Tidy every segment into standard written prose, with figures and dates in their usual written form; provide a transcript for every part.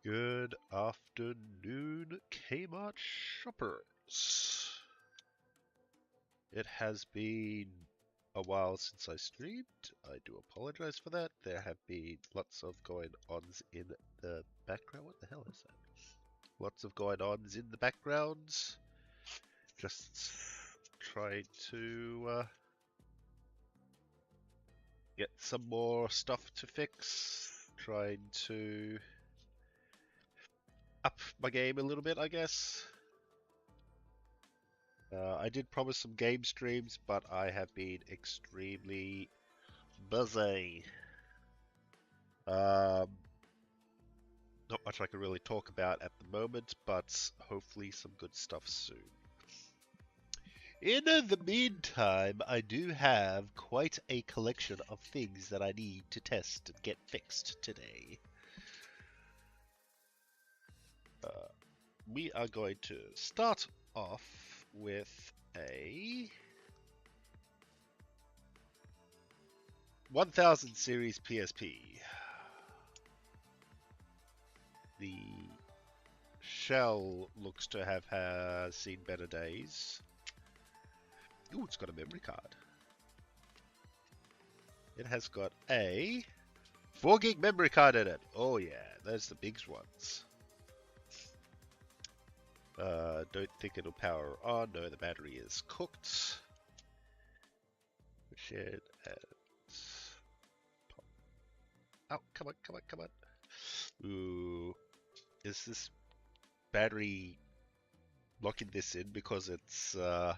Good afternoon, Kmart shoppers. It has been a while since I streamed. I do apologize for that. There have been lots of going-ons in the background. What the hell is that? Lots of going-ons in the background. Just trying to get some more stuff to fix. Trying to up my game a little bit, I guess. I did promise some game streams, but I have been extremely busy. Not much I can really talk about at the moment, but hopefully some good stuff soon. In the meantime, I do have quite a collection of things that I need to test and get fixed today. We are going to start off with a 1000 series PSP. The shell looks to have seen better days. Ooh, it's got a memory card. It has got a 4 gig memory card in it. Oh yeah, those are the big ones. Don't think it'll power on. No, the battery is cooked. Shared and... Oh, come on, come on, come on. Ooh, is this battery locking this in because it's a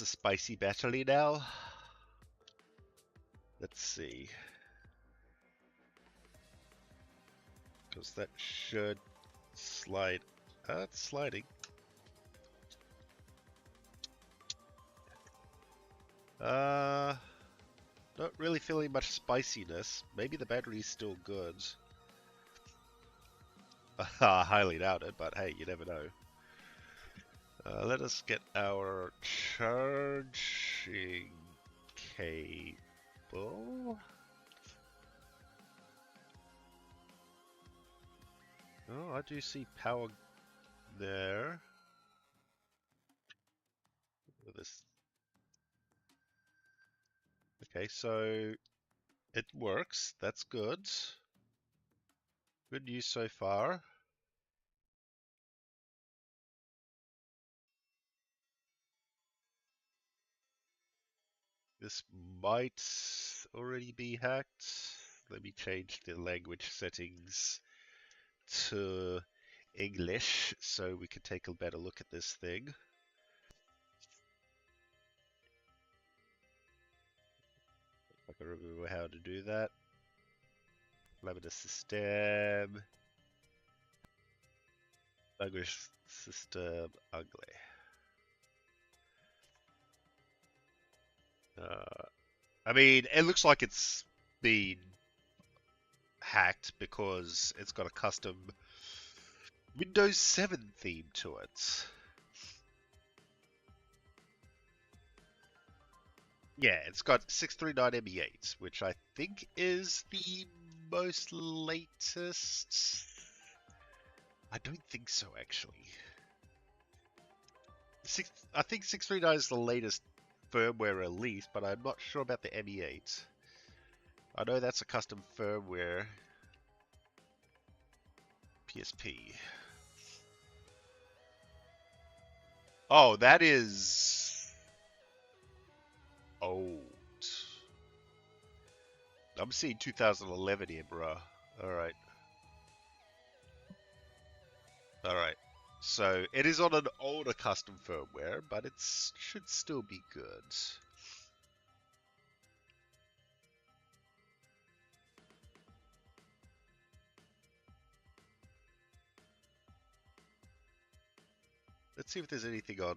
spicy battery now? Let's see. Because that should slide. It's sliding. Not really feeling much spiciness. Maybe the battery's still good. I highly doubt it, but hey, you never know. Let us get our charging cable. Oh, I do see power there. This. Okay, so it works. That's good. Good news so far. This might already be hacked. Let me change the language settings to English so we can take a better look at this thing. I can remember how to do that. Lambda system. Language system ugly. I mean, it looks like it's been hacked because it's got a custom Windows 7 theme to it. Yeah, it's got 639 ME8, which I think is the most latest. I don't think so, actually. I think 639 is the latest firmware release, but I'm not sure about the ME8. I know that's a custom firmware PSP. Oh, that is old. I'm seeing 2011 here, bro. Alright. Alright. So, it is on an older custom firmware, but it should still be good. Let's see if there's anything on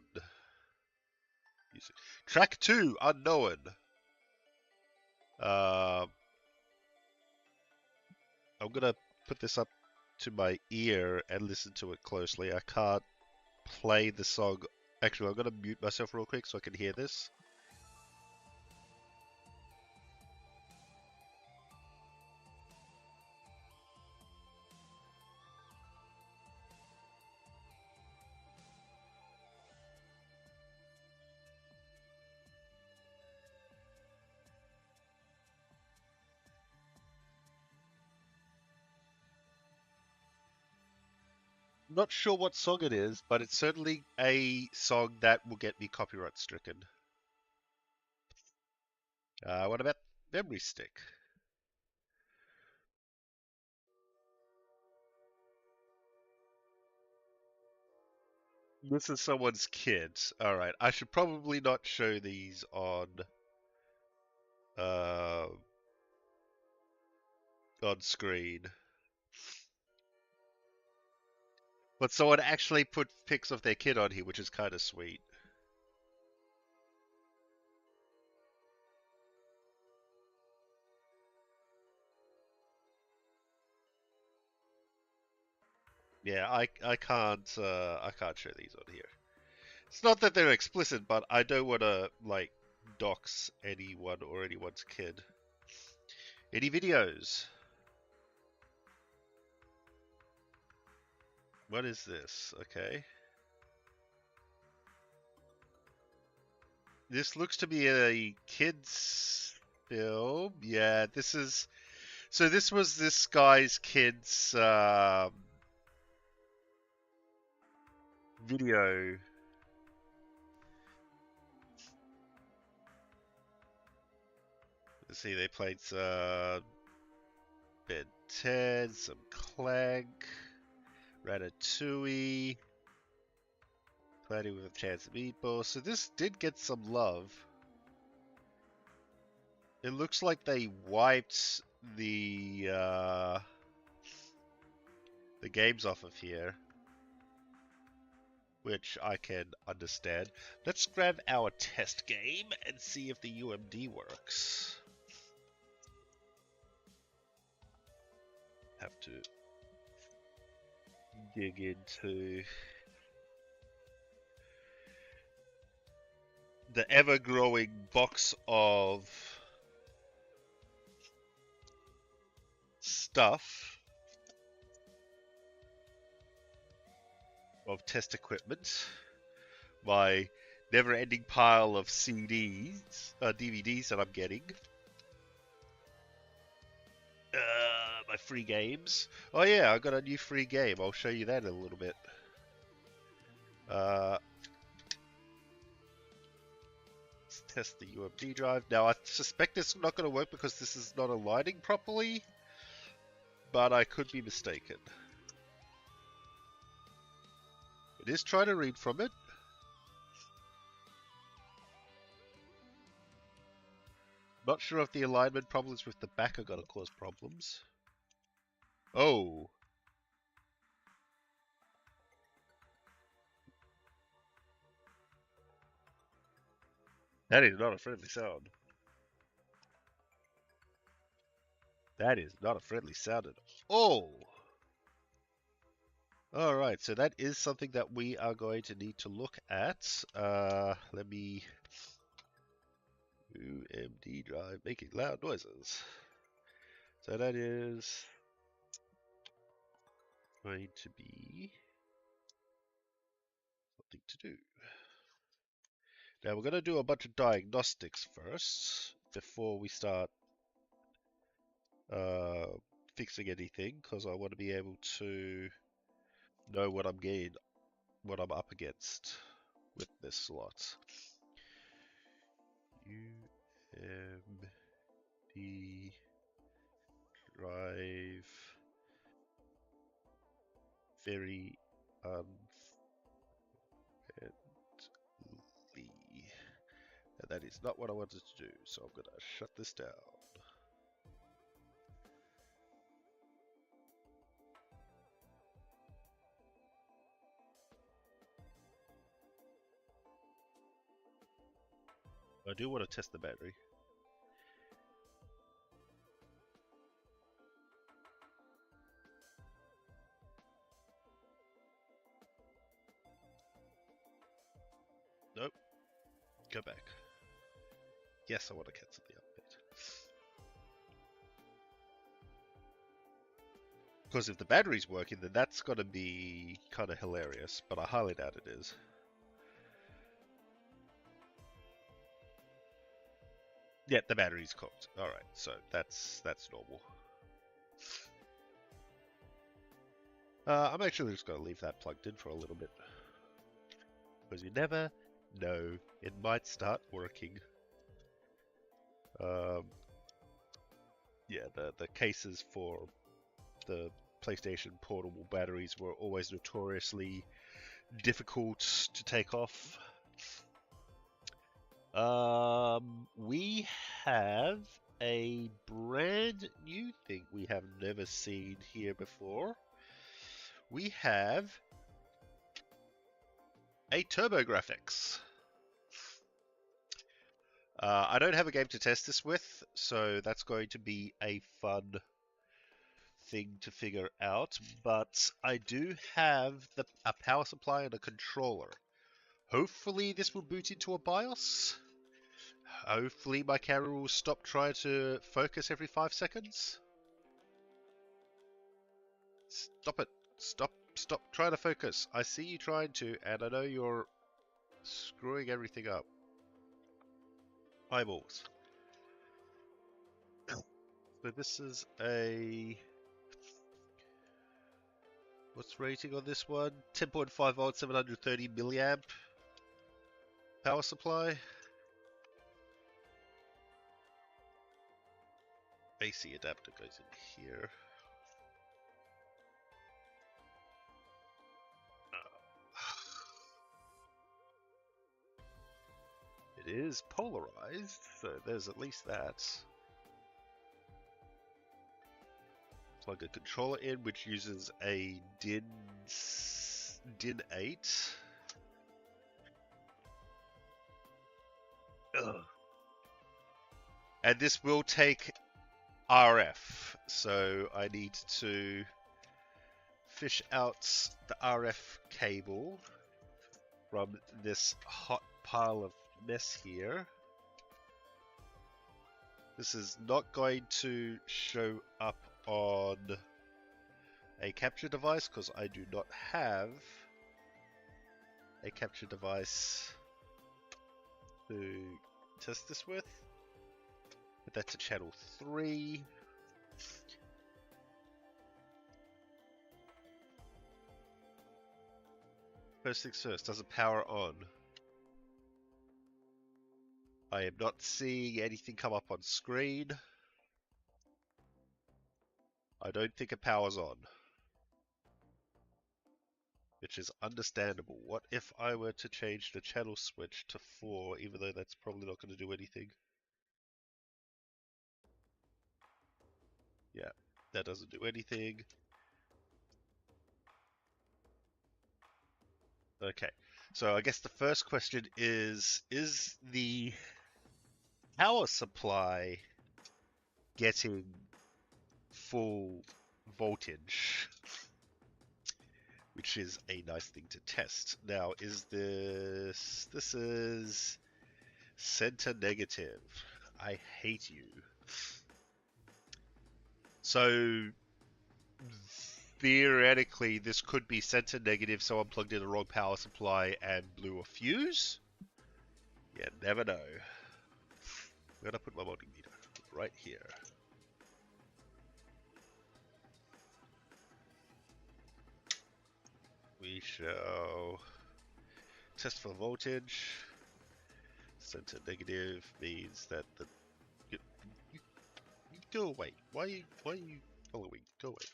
music. Track 2, Unknown. I'm gonna put this up to my ear and listen to it closely. I can't play the song. Actually, I'm gonna mute myself real quick so I can hear this. Not sure what song it is, but it's certainly a song that will get me copyright stricken. What about Memory Stick? This is someone's kid. All right, I should probably not show these uh, on screen. But someone actually put pics of their kid on here, which is kind of sweet. Yeah, I can't show these on here. It's not that they're explicit, but I don't want to like dox anyone or anyone's kid. Any videos? What is this? Okay. This looks to be a kids film. Yeah, this is. So this was this guy's kids video. Let's see, they played Ben 10, some Clank, Ratatouille, Planning with a Chance of Meatballs. So this did get some love. It looks like they wiped the games off of here, which I can understand. Let's grab our test game and see if the UMD works. Have to dig into the ever-growing box of stuff, of test equipment, my never-ending pile of CDs, DVDs that I'm getting, my free games. Oh yeah, I got a new free game. I'll show you that in a little bit. Let's test the UMD drive. Now I suspect it's not going to work because this is not aligning properly, but I could be mistaken. It is trying to read from it. Not sure if the alignment problems with the back are going to cause problems. Oh. That is not a friendly sound. That is not a friendly sound at all. Alright, so that is something that we are going to need to look at. Let me... UMD drive making loud noises. So that is going to be something to do. Now we're going to do a bunch of diagnostics first before we start fixing anything, because I want to be able to know what I'm getting, what I'm up against with this slot. UMD drive very unfriendly. And that is not what I wanted to do, so I'm going to shut this down. I do want to test the battery. Nope. Go back. Yes, I want to cancel the update. Because if the battery's working, then that's got to be kind of hilarious, but I highly doubt it is. Yeah, the battery's cooked. Alright, so that's normal. I'm actually just going to leave that plugged in for a little bit. Because you never know, it might start working. Yeah, the cases for the PlayStation portable batteries were always notoriously difficult to take off. We have a brand new thing we have never seen here before. We have a TurboGrafx. I don't have a game to test this with, so that's going to be a fun thing to figure out, but I do have a power supply and a controller. Hopefully this will boot into a BIOS. Hopefully my camera will stop trying to focus every 5 seconds. Stop it. Stop trying to focus. I see you trying to, and I know you're screwing everything up. Eyeballs. So this is a... What's rating on this one? 10.5 volt, 730 milliamp power supply. AC adapter goes in here. It is polarized, so there's at least that. Plug a controller in, which uses a DIN 8. Ugh. And this will take RF, so I need to fish out the RF cable from this hot pile of mess here. This is not going to show up on a capture device because I do not have a capture device to test this with. But that's a channel 3. First things first, does it power on? I am not seeing anything come up on screen. I don't think it powers on. Which is understandable. What if I were to change the channel switch to 4, even though that's probably not going to do anything? Yeah, that doesn't do anything. Okay, so I guess the first question is the power supply getting full voltage? Which is a nice thing to test. Now, is this is center negative. I hate you. So, theoretically, this could be center negative, so I plugged in the wrong power supply and blew a fuse. You never know. I'm gonna put my multimeter right here. We shall test for voltage. Center negative means that the you go away. Why are you following? Go away.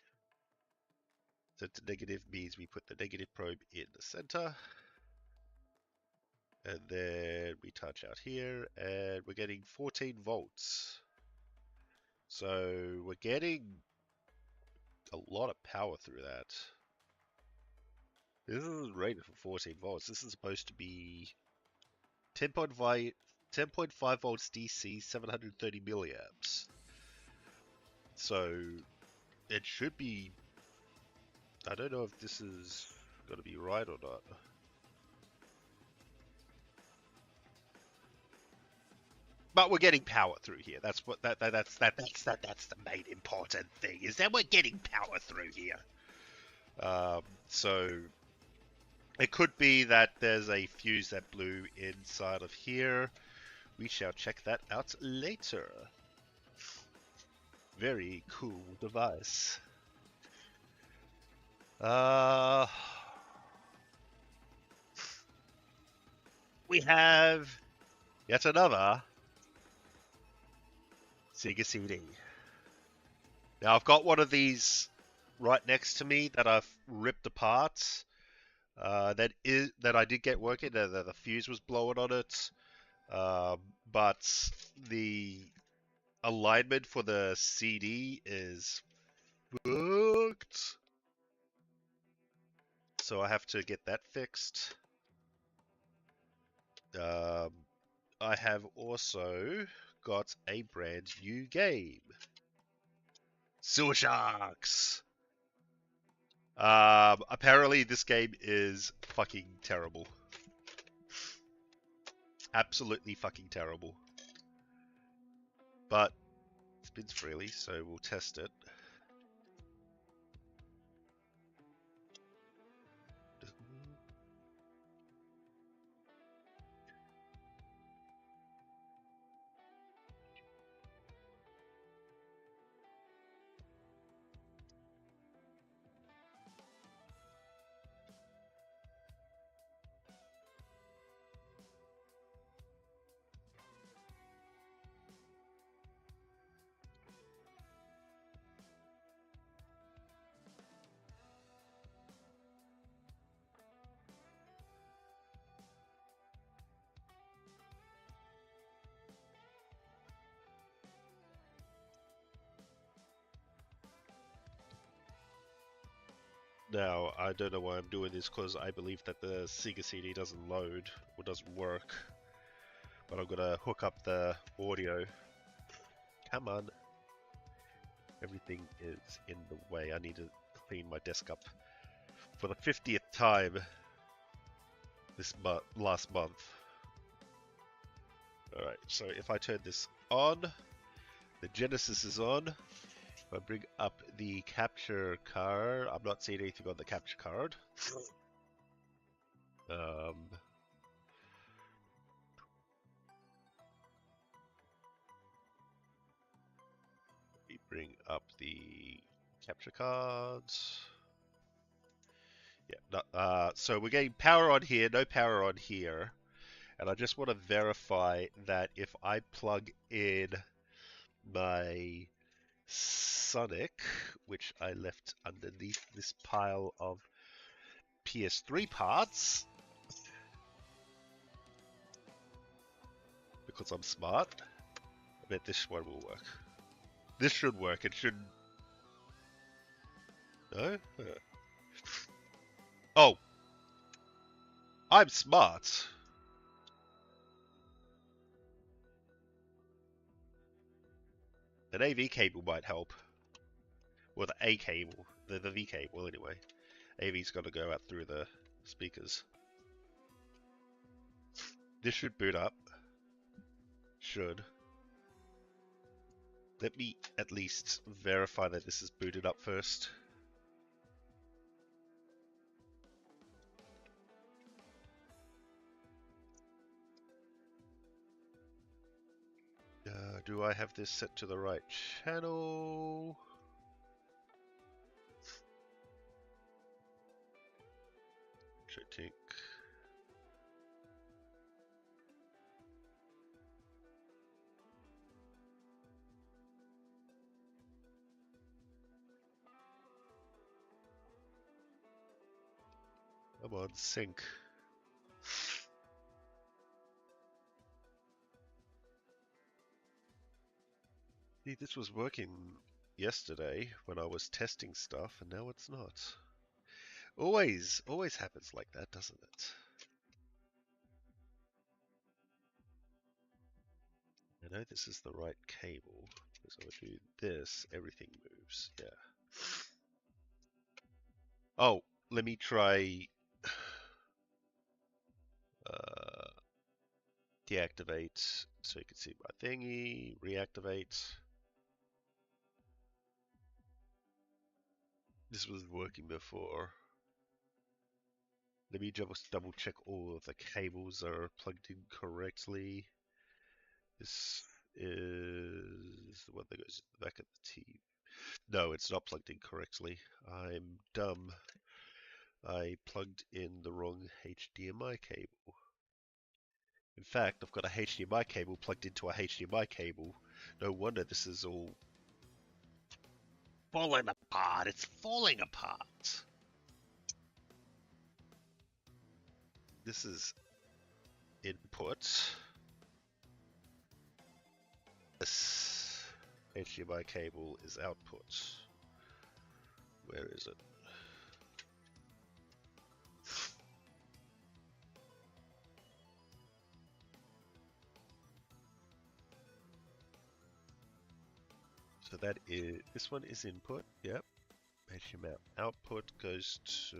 Center negative means we put the negative probe in the center. And then we touch out here and we're getting 14 volts. So we're getting a lot of power through that. This isn't rated for 14 volts. This is supposed to be 10.5 volts DC, 730 milliamps. So it should be, I don't know if this is going to be right or not. But we're getting power through here. That's what that's the main important thing, is that we're getting power through here. So it could be that there's a fuse that blew inside of here. We shall check that out later. Very cool device. Uh, we have yet another Sega CD. Now I've got one of these right next to me that I've ripped apart. That I did get working. The fuse was blowing on it, but the alignment for the CD is fucked. So I have to get that fixed. Um, I have also got a brand new game, Sewer Sharks. Apparently this game is fucking terrible. Absolutely fucking terrible. But it spins freely, so we'll test it. Now, I don't know why I'm doing this because I believe that the Sega CD doesn't load or doesn't work. But I'm gonna hook up the audio. Come on. Everything is in the way. I need to clean my desk up for the 50th time this last month. Alright, so if I turn this on, the Genesis is on. If I bring up the capture card, I'm not seeing anything on the capture card. Let me bring up the capture cards. Yeah, no, so we're getting power on here, no power on here. And I just want to verify that if I plug in my Sonic, which I left underneath this pile of PS3 parts, because I'm smart, I bet this one will work. This should work. It should... No? Oh! I'm smart! An AV cable might help. Well, the A cable. The V cable, anyway. AV's got to go out through the speakers. This should boot up. Should. Let me at least verify that this is booted up first. Do I have this set to the right channel? Check. Come on, sync. See, this was working yesterday when I was testing stuff, and now it's not. Always happens like that, doesn't it? I know this is the right cable, because if I do this, everything moves, yeah. Oh, let me try deactivate so you can see my thingy, reactivate. This was working before. Let me just double check all of the cables are plugged in correctly. This is the one that goes in the back of the TV. No, it's not plugged in correctly. I'm dumb. I plugged in the wrong HDMI cable. In fact, I've got a HDMI cable plugged into a HDMI cable. No wonder this is all falling apart. It's falling apart. This is input. This HDMI cable is output. Where is it? So that is, this one is input, yep. HDMI output goes to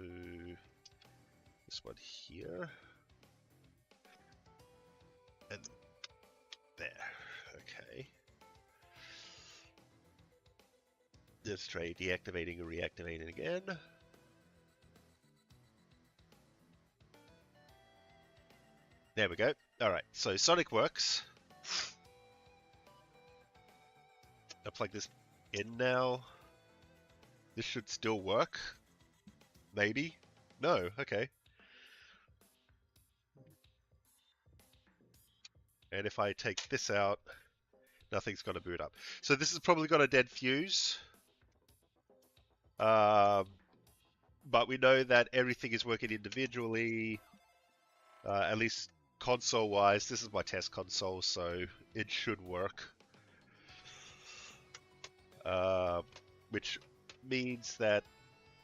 this one here. And there, okay. Let's try deactivating and reactivating again. There we go. Alright, so Sonic works. I'll plug this in now. This should still work. Maybe. No, okay. And if I take this out, nothing's going to boot up. So this has probably got a dead fuse. But we know that everything is working individually. At least console-wise. This is my test console, so it should work. Which means that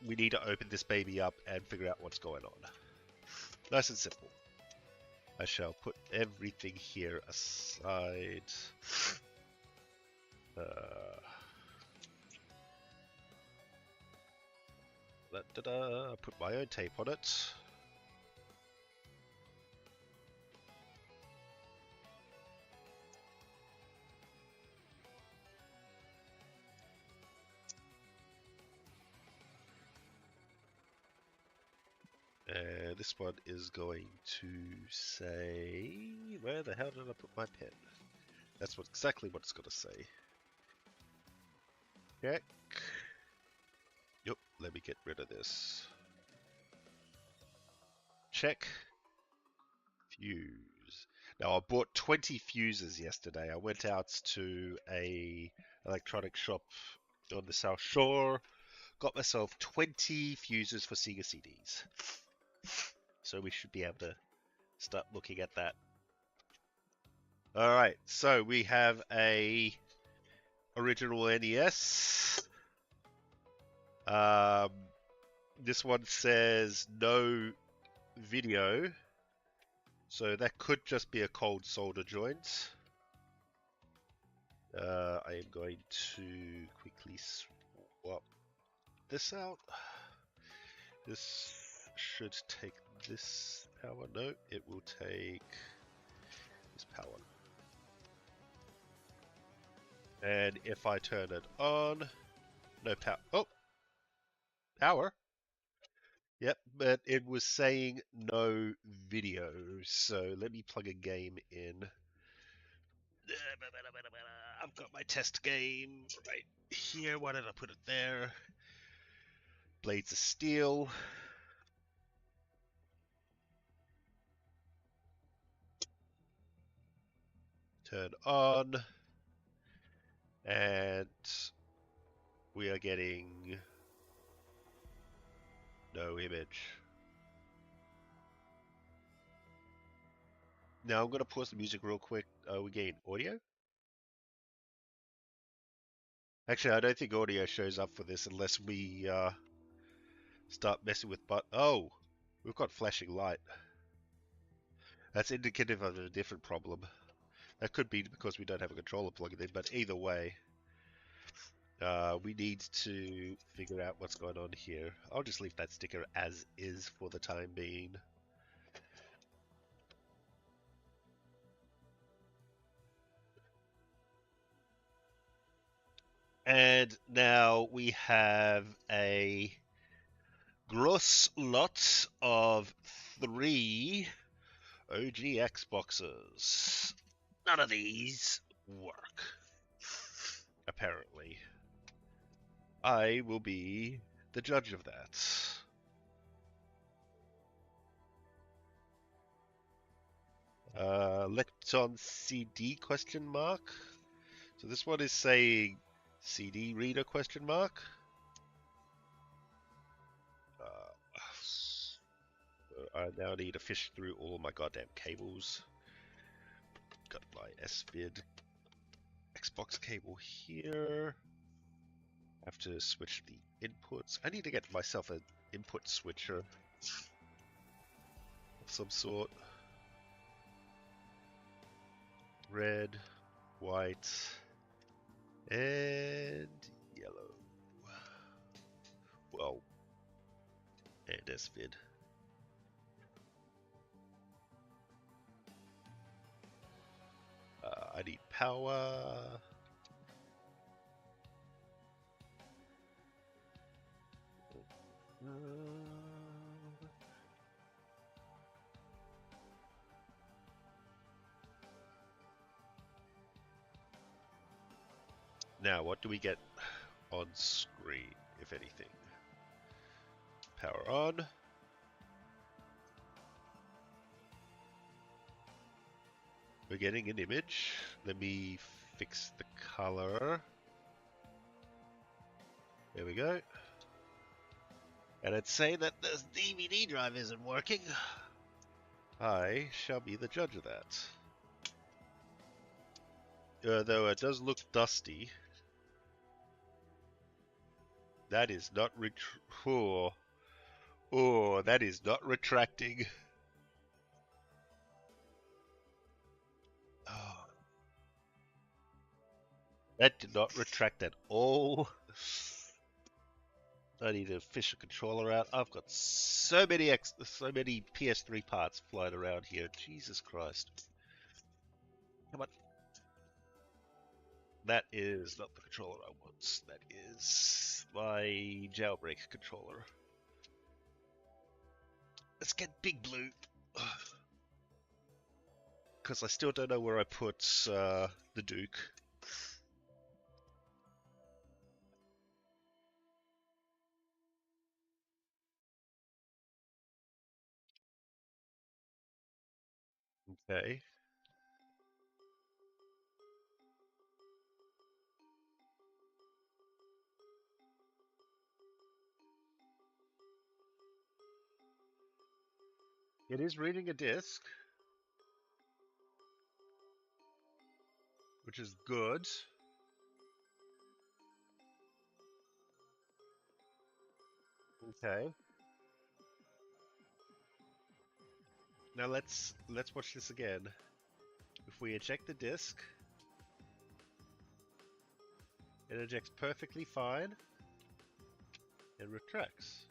we need to open this baby up and figure out what's going on. Nice and simple. I shall put everything here aside. Put my own tape on it. And this one is going to say, where the hell did I put my pen? That's exactly what it's going to say. Check. Yep, let me get rid of this. Check. Fuse. Now I bought 20 fuses yesterday. I went out to a electronic shop on the South Shore, got myself 20 fuses for Sega CDs. So we should be able to start looking at that. Alright, so we have a original NES. This one says no video. So that could just be a cold solder joint. I am going to quickly swap this out. This should take this power. No, it will take this power. And if I turn it on, no power. Oh, power. Yep, but it was saying no video. So let me plug a game in. I've got my test game right here. Why did I put it there? Blades of Steel. Turn on. And we are getting no image. Now I'm going to pause the music real quick. We gain audio. Actually, I don't think audio shows up for this unless we start messing with oh, we've got flashing light. That's indicative of a different problem. That could be because we don't have a controller plugged in, but either way, we need to figure out what's going on here. I'll just leave that sticker as is for the time being. And now we have a gross lot of 3 OG Xboxes. None of these work, apparently. I will be the judge of that. Lepton CD question mark. So this one is saying CD reader question mark. I now need to fish through all my goddamn cables. Got my SVID Xbox cable here. Have to switch the inputs. I need to get myself an input switcher of some sort. Red, white, and yellow. Well, and SVID. I need power. Now, what do we get on screen, if anything? Power on. We're getting an image. Let me fix the color. There we go. And it's saying that the DVD drive isn't working. I shall be the judge of that. Though it does look dusty. That is not that is not retracting. Oh. That did not retract at all. I need to fish a controller out. I've got so many PS3 parts flying around here. Jesus Christ. Come on. That is not the controller I want. That is my jailbreak controller. Let's get Big Blue. Because I still don't know where I put the Duke. Okay. It is reading a disc, which is good. Okay. Now let's watch this again. If we eject the disc, it ejects perfectly fine and retracts.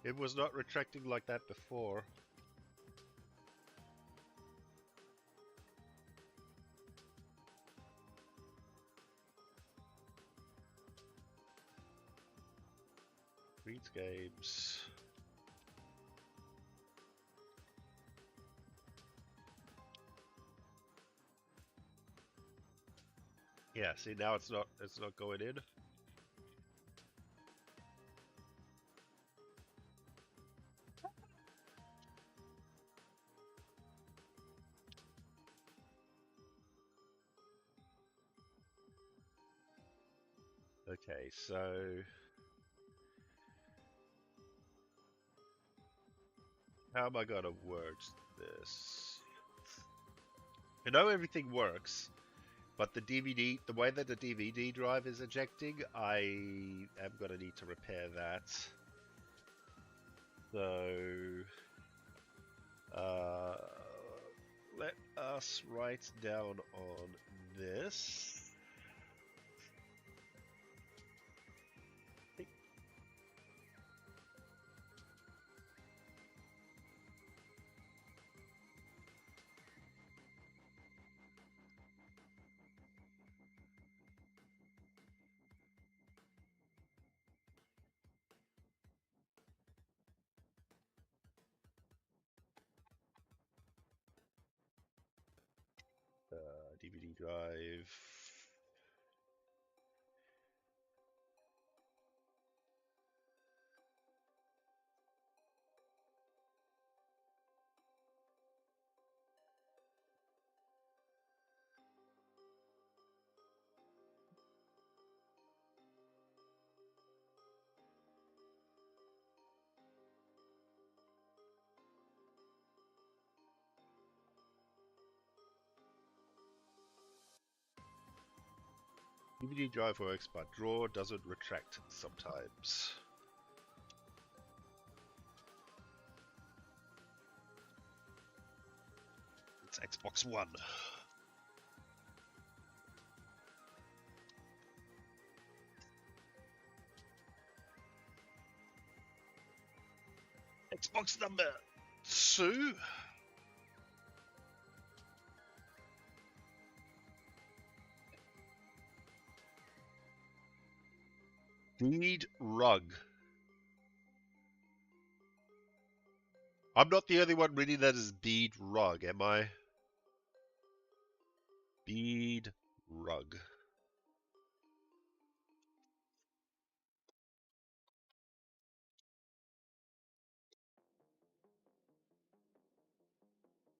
It was not retracting like that before. Reads games. Yeah, see now it's not going in. Okay, so how am I gonna work this? I know everything works, but the way that the DVD drive is ejecting, I am gonna need to repair that. So, let us write down on this. DVD drive. DVD drive works, but drawer doesn't retract sometimes. It's Xbox One. Xbox number 2. Bead Rug. I'm not the only one reading that as Bead Rug, am I? Bead Rug.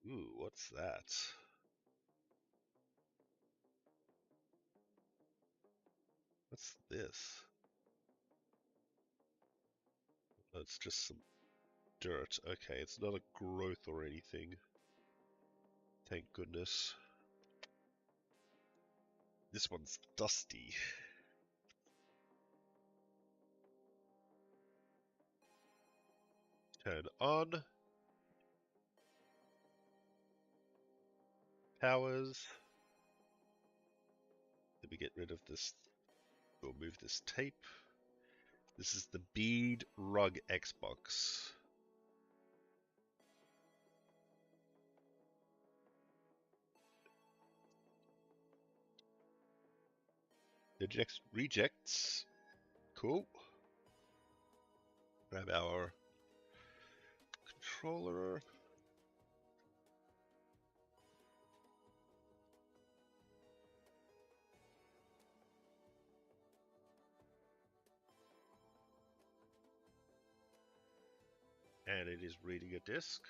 Ooh, what's that? What's this? Oh, it's just some dirt. Okay, it's not a growth or anything. Thank goodness. This one's dusty. Turn on. Powers. Let me get rid of this. We'll move this tape. This is the Bead Rug Xbox. Ejects, rejects. Cool. Grab our controller. And it is reading a disc.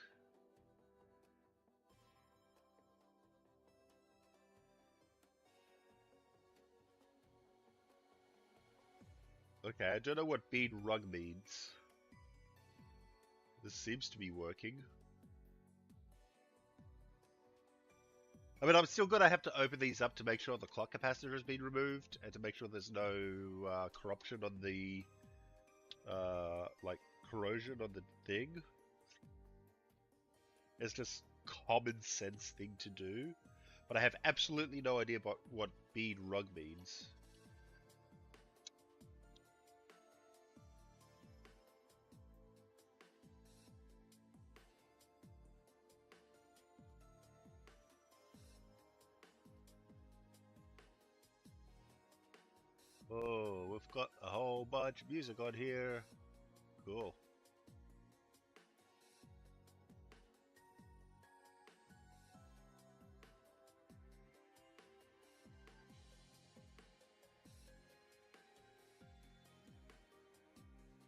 Okay, I don't know what Bead Rug means. This seems to be working. I mean, I'm still gonna have to open these up to make sure the clock capacitor has been removed and to make sure there's no corruption on the like corrosion on the thing. It's just common sense thing to do, but I have absolutely no idea about what Bead Rug means. Oh, we've got a whole bunch of music on here. Cool.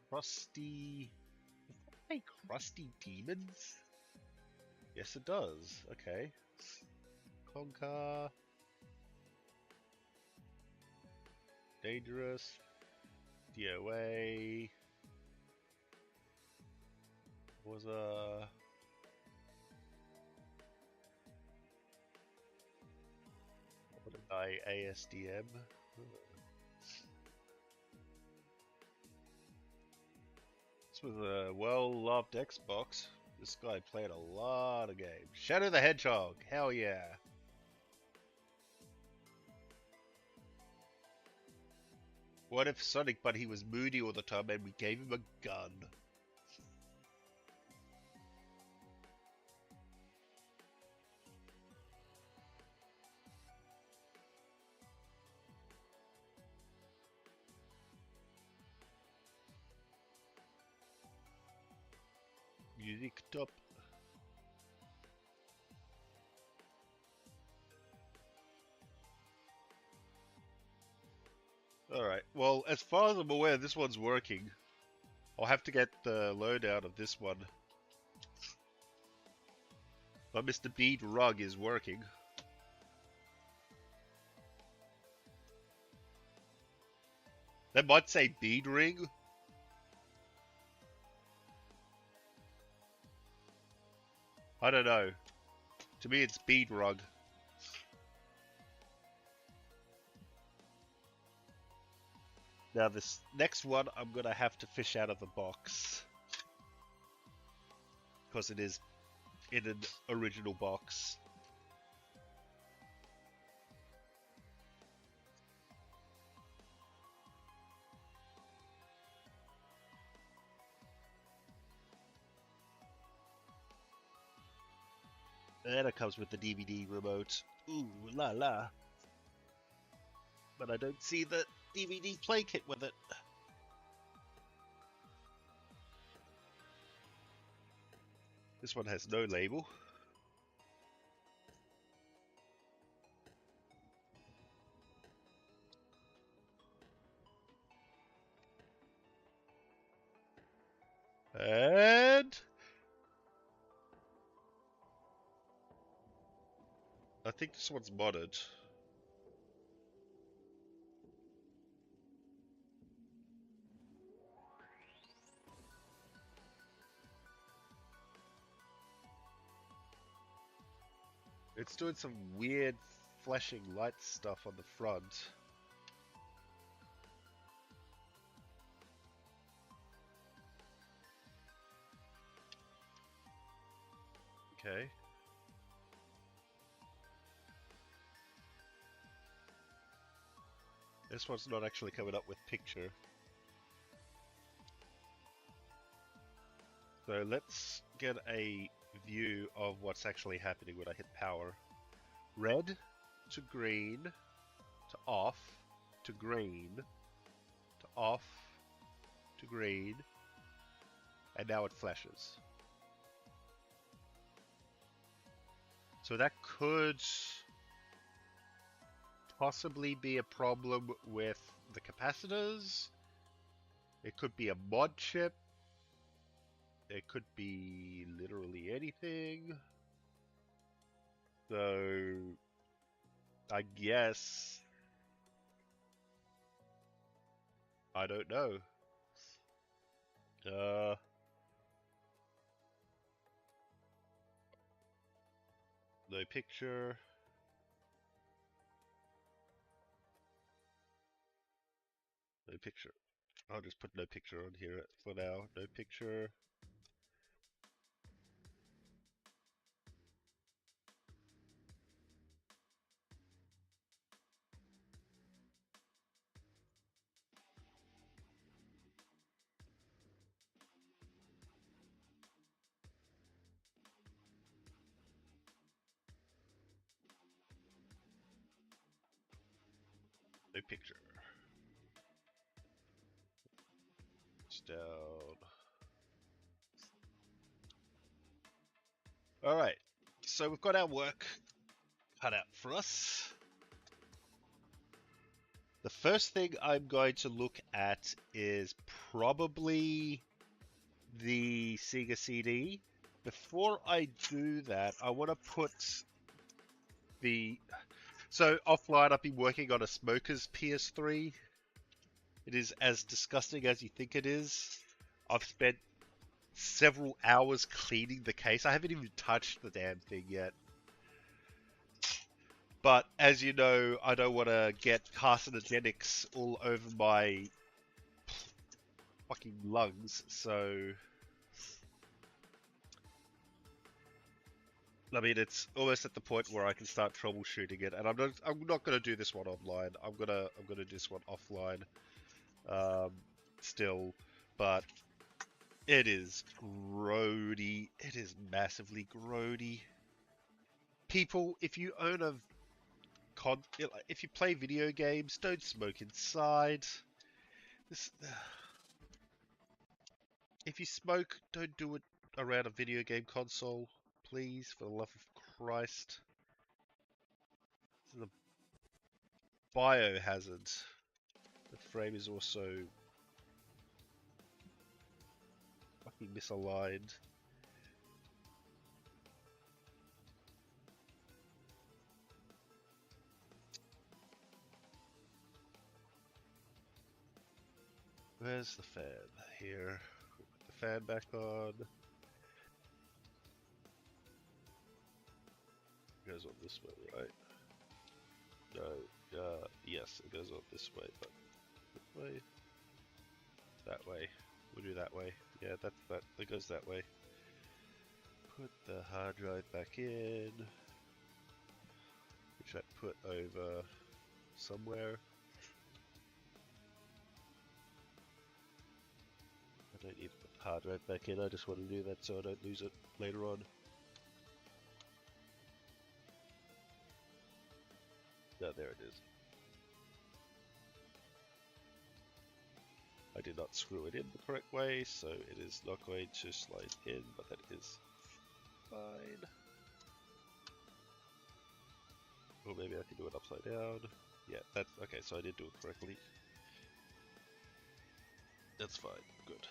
Crusty... Hey, Crusty Demons? Yes, it does. Okay. Conquer. Dangerous. DOA. Was a... What did I... ASDM? This was a well-loved Xbox. This guy played a lot of games. Shadow the Hedgehog, hell yeah. What if Sonic, but he was moody all the time and we gave him a gun? Music top. Alright, well, as far as I'm aware, this one's working. I'll have to get the loadout of this one. But Mr. Bead Rug is working. That might say Bead Ring. I don't know. To me, it's Bead Rug. Now this next one, I'm gonna have to fish out of the box because it is in an original box. And it comes with the DVD remote. Ooh la la. But I don't see the DVD play kit with it. This one has no label. And I think this one's modded. It's doing some weird flashing light stuff on the front. Okay. This one's not actually coming up with picture. So let's get a view of what's actually happening when I hit power. Red to green to off to green to off to green, and now it flashes. So that could possibly be a problem with the capacitors. It could be a mod chip. It could be literally anything. So I guess I don't know. No picture. No picture. I'll just put no picture on here for now. No picture. No picture. It's down. Alright, so we've got our work cut out for us. The first thing I'm going to look at is probably the Sega CD. Before I do that, I want to put the... So offline, I've been working on a Smoker's PS3. It is as disgusting as you think it is. I've spent several hours cleaning the case. I haven't even touched the damn thing yet. But as you know, I don't want to get carcinogenics all over my fucking lungs, so... I mean, it's almost at the point where I can start troubleshooting it, and I'm not gonna do this one online. I'm gonna do this one offline, still, but it is grody. It is massively grody. People, if you own a if you play video games, don't smoke inside. If you smoke, don't do it around a video game console, please, for the love of Christ. This is a biohazard. The frame is also fucking misaligned. Where's the fan? Here. Put the fan back on. It goes on this way, right? No. Yes, it goes on this way, but this way. That way. We'll do that way. Yeah, that goes that way. Put the hard drive back in, which I put over somewhere. I don't need to put the hard drive back in, I just want to do that so I don't lose it later on. No, there it is. I did not screw it in the correct way, so it is not going to slide in, but that is fine. Or maybe I can do it upside down. Yeah, that's okay, so I did do it correctly. That's fine, good.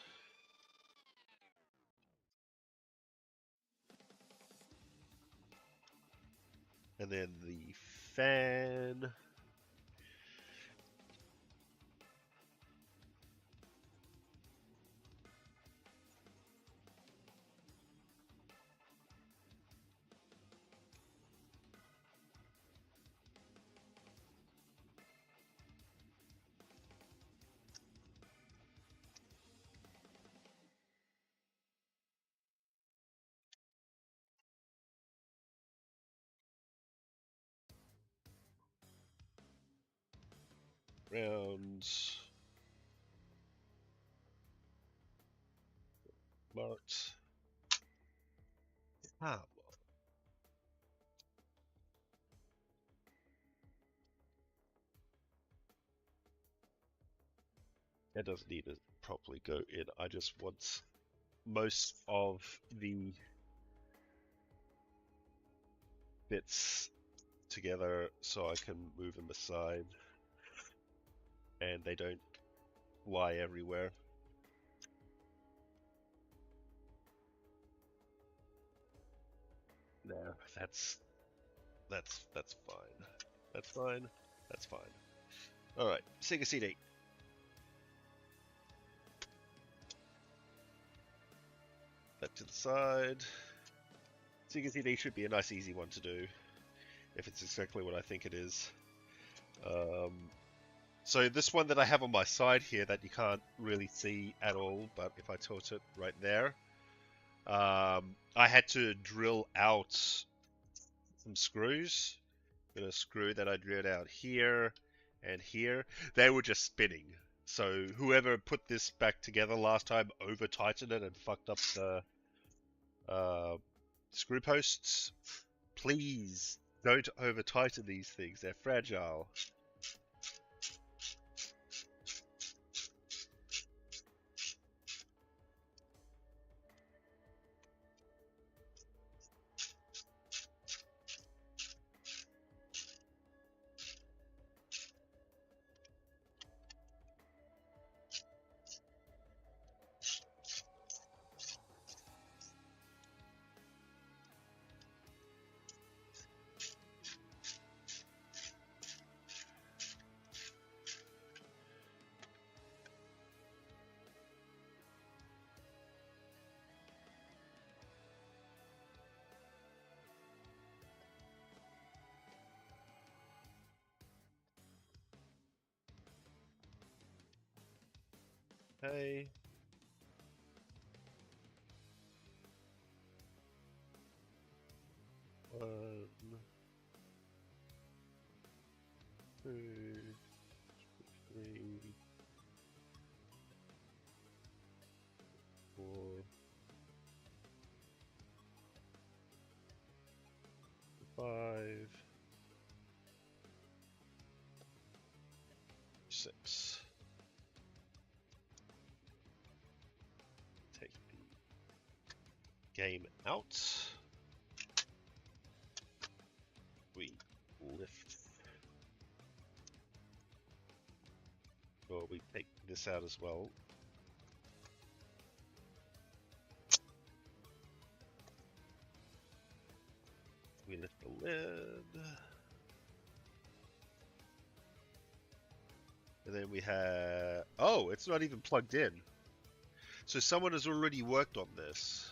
And then the fan. Rounds. Marked. Ah, that doesn't need to properly go in. I just want most of the bits together so I can move them aside and they don't lie everywhere. No, that's fine. That's fine. That's fine. All right, Sega CD. That to the side. Sega CD should be a nice, easy one to do if it's exactly what I think it is. So this one that I have on my side here that you can't really see at all, but if I tilt it right there, I had to drill out some screws. Got a screw that I drilled out here and here. They were just spinning. So whoever put this back together last time over tightened it and fucked up the screw posts. Please don't over tighten these things. They're fragile. Hey. One, two, three, four, five, six. Take the game out. We lift. Or we take this out as well. We lift the lid. And then we have... Oh, it's not even plugged in. So someone has already worked on this.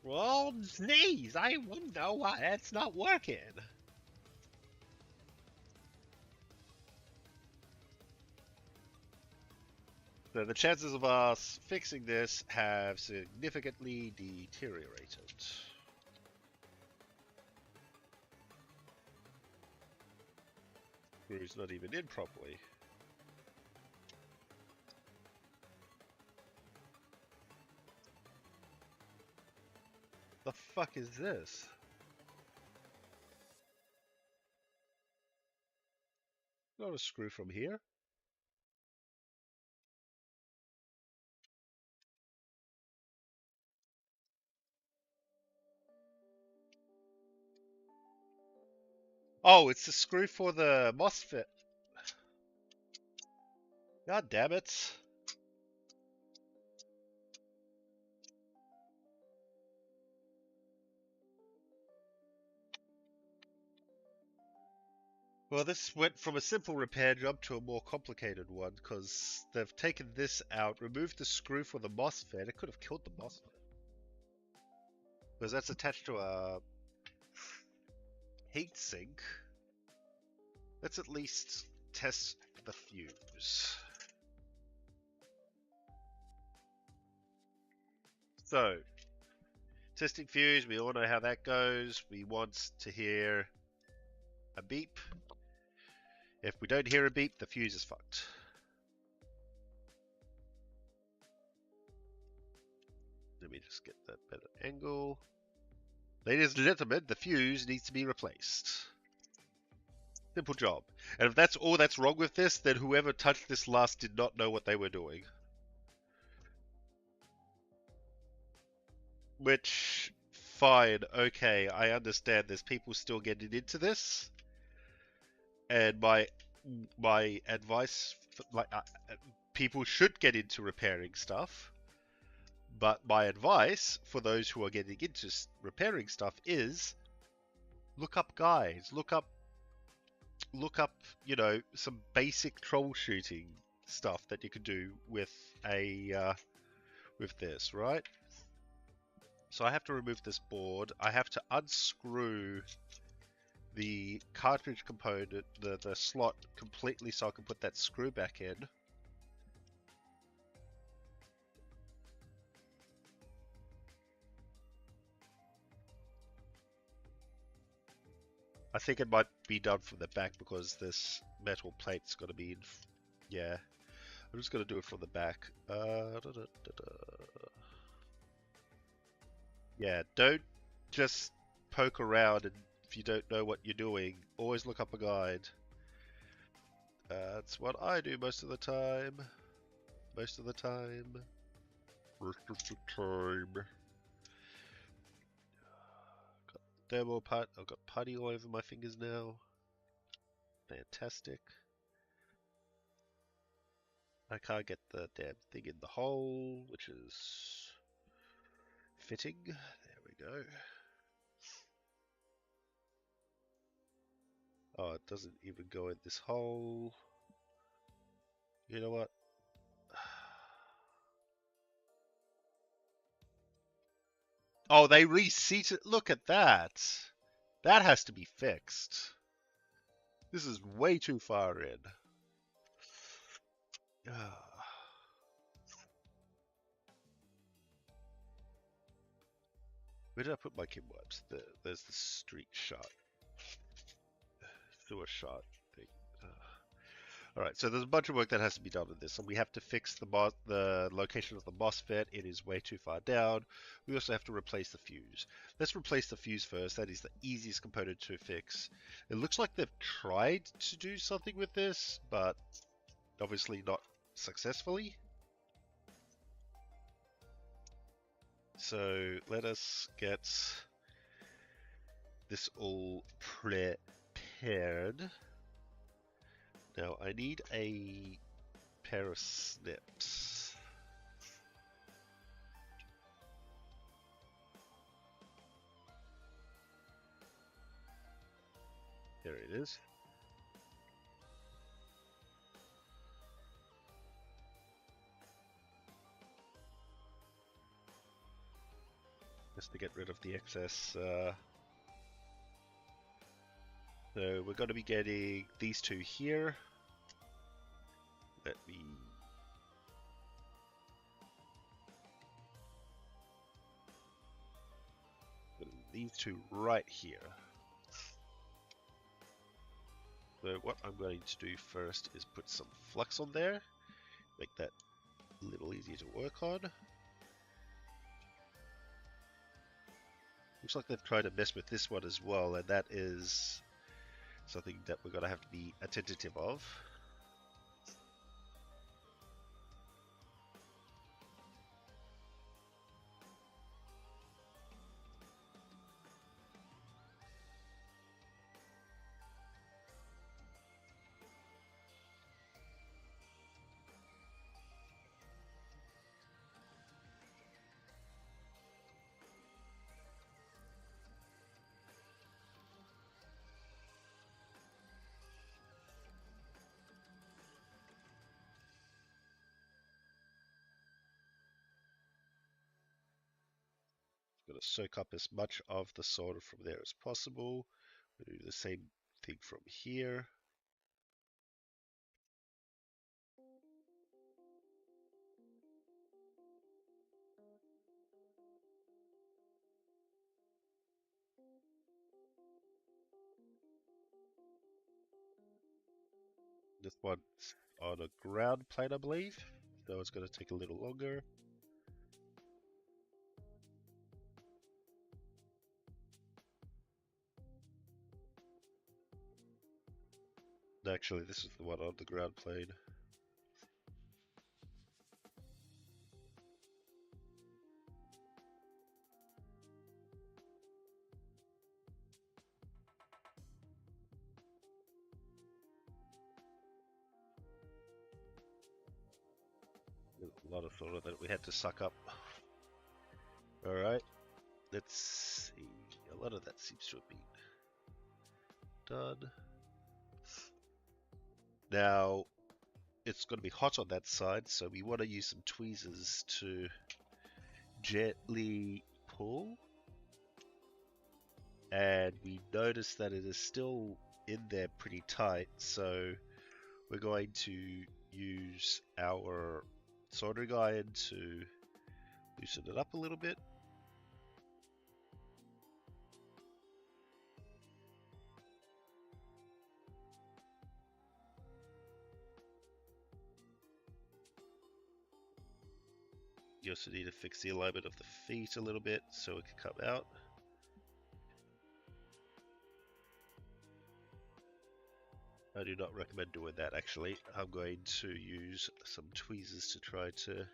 Well, sneeze! I wonder why it's not working. So the chances of us fixing this have significantly deteriorated. Screw's not even in properly. The fuck is this? Not a screw from here. Oh, it's the screw for the MOSFET. God damn it. Well, this went from a simple repair job to a more complicated one, because they've taken this out, removed the screw for the MOSFET. It could have killed the MOSFET. Because that's attached to a heatsink. Let's at least test the fuse. So, testing fuse, we all know how that goes. We want to hear a beep. If we don't hear a beep, the fuse is fucked. Let me just get that better angle. Ladies and gentlemen, the fuse needs to be replaced. Simple job. And if that's all that's wrong with this, then whoever touched this last did not know what they were doing. Which, fine, okay, I understand there's people still getting into this. And my advice, people should get into repairing stuff. But my advice for those who are getting into repairing stuff is look up guides, look up, you know, some basic troubleshooting stuff that you can do with a with this, right? So I have to remove this board. I have to unscrew the cartridge component, the slot completely, so I can put that screw back in. I think it might be done from the back because this metal plate's got to be in. Yeah, I'm just gonna do it from the back. Yeah, don't just poke around and if you don't know what you're doing, always look up a guide. That's what I do most of the time. Most of the time. Most of the time. Got thermal part. I've got putty all over my fingers now. Fantastic. I can't get the damn thing in the hole, which is fitting. There we go. Oh, it doesn't even go in this hole. You know what? Oh, they reseated. Look at that. That has to be fixed. This is way too far in. Where did I put my Kim wipes? There's the street shot. Sewer shot thing. Alright, so there's a bunch of work that has to be done with this, and we have to fix the location of the MOSFET. It is way too far down. We also have to replace the fuse. Let's replace the fuse first. That is the easiest component to fix. It looks like they've tried to do something with this, but obviously not successfully. So let us get this all prepared. Now I need a pair of snips. There it is. Just to get rid of the excess. So we're going to be getting these two here. Let me these two right here. So what I'm going to do first is put some flux on there, make that a little easier to work on. Looks like they've tried to mess with this one as well, and that is something that we're going to have to be attentive of. Going to soak up as much of the solder from there as possible. We'll do the same thing from here. This one's on a ground plane, I believe, so it's going to take a little longer. Actually, this is the one on the ground plane. A lot of solder that we had to suck up. Alright, let's see. A lot of that seems to have been done. Now, it's going to be hot on that side, so we want to use some tweezers to gently pull. And we notice that it is still in there pretty tight, so we're going to use our soldering iron to loosen it up a little bit. You also need to fix the alignment of the feet a little bit so it can come out. I do not recommend doing that actually. I'm going to use some tweezers to try to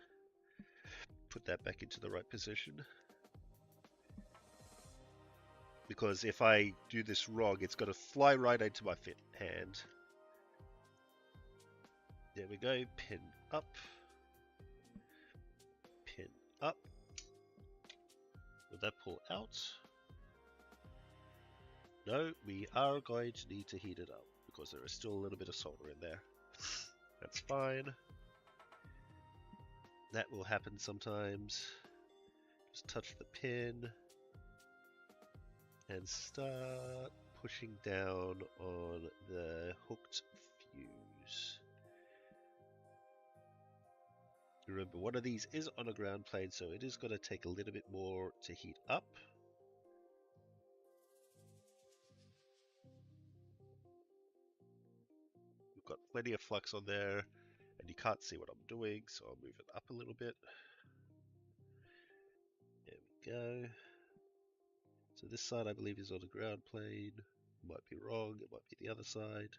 put that back into the right position. Because if I do this wrong, it's going to fly right into my hand. There we go, pin up. Pin up. Will that pull out? No, we are going to need to heat it up because there is still a little bit of solder in there. That's fine. That will happen sometimes. Just touch the pin and start pushing down on the hooked fuse. Remember, one of these is on a ground plane, so it is going to take a little bit more to heat up. We've got plenty of flux on there, and you can't see what I'm doing, so I'll move it up a little bit. There we go. So this side I believe is on a ground plane. Might be wrong, it might be the other side.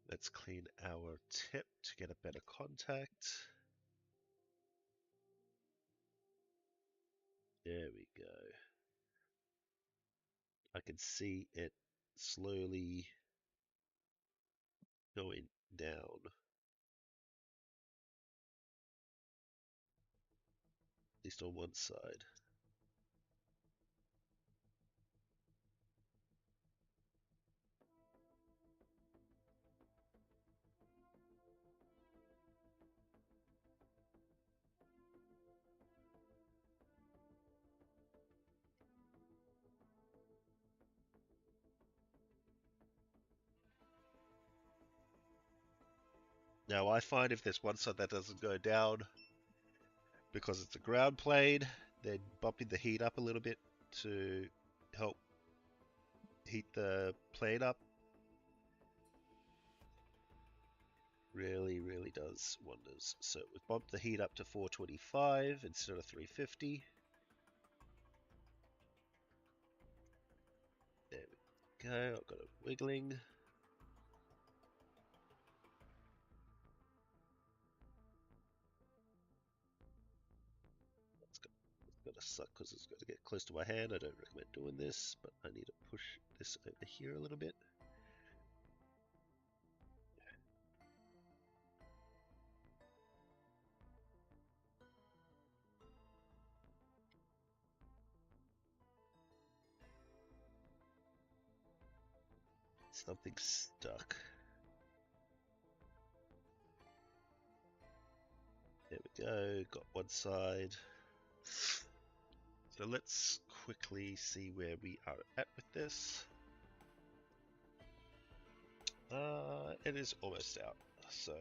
Let's clean our tip to get a better contact. There we go. I can see it slowly going down. At least on one side. Now I find if there's one side that doesn't go down, because it's a ground plane, then bumping the heat up a little bit to help heat the plane up really does wonders. So we've bumped the heat up to 425 instead of 350. There we go, I've got it wiggling. It's gonna suck because it's gonna get close to my hand. I don't recommend doing this, but I need to push this over here a little bit. Something's stuck. There we go, got one side. So let's quickly see where we are at with this. It is almost out, so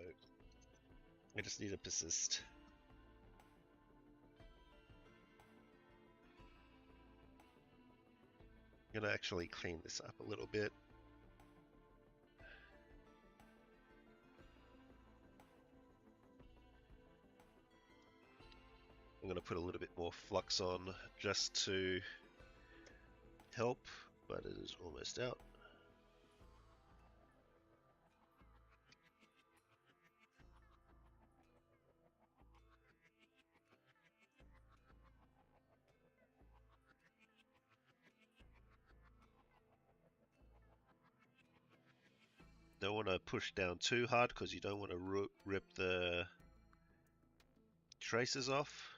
I just need to persist. I'm gonna actually clean this up a little bit. I'm gonna put a little bit more flux on just to help, but it is almost out. Don't want to push down too hard because you don't want to rip the traces off.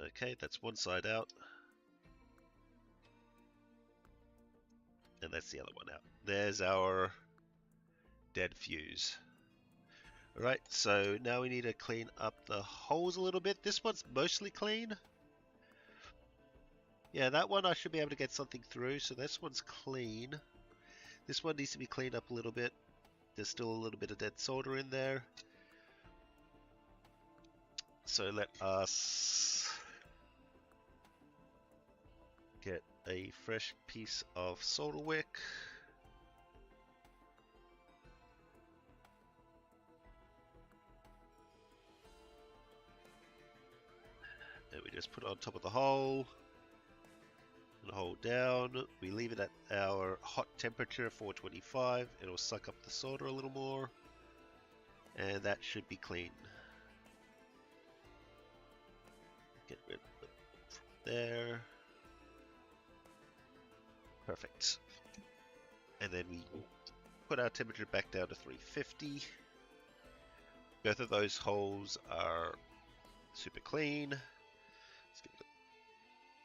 Okay, that's one side out. And that's the other one out. There's our dead fuse. Alright, so now we need to clean up the holes a little bit. This one's mostly clean. Yeah, that one I should be able to get something through, so this one's clean. This one needs to be cleaned up a little bit. There's still a little bit of dead solder in there. So let us get a fresh piece of solder wick. And we just put it on top of the hole. And hold down. We leave it at our hot temperature, 425. It'll suck up the solder a little more. And that should be clean. Get rid of it from there. Perfect. And then we put our temperature back down to 350. Both of those holes are super clean. Let's give it a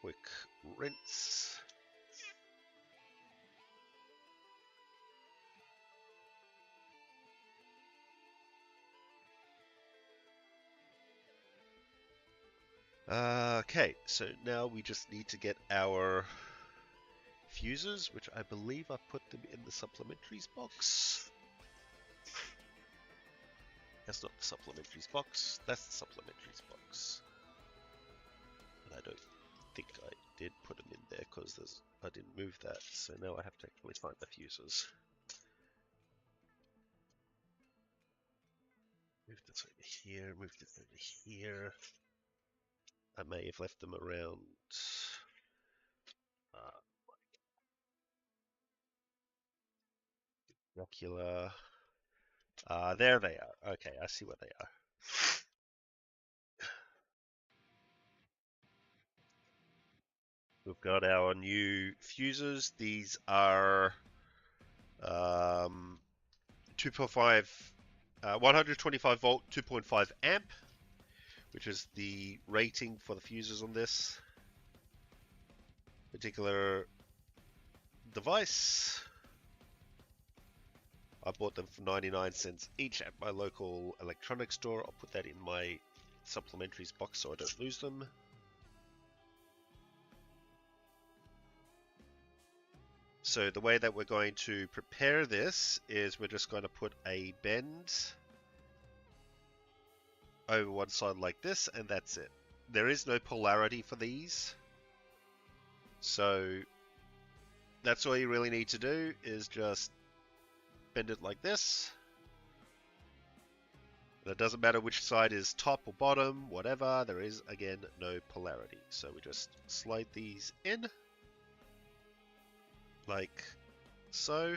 quick rinse. Okay, so now we just need to get our fuses, which I believe I put them in the supplementaries box. That's not the supplementaries box, that's the supplementaries box. And I don't think I did put them in there because I didn't move that, so now I have to actually find the fuses. Move this over here, move this over here. I may have left them around. Dracula. There they are. Okay, I see what they are. We've got our new fuses. These are 2.5, 125 volt, 2.5 amp, which is the rating for the fuses on this particular device. I bought them for 99 cents each at my local electronics store. I'll put that in my supplementaries box so I don't lose them. So the way that we're going to prepare this is we're just going to put a bend over one side like this, and that's it. There is no polarity for these. So that's all you really need to do is just bend it like this. And it doesn't matter which side is top or bottom, whatever, there is, again, no polarity. So we just slide these in, like so.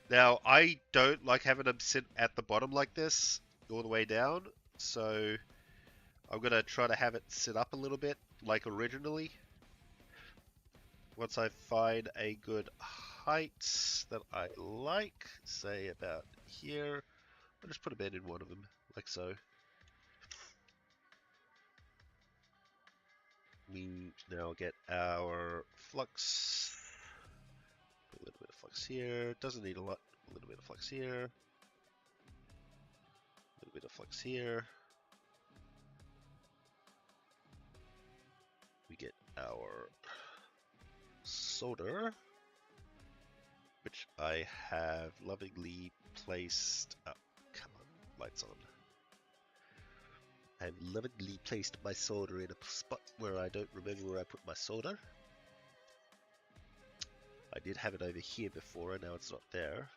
Now, I don't like having them sit at the bottom like this, all the way down, so I'm going to try to have it sit up a little bit, like originally. Once I find a good height that I like, say about here, I'll just put a bend in one of them, like so. We now get our flux. Put a little bit of flux here. Doesn't need a lot. A little bit of flux here. A little bit of flux here. We get our solder, which I have lovingly placed. Oh, come on, lights on. I've lovingly placed my solder in a spot where I don't remember where I put my solder. I did have it over here before, and now it's not there.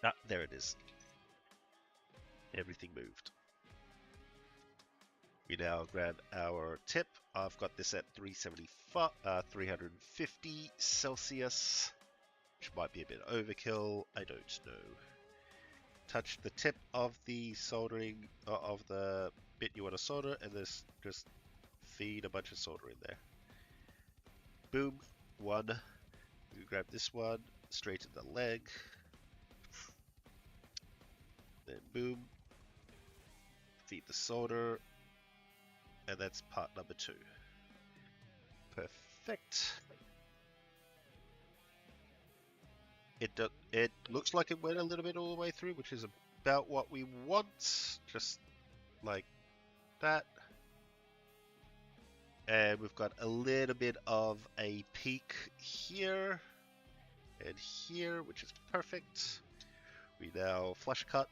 Ah, there it is. Everything moved. We now grab our tip. I've got this at 350 Celsius, which might be a bit overkill. I don't know. Touch the tip of the soldering of the bit you want to solder, and this just feed a bunch of solder in there. Boom, one. We grab this one, straighten the leg, then boom, feed the solder, and that's part number 2. Perfect. It looks like it went a little bit all the way through, which is about what we want, just like that. And we've got a little bit of a peak here and here, which is perfect. We now flush cut.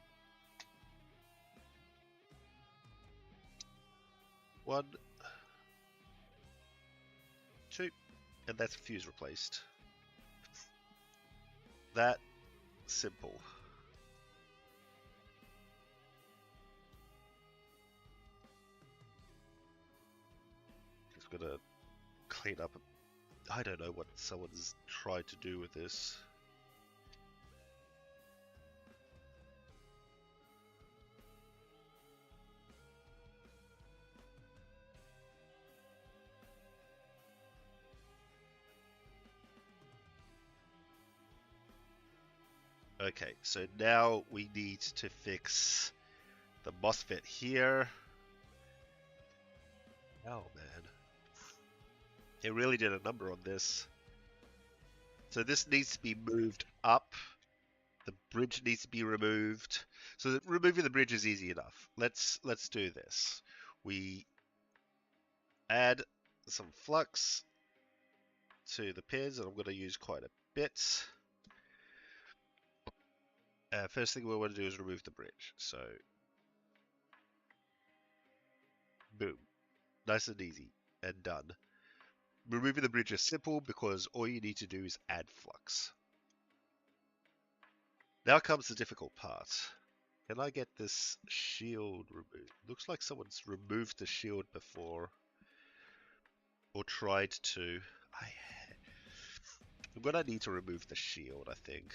1, 2, and that's fuse replaced. That simple. Just gonna clean up. I don't know what someone's tried to do with this. Okay, so now we need to fix the MOSFET here. Oh man. It really did a number on this. So this needs to be moved up. The bridge needs to be removed. So removing the bridge is easy enough. Let's do this. We add some flux to the pins, and I'm going to use quite a bit. First thing we want to do is remove the bridge. So, boom. Nice and easy and done. Removing the bridge is simple because all you need to do is add flux. Now comes the difficult part. Can I get this shield removed? Looks like someone's removed the shield before. Or tried to. I'm gonna need to remove the shield, I think.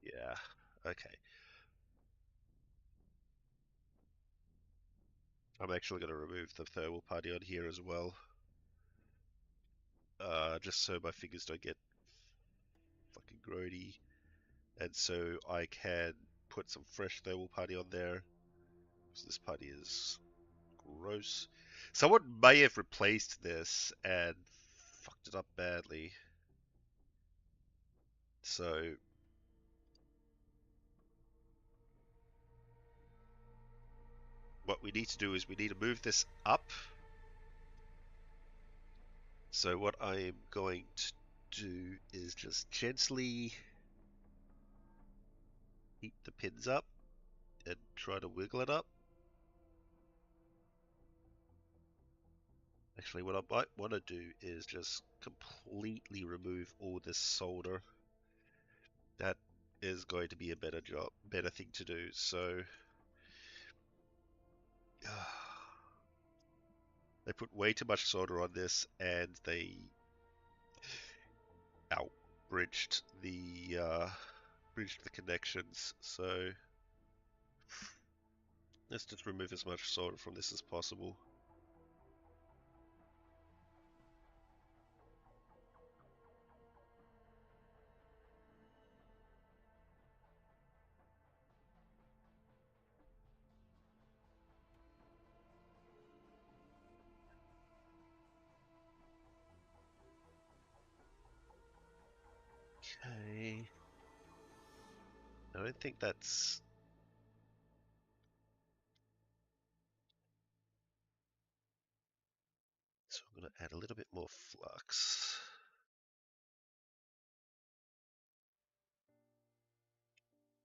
Yeah, okay. I'm actually gonna remove the thermal putty on here as well. Just so my fingers don't get fucking grody. And so I can put some fresh thermal putty on there. Because this putty is gross. Someone may have replaced this and fucked it up badly. So what we need to do is we need to move this up. So what I am going to do is just gently heat the pins up and try to wiggle it up. Actually, what I might want to do is just completely remove all this solder. That is going to be a better thing to do. So they put way too much solder on this, and they outbridged the connections. So let's just remove as much solder from this as possible. Okay. I don't think that's... So I'm going to add a little bit more flux.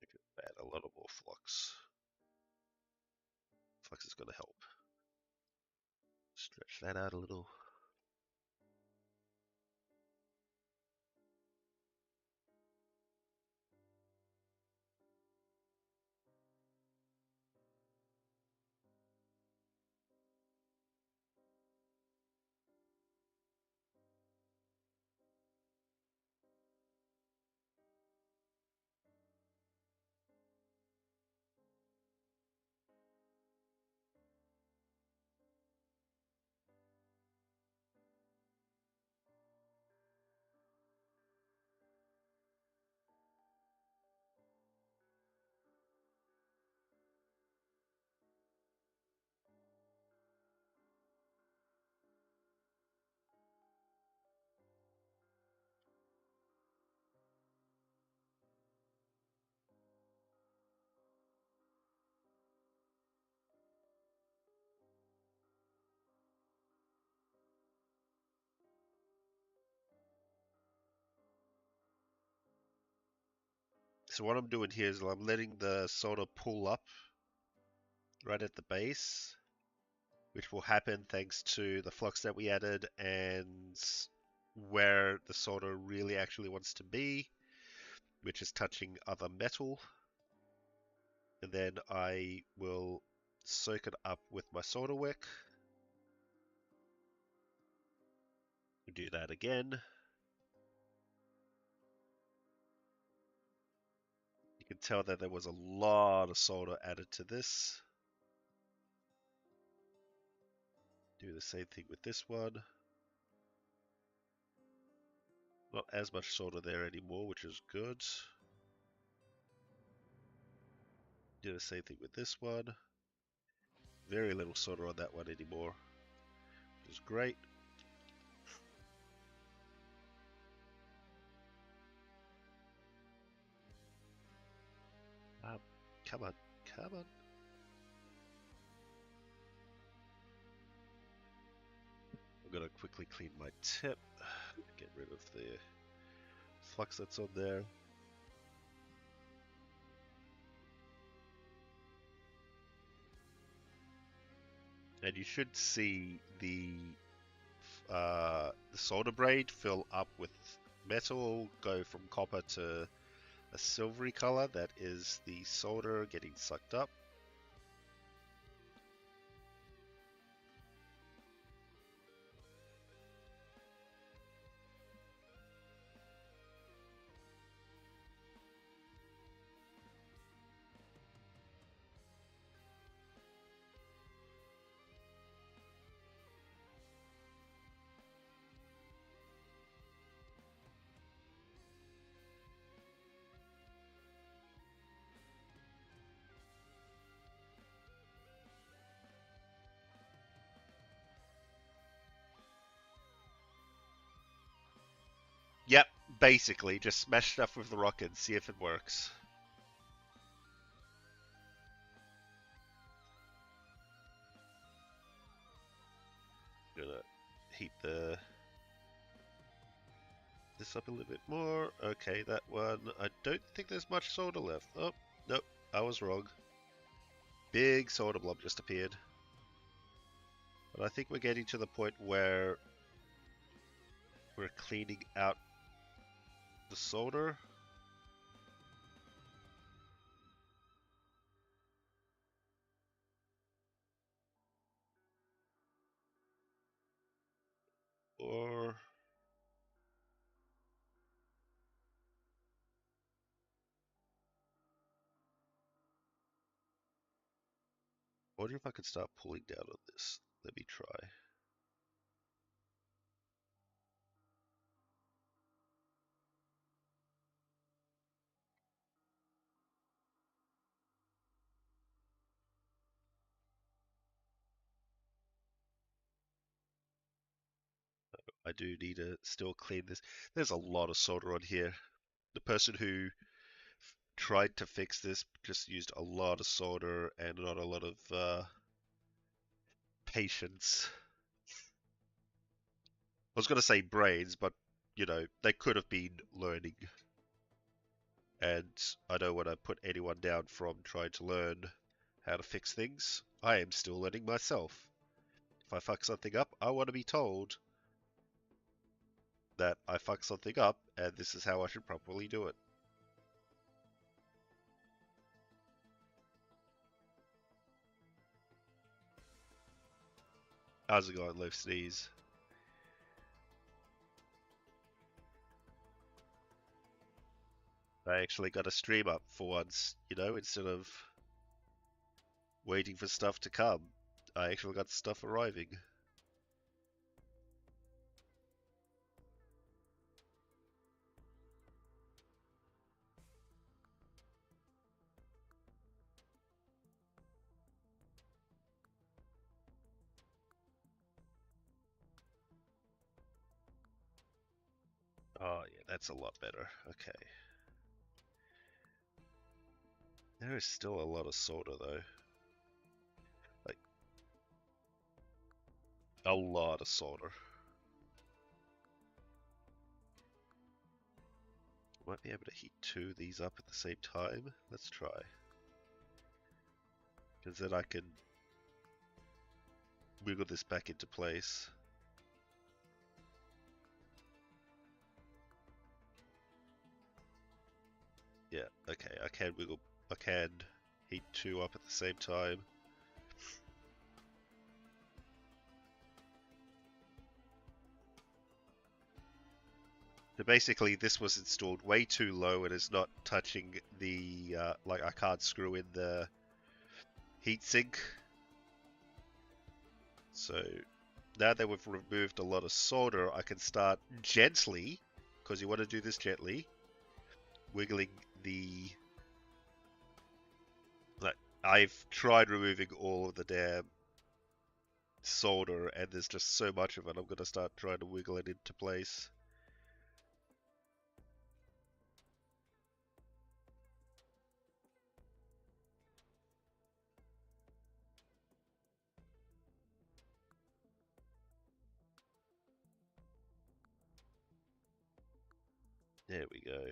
I could add a lot of more flux. Flux is going to help. Stretch that out a little. So what I'm doing here is I'm letting the solder pull up right at the base, which will happen thanks to the flux that we added and where the solder really actually wants to be, which is touching other metal. And then I will soak it up with my solder wick. Do that again. You can tell that there was a lot of solder added to this. Do the same thing with this one. Not as much solder there anymore, which is good. Do the same thing with this one. Very little solder on that one anymore, which is great. Come on, come on. I'm gonna quickly clean my tip, get rid of the flux that's on there. And you should see the solder braid fill up with metal, go from copper to a silvery color. That is the solder getting sucked up. Basically, just smash stuff with the rocket and see if it works. Gonna heat this up a little bit more. Okay, that one. I don't think there's much solder left. Oh, nope, I was wrong. Big solder blob just appeared. But I think we're getting to the point where we're cleaning out the solder. Or I wonder if I could start pulling down on this. Let me try. I do need to still clean this. There's a lot of solder on here. The person who tried to fix this just used a lot of solder and not a lot of patience. I was going to say brains, but you know, they could have been learning. And I don't want to put anyone down from trying to learn how to fix things. I am still learning myself. If I fuck something up, I want to be told that I fucked something up and this is how I should properly do it. How's it going, Low Sneeze? I actually got a stream up for once, you know, instead of waiting for stuff to come. I actually got stuff arriving. Oh yeah, that's a lot better. Okay. There is still a lot of solder though. Like, a lot of solder. Might be able to heat two of these up at the same time. Let's try. Because then I can wiggle this back into place. Yeah, okay, I can heat two up at the same time. So basically this was installed way too low and is not touching the, like I can't screw in the heatsink. So now that we've removed a lot of solder, I can start gently, because you want to do this gently, wiggling the... Like, I've tried removing all of the damn solder and there's just so much of it, I'm going to start trying to wiggle it into place. There we go.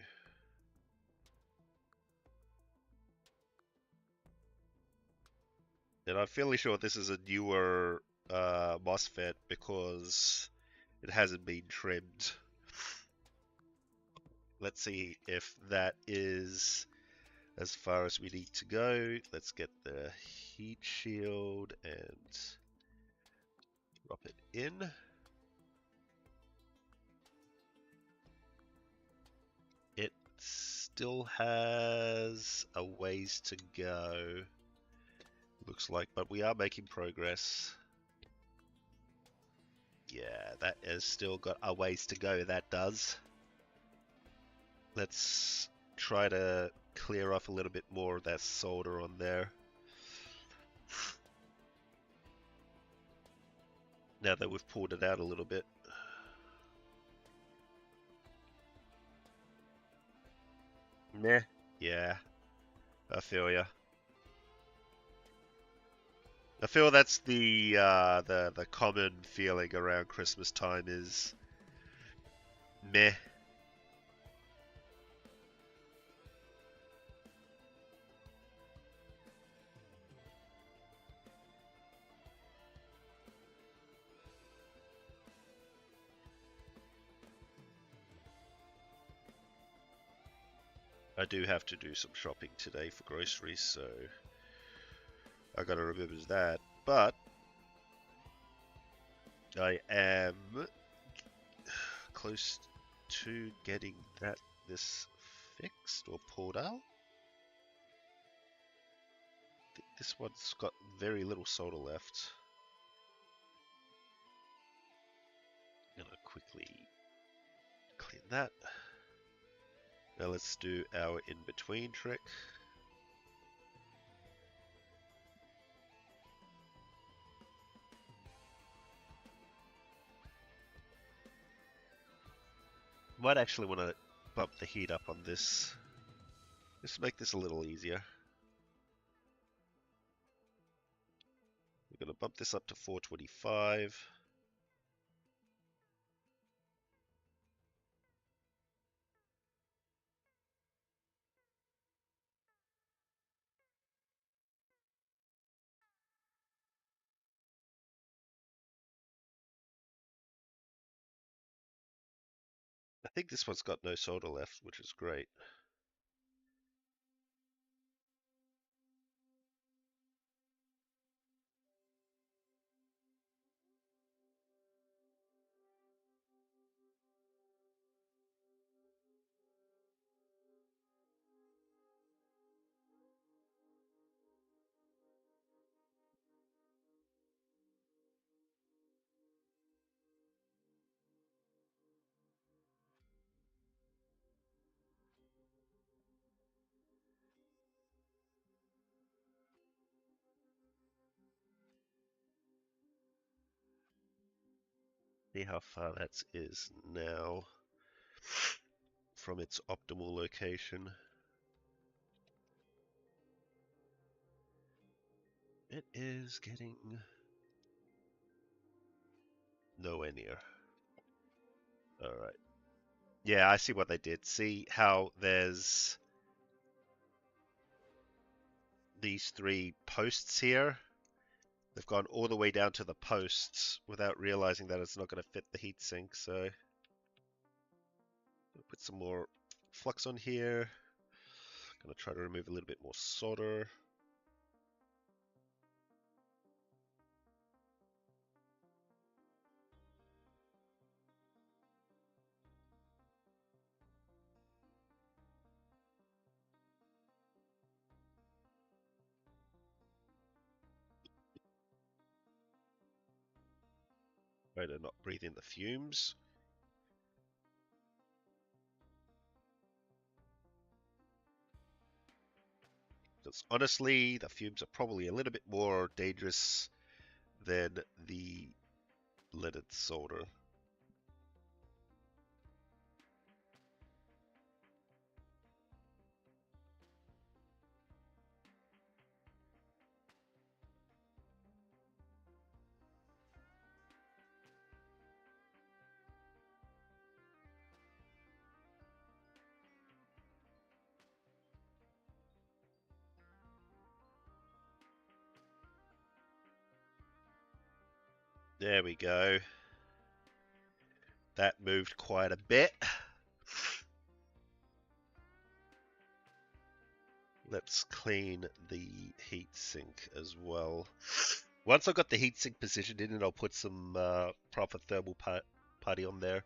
And I'm fairly sure this is a newer MOSFET because it hasn't been trimmed. Let's see if that is as far as we need to go. Let's get the heat shield and drop it in. It still has a ways to go, looks like, but we are making progress. Yeah, that has still got a ways to go, that does. Let's try to clear off a little bit more of that solder on there. Now that we've pulled it out a little bit. Meh. Yeah, I feel ya. I feel that's the common feeling around Christmas time is meh. I do have to do some shopping today for groceries, so I gotta remember that. But I am close to getting this fixed or pulled out. This one's got very little solder left. I'm gonna quickly clean that. Now let's do our in-between trick. Might actually want to bump the heat up on this. Just to make this a little easier. We're going to bump this up to 425. I think this one's got no solder left, which is great. See how far that is now from its optimal location. It is getting nowhere near. Alright. Yeah, I see what they did. See how there's these three posts here? They've gone all the way down to the posts without realizing that it's not going to fit the heatsink, so put some more flux on here. Gonna try to remove a little bit more solder. Try to not breathe in the fumes. Because honestly, the fumes are probably a little bit more dangerous than the leaded solder. There we go. That moved quite a bit. Let's clean the heatsink as well. Once I've got the heatsink positioned in, I'll put some proper thermal putty on there.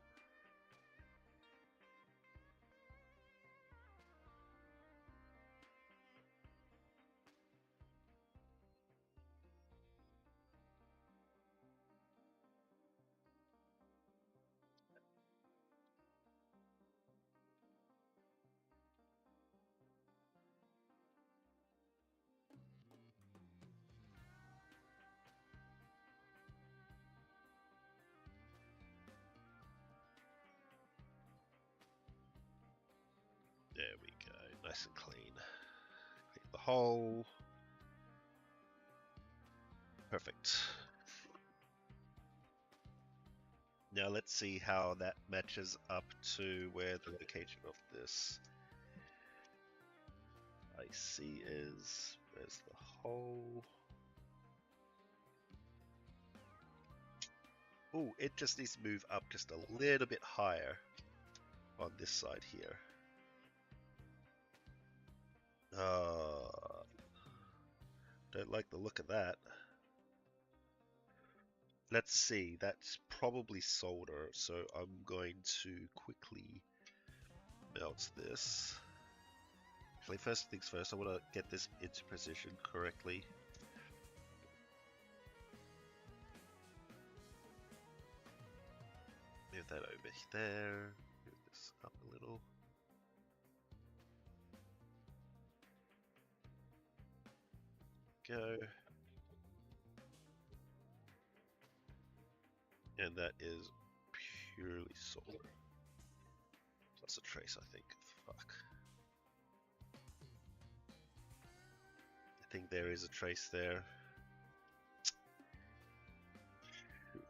nice and clean. Clean the hole. Perfect. Now let's see how that matches up to where the location of this I see is. Where's the hole? Oh, it just needs to move up just a little bit higher on this side here. Don't like the look of that. Let's see, that's probably solder, so I'm going to quickly melt this. Actually, first things first, I want to get this into position correctly. Move that over there, move this up a little. Go. And that is purely solder. Plus a trace, I think. Fuck. I think there is a trace there. Shoot.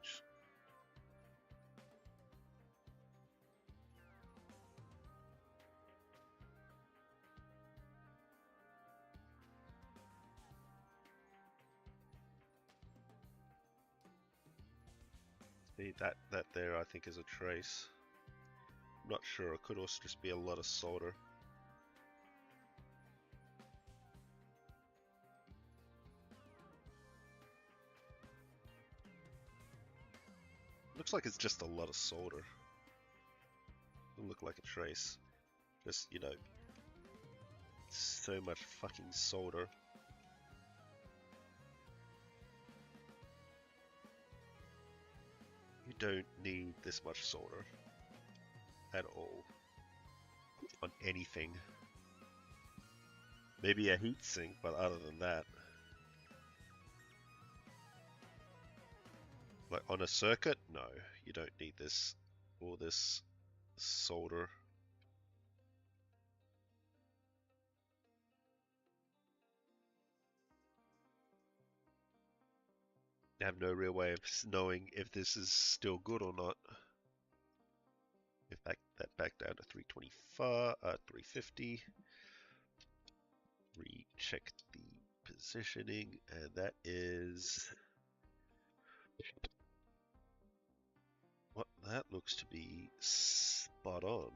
See, that there I think is a trace. I'm not sure, it could also just be a lot of solder. Looks like it's just a lot of solder. Doesn't look like a trace. Just, you know, so much fucking solder. You don't need this much solder at all on anything. Maybe a heatsink, but other than that, like on a circuit, no, you don't need this, all this solder. I have no real way of knowing if this is still good or not. If that back down to 325, 350. Recheck the positioning, and that is what that looks to be spot on.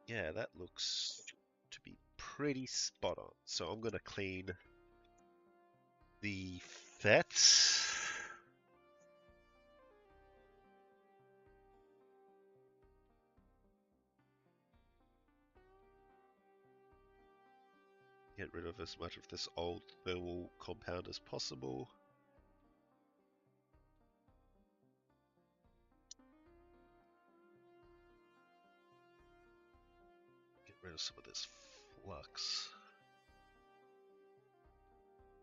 Yeah, that looks to be pretty spot on. So I'm going to clean the FETs. Get rid of as much of this old thermal compound as possible. Get rid of some of this flux.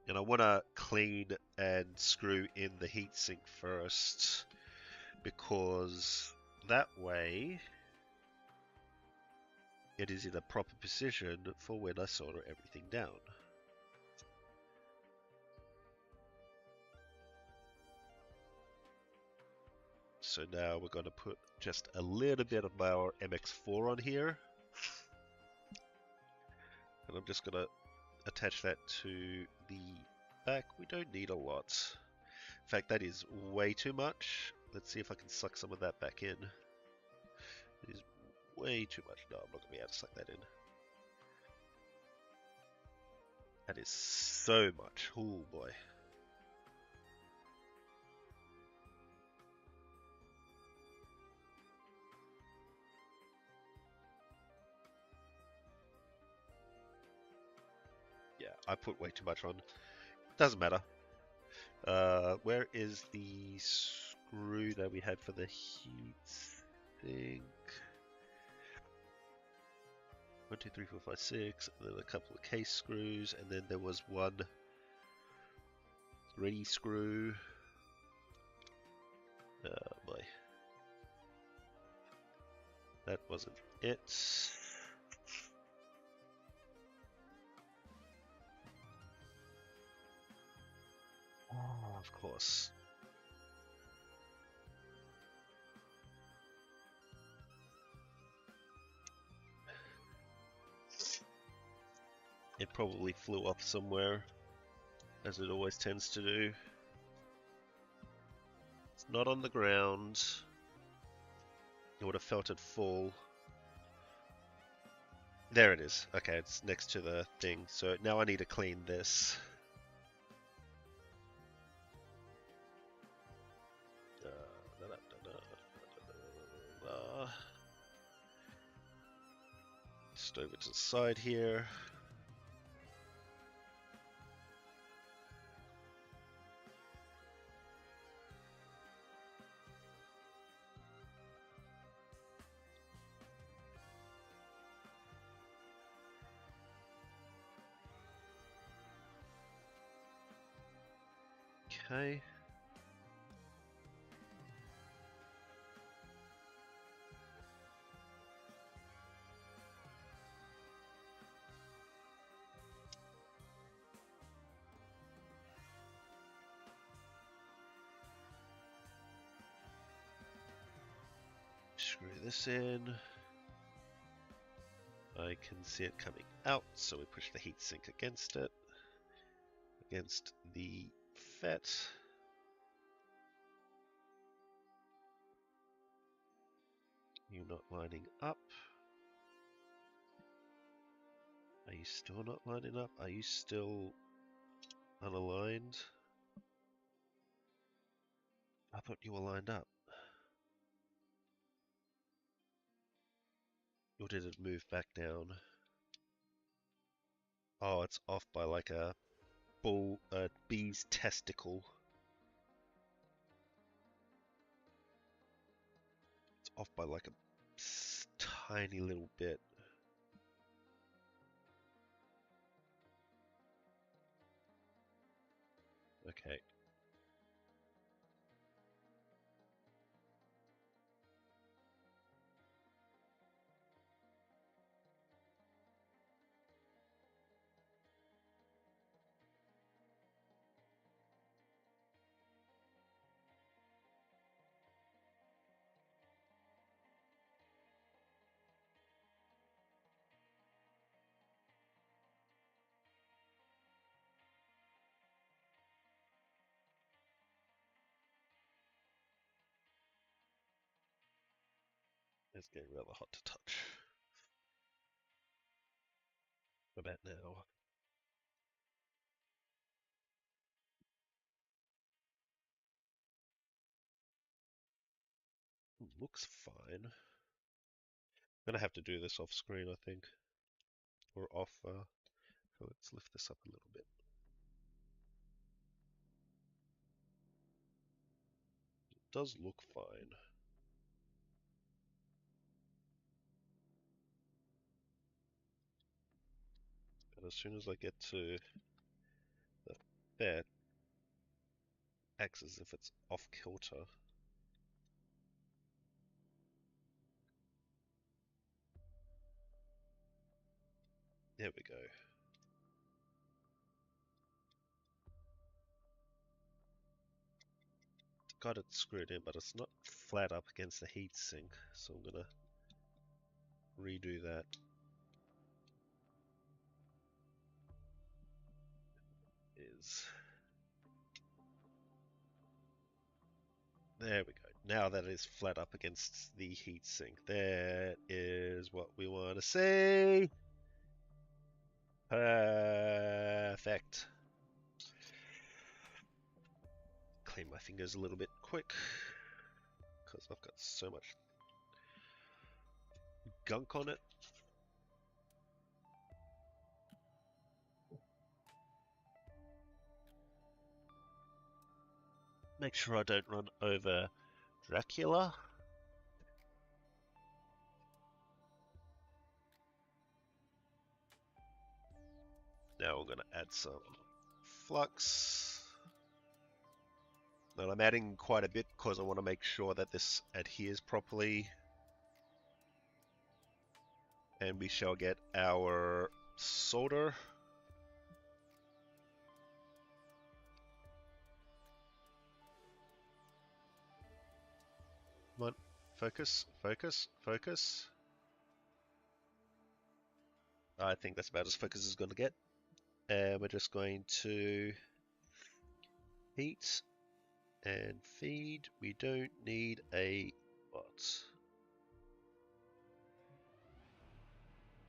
And I want to clean and screw in the heatsink first, because that way it is in a proper position for when I solder everything down. So now we're going to put just a little bit of our MX4 on here. And I'm just going to attach that to the back. We don't need a lot. In fact, that is way too much. Let's see if I can suck some of that back in. It is way too much. No, I'm not going to be able to suck that in. That is so much. Oh boy. Yeah, I put way too much on. Doesn't matter. Where is the screw that we had for the heat sink? 1, 2, 3, 4, 5, 6, and then a couple of case screws, and then there was one ready screw. Oh boy. That wasn't it. Oh, of course. It probably flew off somewhere, as it always tends to do. It's not on the ground. I would have felt it fall. There it is. Okay, it's next to the thing. So now I need to clean this. Just over to the side here. Okay. Screw this in. I can see it coming out, so we push the heatsink against it. Against the FET. You're not lining up. Are you still not lining up? Are you still unaligned? I thought you were lined up. Or did it move back down? Oh, it's off by like a bee's testicle. It's off by like a tiny little bit. Okay. It's getting rather hot to touch. What about now? Looks fine. I'm gonna have to do this off screen, I think. Or off, so let's lift this up a little bit. It does look fine. But as soon as I get to the FET, acts as if it's off kilter. There we go. Got it screwed in, but it's not flat up against the heatsink, so I'm gonna redo that. There we go. Now that is flat up against the heatsink. That is what we want to see. Perfect. Clean my fingers a little bit quick because I've got so much gunk on it. Make sure I don't run over Dracula. Now we're going to add some flux. And I'm adding quite a bit because I want to make sure that this adheres properly. And we shall get our solder. Come on, focus, focus, focus. I think that's about as focus as going to get. And we're just going to heat and feed. We don't need a what?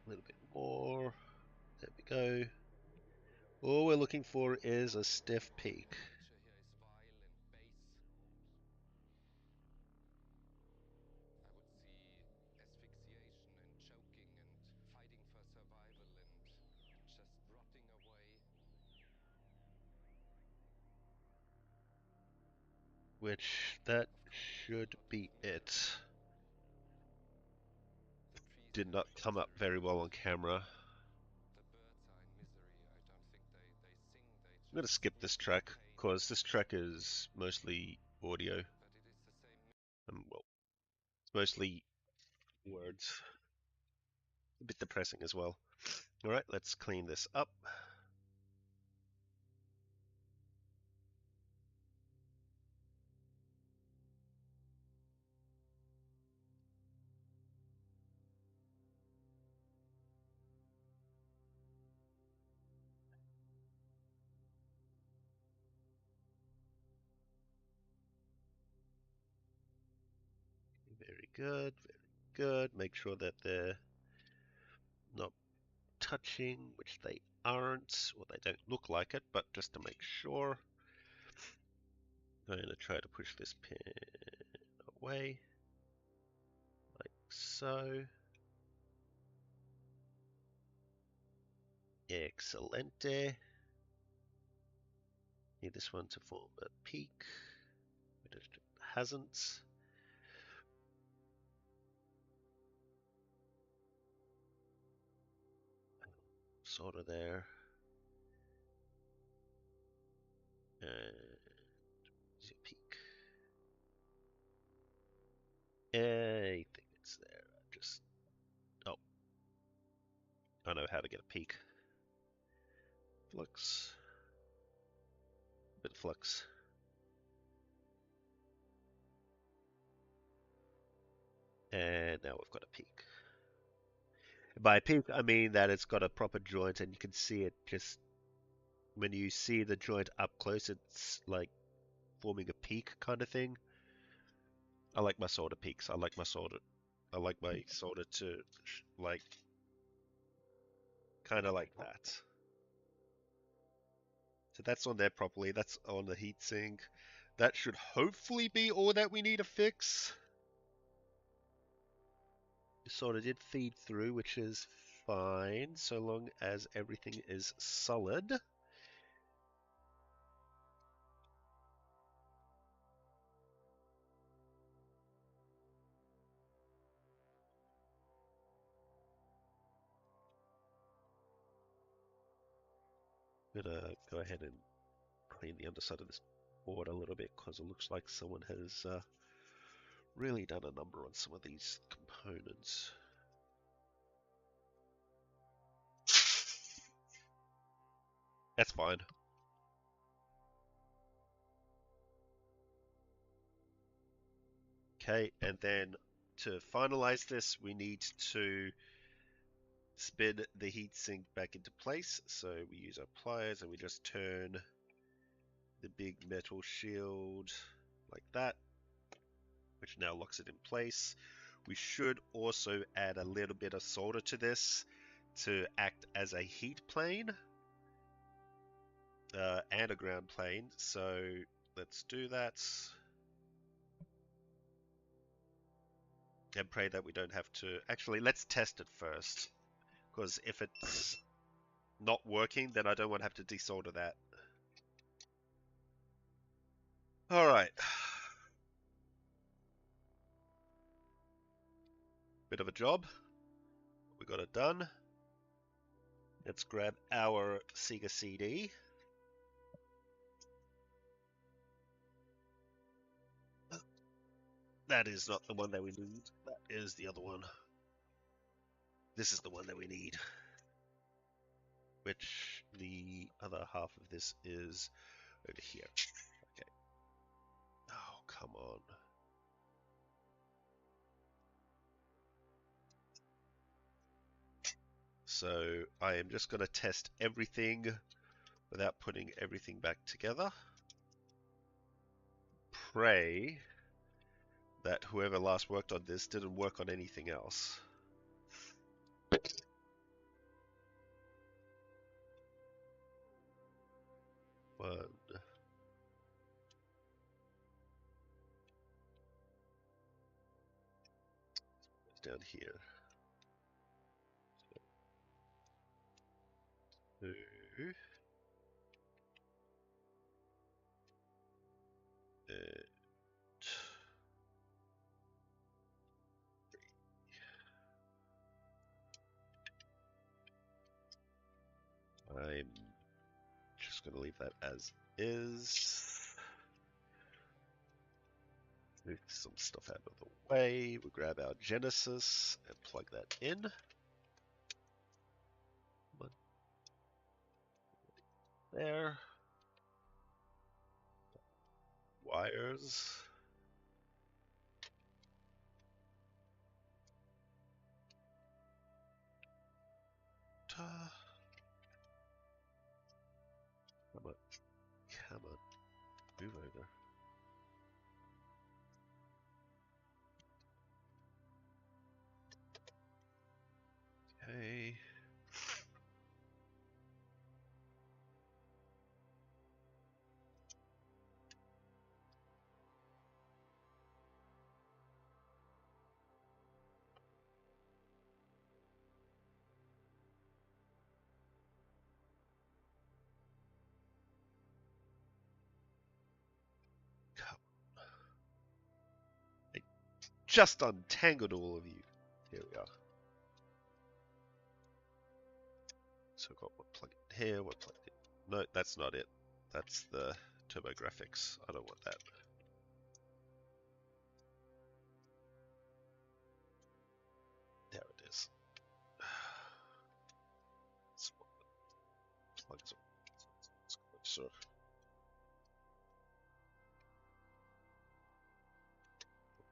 A little bit more. There we go. All we're looking for is a stiff peak. Which, that should be it. Did not come up very well on camera. I'm going to skip this track, because this track is mostly audio. Well, it's mostly words. A bit depressing as well. Alright, let's clean this up. Very good, very good. Make sure that they're not touching, which they aren't, or they don't look like it, but just to make sure. I'm going to try to push this pin away, like so. Excelente. Need this one to form a peak, but it hasn't. Sort of there. And is your peak? I think it's there. Oh, I know how to get a peak. Flux. Bit of flux. And now we've got a peak. By peak, I mean that it's got a proper joint, and you can see it just when you see the joint up close, it's like forming a peak kind of thing. I like my solder peaks. I like my solder to like kind of like that. So that's on there properly. That's on the heatsink. That should hopefully be all that we need to fix. The solder did feed through, which is fine, so long as everything is solid. I'm gonna go ahead and clean the underside of this board a little bit, because it looks like someone has really done a number on some of these components. That's fine. Okay, and then to finalize this, we need to spin the heatsink back into place. So we use our pliers and we just turn the big metal shield like that, which now locks it in place. We should also add a little bit of solder to this to act as a heat plane and a ground plane. So let's do that. And pray that we don't have to... Actually, let's test it first. Because if it's not working, then I don't want to have to desolder that. Alright. Bit of a job. We got it done. Let's grab our Sega CD. That is not the one that we need. That is the other one. This is the one that we need. Which the other half of this is over here. Okay. Oh, come on. So I am just going to test everything without putting everything back together. Pray that whoever last worked on this didn't work on anything else. One. It's down here. Two. And I'm just going to leave that as is. Move some stuff out of the way. We grab our Genesis and plug that in. There. Wires. Ta. Come on. Come on. Move over. Okay. Come. I just untangled all of you. Here we are. So I've got one plug in here, one plug in. No, that's not it. That's the TurboGrafx. I don't want that. There it is. Plugs are closer.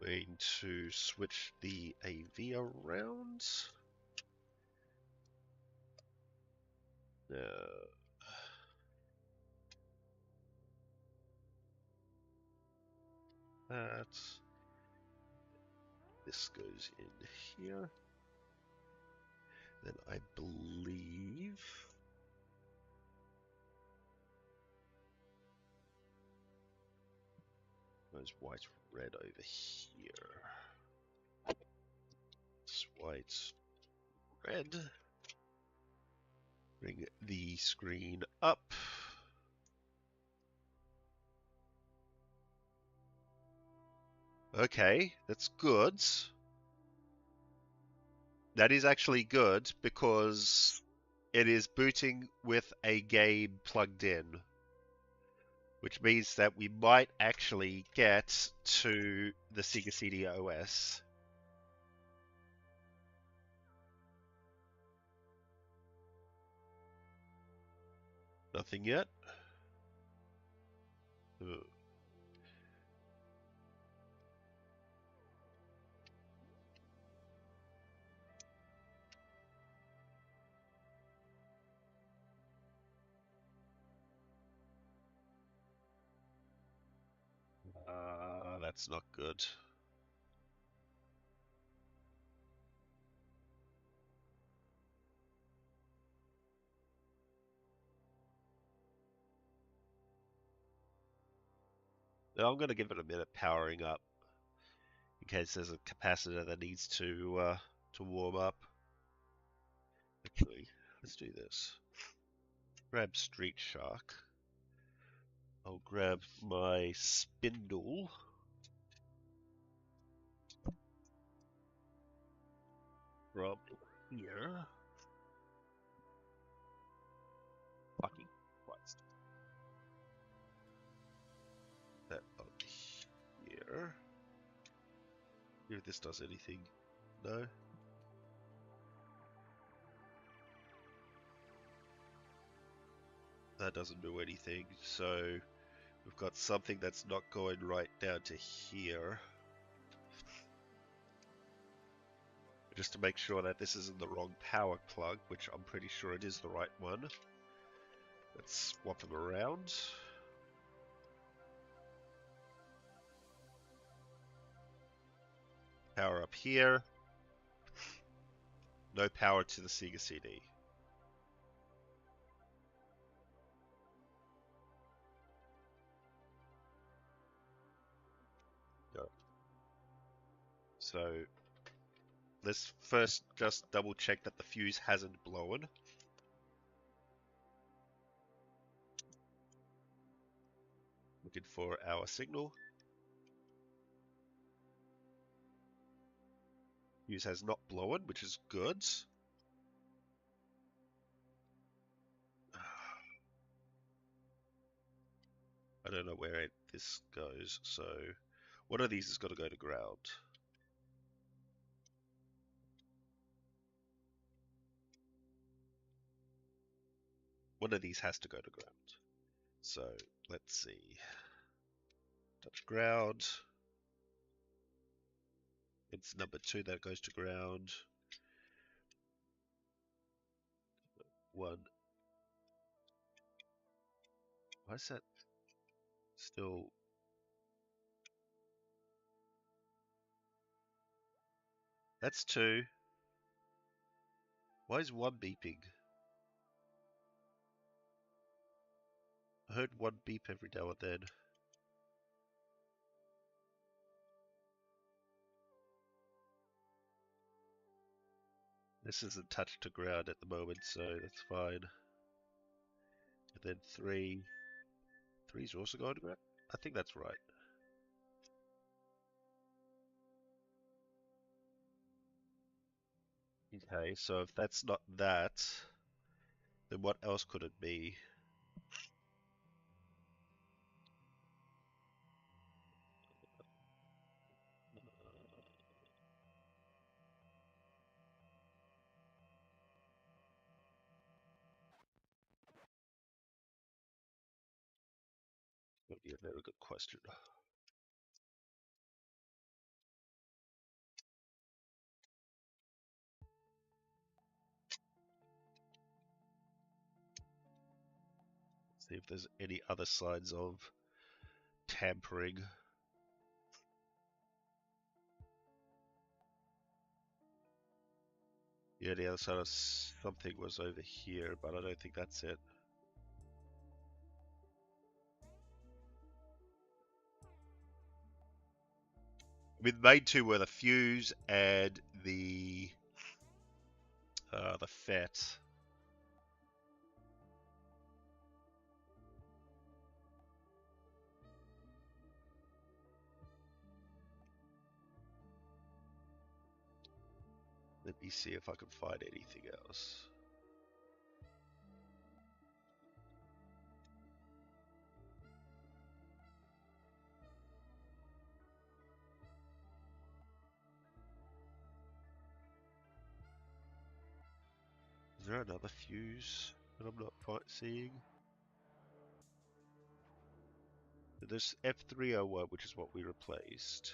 Going to switch the AV around. That. This goes in here. Then I believe goes white, red over here. It's white, red. Bring the screen up. Okay, that's good. That is actually good because it is booting with a game plugged in, which means that we might actually get to the Sega CD OS. Nothing yet? Ugh. That's not good. Now I'm going to give it a minute powering up in case there's a capacitor that needs to warm up. Actually, let's do this. Grab Street Shark. I'll grab my spindle. From here. Fucking Christ. That up here. See if this does anything. No. That doesn't do anything. So we've got something that's not going right down to here. Just to make sure that this isn't the wrong power plug, which I'm pretty sure it is the right one. Let's swap them around. Power up here. No power to the Sega CD. No. So let's first just double check that the fuse hasn't blown. Looking for our signal. Fuse has not blown, which is good. I don't know where this goes, so one of these has got to go to ground. One of these has to go to ground. So let's see. Touch ground. It's number 2 that goes to ground. 1. Why is that still? That's 2. Why is 1 beeping? I heard 1 beep every now and then. This isn't touched to ground at the moment, so that's fine. And then 3. 3's also going to ground? I think that's right. Okay, so if that's not that, then what else could it be? That'd be a very good question. See if there's any other signs of tampering. Yeah, the other side of something was over here, but I don't think that's it. I mean, the main 2 were the fuse and the FET. Let me see if I can find anything else. Is there another fuse that I'm not quite seeing? There's F301, which is what we replaced.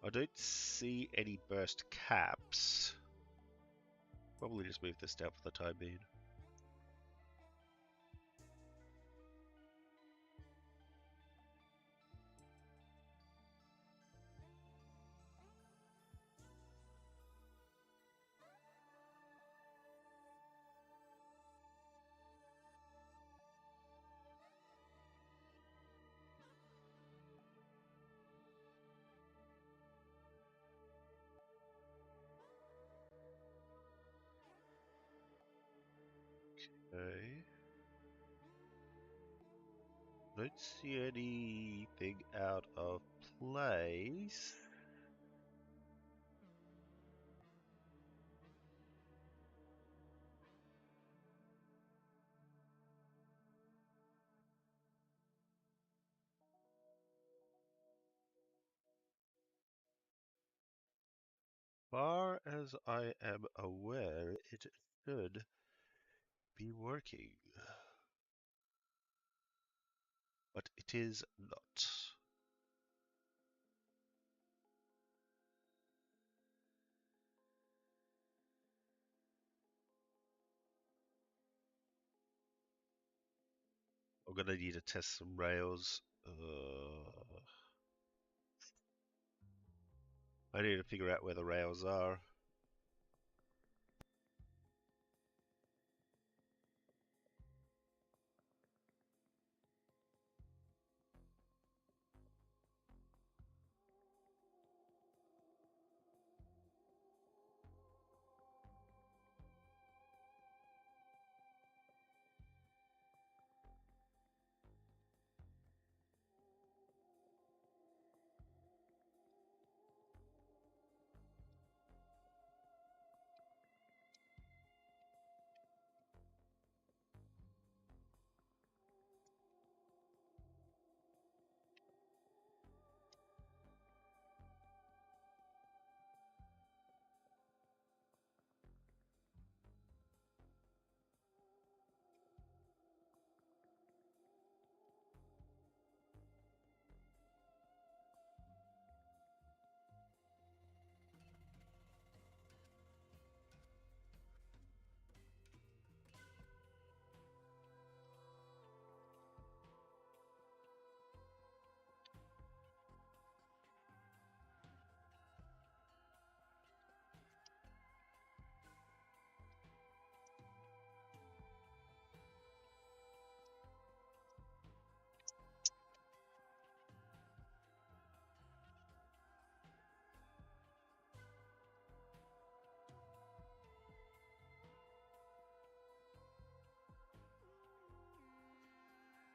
I don't see any burst caps. Probably just move this down for the time being. Okay. Don't see anything out of place. Far as I am aware, it should be working. But it is not. I'm gonna need to test some rails. I need to figure out where the rails are.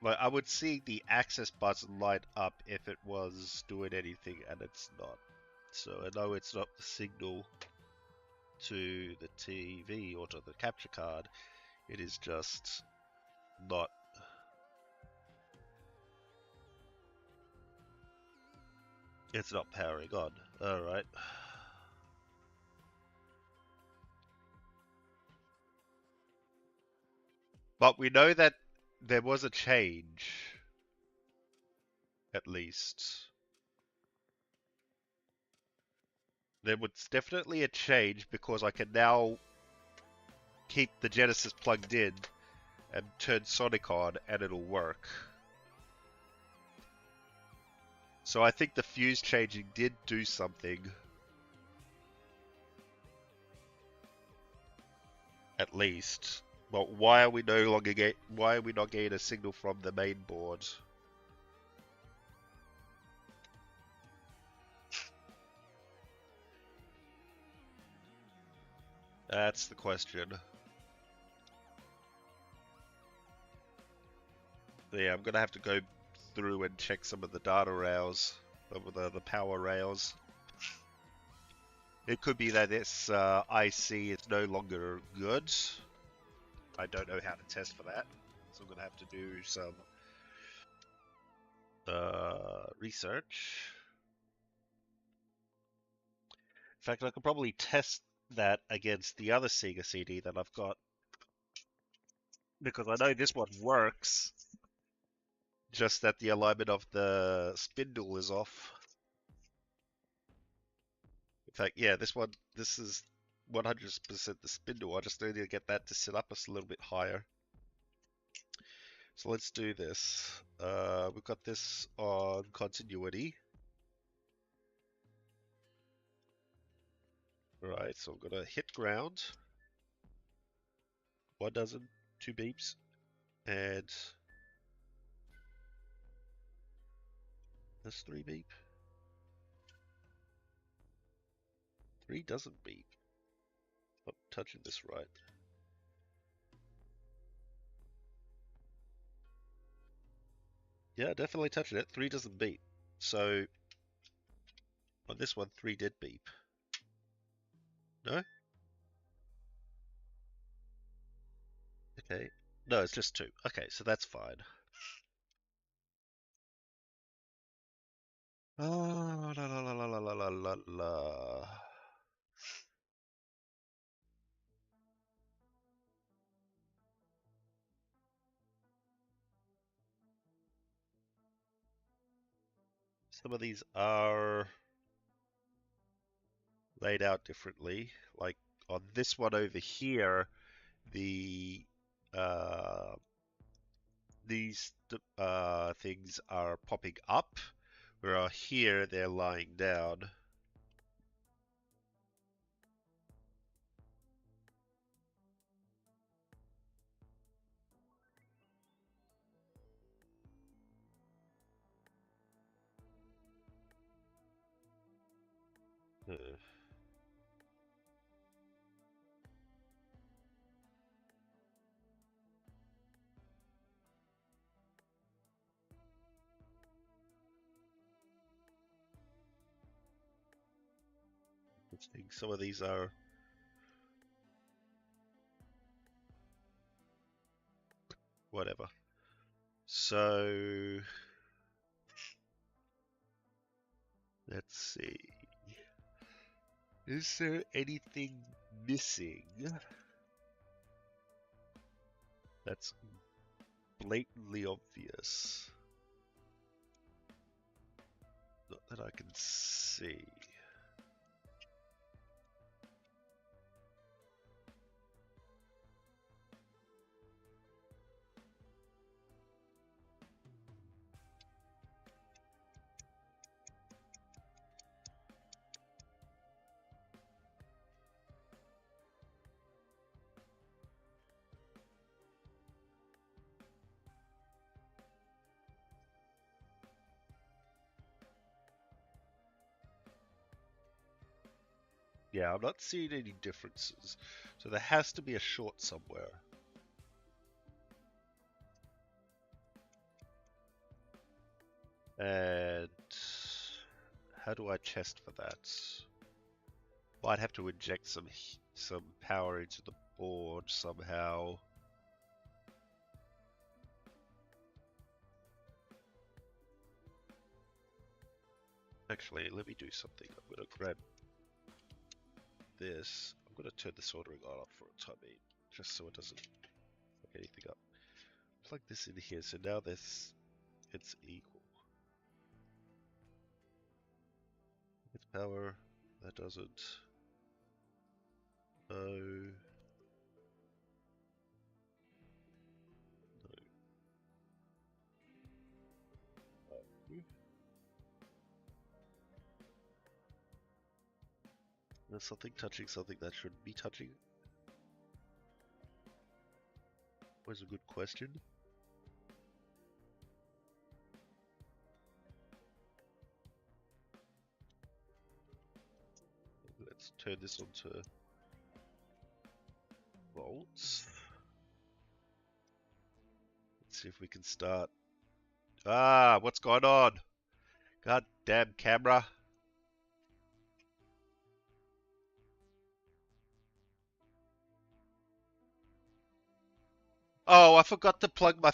Like, I would see the access button light up if it was doing anything, and it's not. So I know it's not the signal to the TV or to the capture card. It is just not. It's not powering on. Alright. But we know that there was a change, at least. There was definitely a change because I can now keep the Genesis plugged in and turn Sonic on and it'll work. So I think the fuse changing did do something. At least. But why are we no longer why are we not getting a signal from the main board? That's the question. Yeah, I'm gonna have to go through and check some of the data rails, the power rails. It could be that this IC is no longer good. I don't know how to test for that, so I'm gonna have to do some research. In fact, I could probably test that against the other Sega CD that I've got, because I know this one works, just that the alignment of the spindle is off. In fact, yeah, this is 100% the spindle. I just need to get that to sit up a little bit higher. So let's do this. We've got this on continuity. Right, so I'm gonna hit ground. 1 dozen, 2 beeps, and that's 3 beep. 3 doesn't beep. Not touching this right. Yeah, definitely touching it. 3 doesn't beep. So on this one, 3 did beep. No? Okay. No, it's just 2. Okay, so that's fine. Oh, la la la la la la la la. Some of these are laid out differently. Like on this one over here, the uh, these things are popping up, whereas here they're lying down. Uh, Interesting. Some of these are whatever. So let's see. Is there anything missing that's blatantly obvious? Not that I can see. Yeah, I'm not seeing any differences. So there has to be a short somewhere. And how do I test for that? Might have to inject some power into the board somehow. Actually, let me do something. I'm gonna grab this. I'm gonna turn the soldering on off for a time being, just so it doesn't fuck anything up. Plug this in here, so now it's equal. It's power. That doesn't. No. No. There's something touching something that shouldn't be touching. Was a good question. Let's turn this onto volts. Let's see if we can start. Ah, what's going on? God damn camera. Oh, I forgot to plug my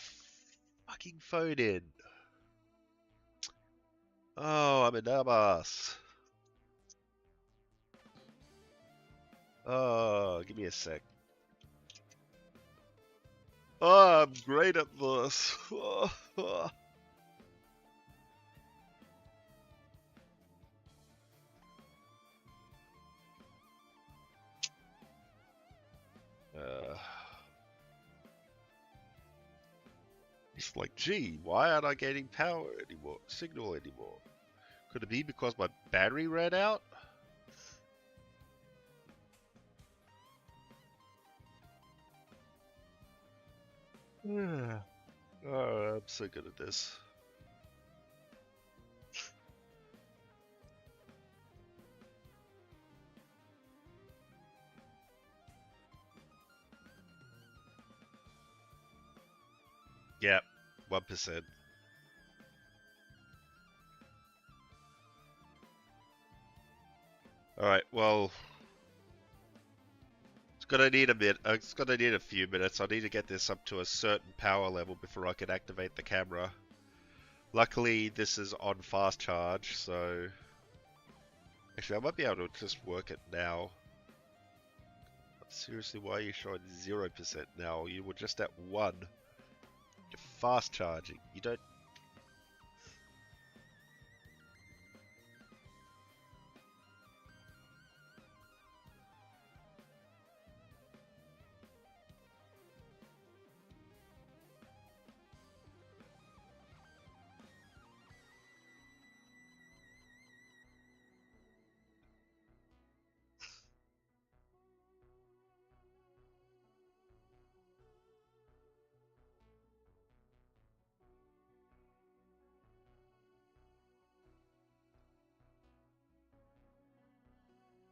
fucking phone in. Oh, I'm an ass. Oh, give me a sec. Oh, I'm great at this. It's like, gee, why aren't I getting power anymore? Signal anymore? Could it be because my battery ran out? Oh, I'm so good at this. Yep, 1%. Alright, well, it's gonna need a bit. It's gonna need a few minutes. I need to get this up to a certain power level before I can activate the camera. Luckily, this is on fast charge, so actually I might be able to just work it now. Seriously, why are you showing 0% now? You were just at 1. You're fast charging. You don't.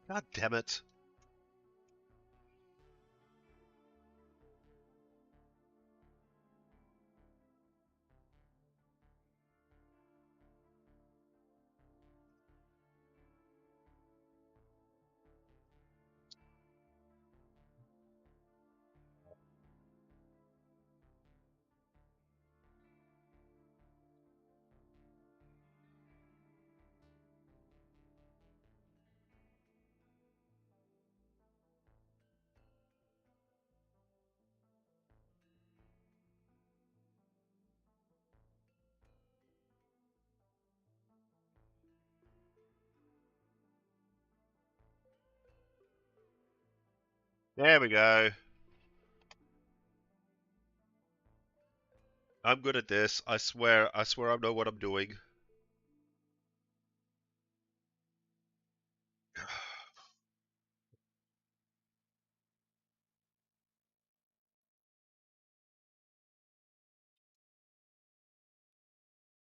God damn it. There we go. I'm good at this. I swear I know what I'm doing.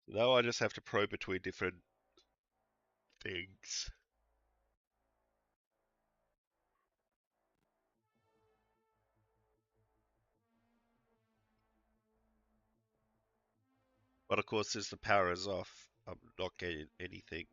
Now I just have to probe between different things. But of course, since the power is off, I'm not getting anything.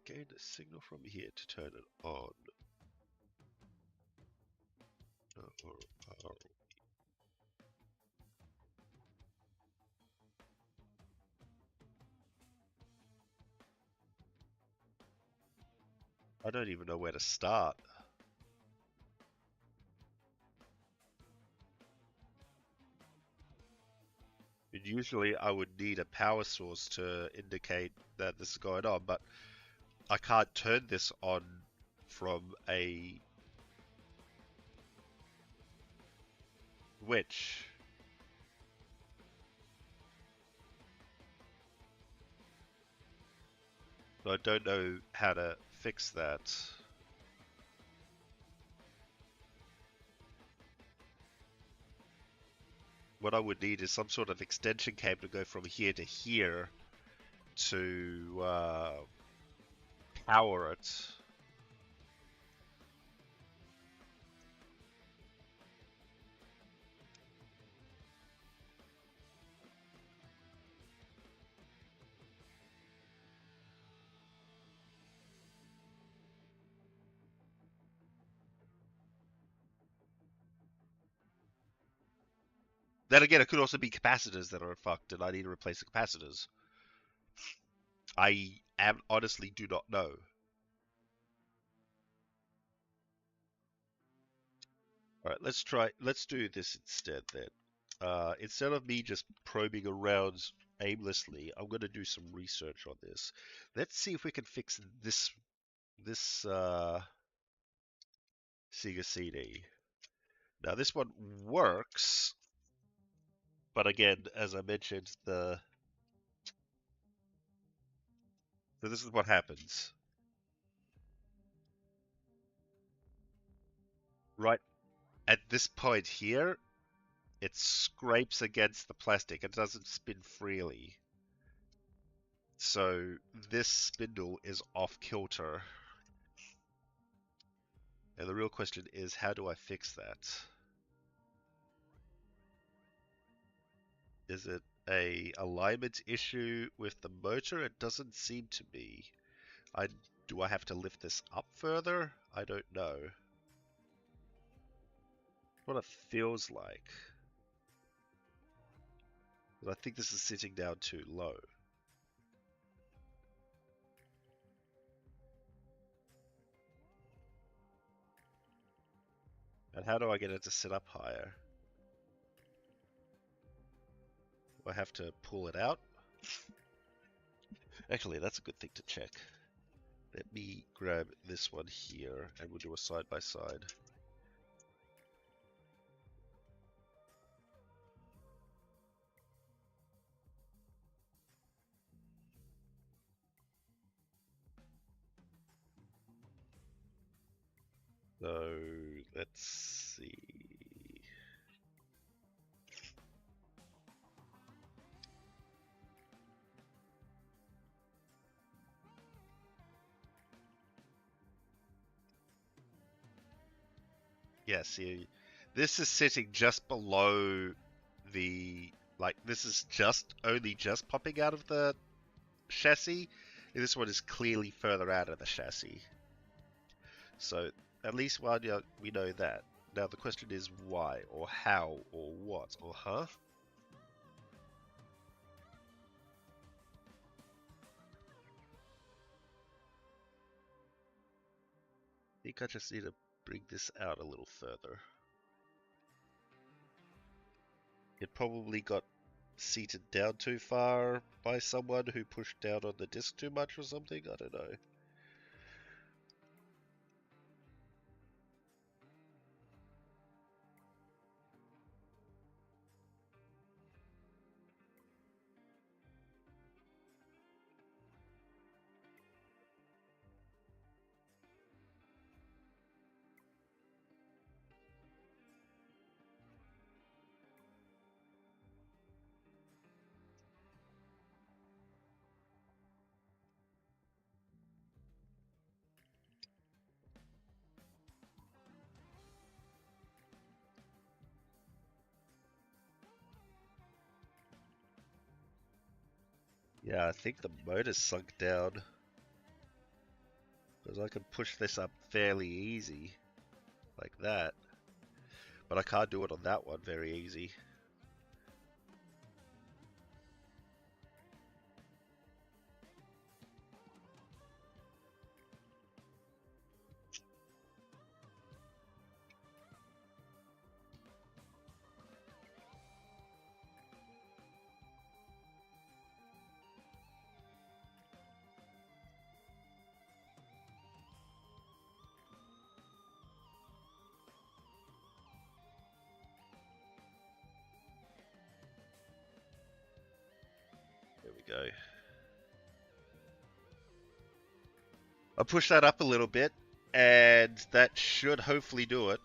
Gain a signal from here to turn it on. I don't even know where to start. And usually I would need a power source to indicate that this is going on, but I can't turn this on from a switch. So I don't know how to fix that. What I would need is some sort of extension cable to go from here to here to power it. Then again, it could also be capacitors that are fucked and I need to replace the capacitors. I honestly do not know. Alright, let's do this instead then. Instead of me just probing around aimlessly, I'm going to do some research on this. Let's see if we can fix this Sega CD. Now this one works, but again, as I mentioned, so this is what happens. Right at this point here, it scrapes against the plastic. It doesn't spin freely. So this spindle is off kilter. And the real question is, how do I fix that? Is it a alignment issue with the motor? It doesn't seem to be. Do I have to lift this up further? I don't know. What it feels like. But I think this is sitting down too low. And how do I get it to sit up higher? Do I have to pull it out? Actually, that's a good thing to check. Let me grab this one here and we'll do a side by side. So let's see. Yeah, see, this is sitting just below the, like, this is only just popping out of the chassis. And this one is clearly further out of the chassis. So at least we know that. Now the question is why, or how, or what, or huh? I think I just need to bring this out a little further. It probably got seated down too far by someone who pushed down on the disc too much or something. I don't know. Yeah, I think the motor's sunk down. Because I can push this up fairly easy. Like that. But I can't do it on that one very easy. There we go. I'll push that up a little bit, and that should hopefully do it.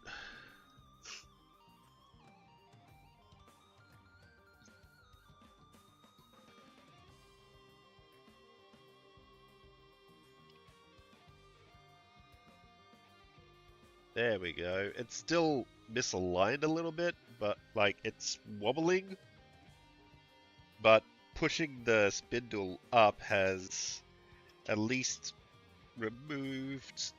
There we go. It's still misaligned a little bit, but like it's wobbling. But pushing the spindle up has at least removed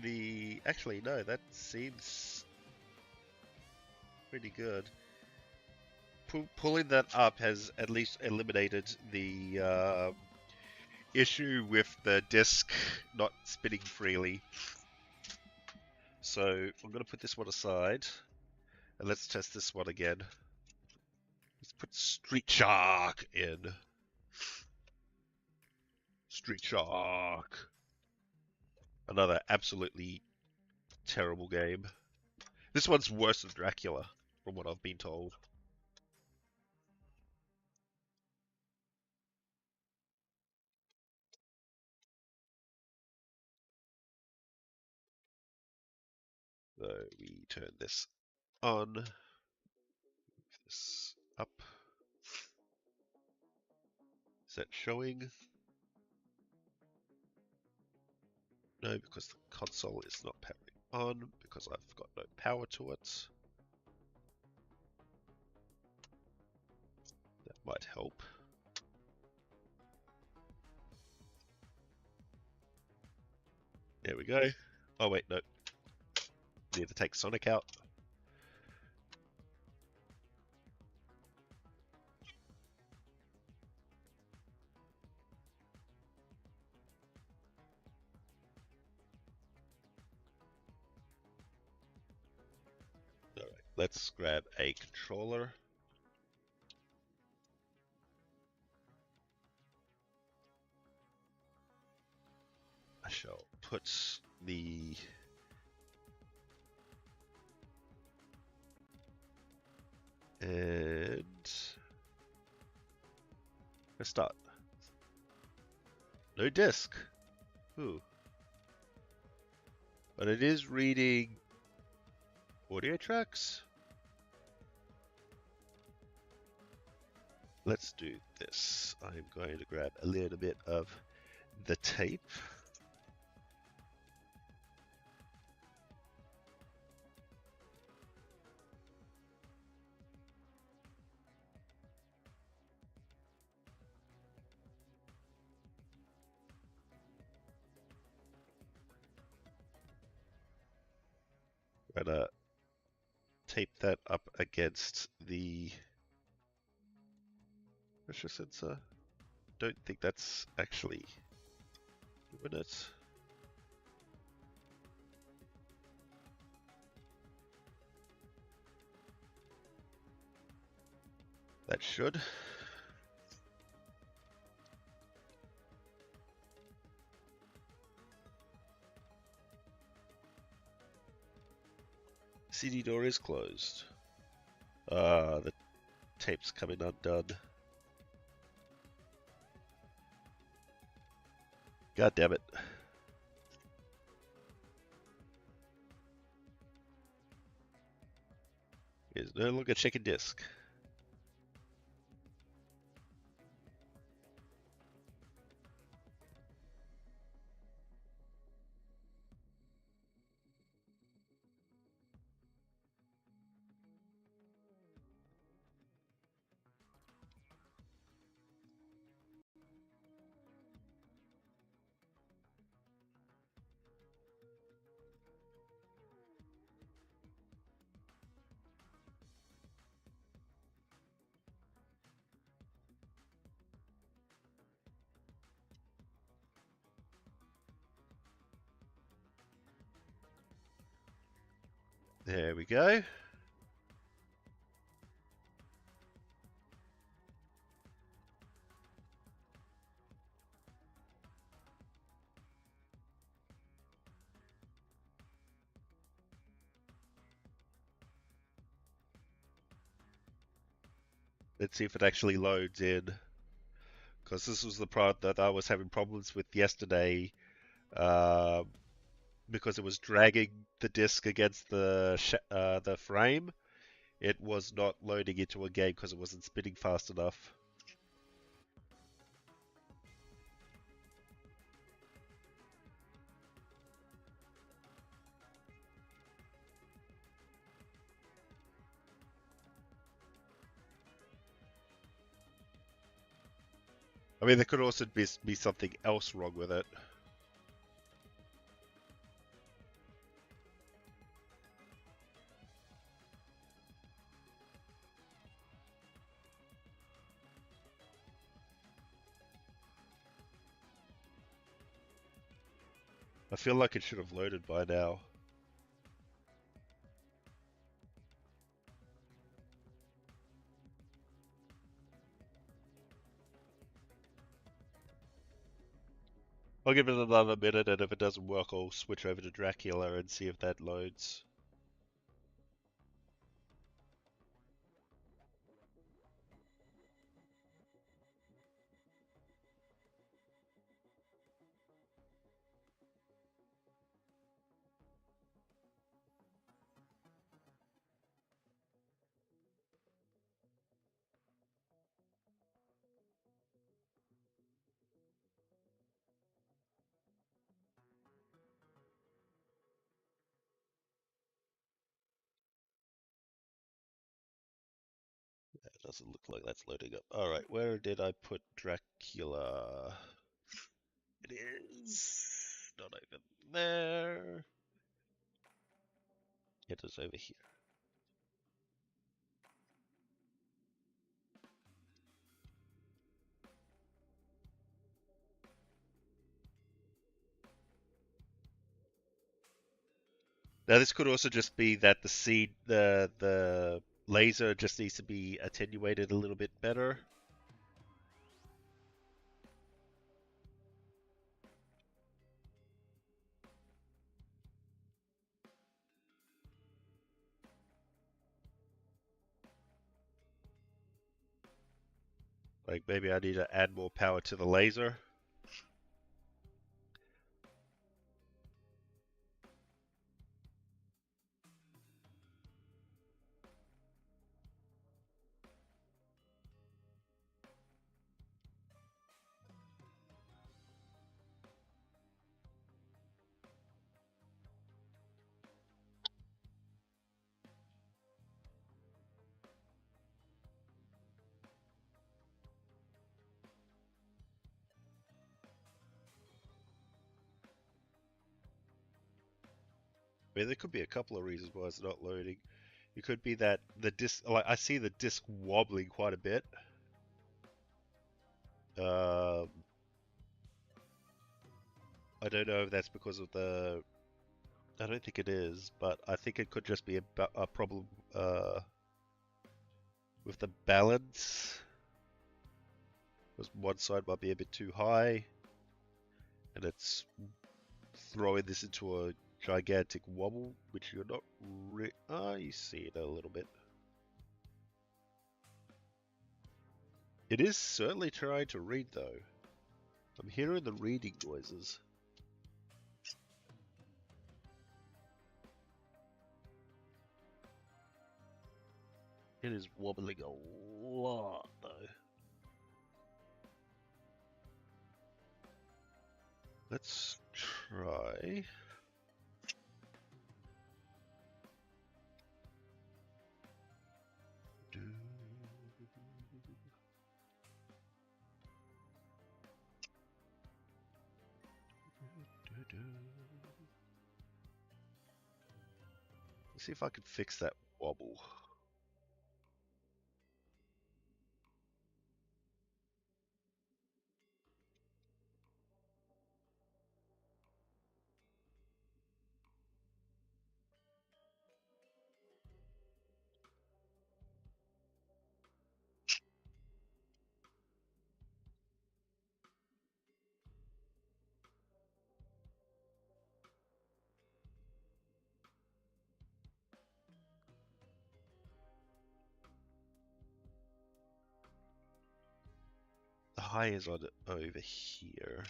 the... Actually, no, that seems pretty good. Pulling that up has at least eliminated the issue with the disc not spinning freely. So I'm going to put this one aside, and let's test this one again. Let's put Street Shark in. Street Shark. Another absolutely Terrible game. This one's worse than Dracula, from what I've been told. So we turn this on, move this up. Is that showing? No, because the console is not powering on, because I've got no power to it. That might help. There we go. Oh wait, no. Need to take Sonic out. Alright, let's grab a controller. I shall put the and let's start. No disc. Ooh. But it is reading audio tracks. Let's do this. I'm going to grab a little bit of the tape. Gonna tape that up against the pressure sensor. Don't think that's actually doing it. That should. CD door is closed. The tape's coming undone. God damn it. It is no longer checking disk. There we go. Let's see if it actually loads in. Because this was the part that I was having problems with yesterday. Because it was dragging the disc against the frame. It was not loading into a game because it wasn't spinning fast enough. I mean, there could also be something else wrong with it. I feel like it should have loaded by now. I'll give it another minute, and if it doesn't work, I'll switch over to Dracula and see if that loads. It doesn't look like that's loading up. Alright, where did I put Dracula? It is not even there. It is over here. Now this could also just be that the laser just needs to be attenuated a little bit better. Like maybe I need to add more power to the laser. I mean, there could be a couple of reasons why it's not loading. It could be that the disc, like I see the disc wobbling quite a bit. Um, I don't know if that's because of the. I don't think it is, but I think it could just be a problem with the balance. Because one side might be a bit too high, and it's throwing this into a gigantic wobble, which you're not. You see it a little bit. It is certainly trying to read though. I'm hearing the reading noises. It is wobbling a lot though. Let's try. Let's see if I can fix that wobble. The high is on over here.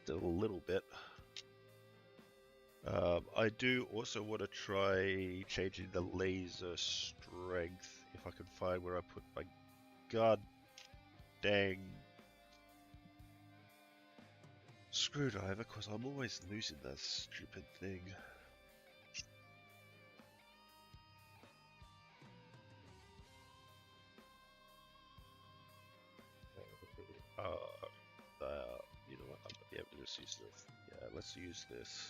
A little bit. I do also want to try changing the laser strength if I can find where I put my god dang screwdriver, because I'm always losing that stupid thing. just use this. Yeah, let's use this.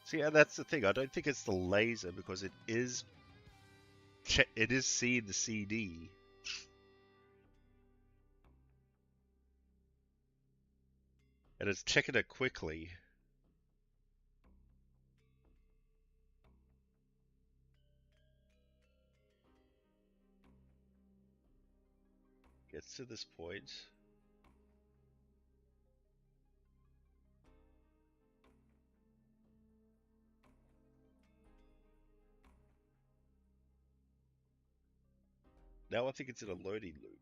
See, yeah, that's the thing. I don't think it's the laser because it is seeing the CD. And it's checking it quickly. Gets to this point. Now I think it's in a loading loop.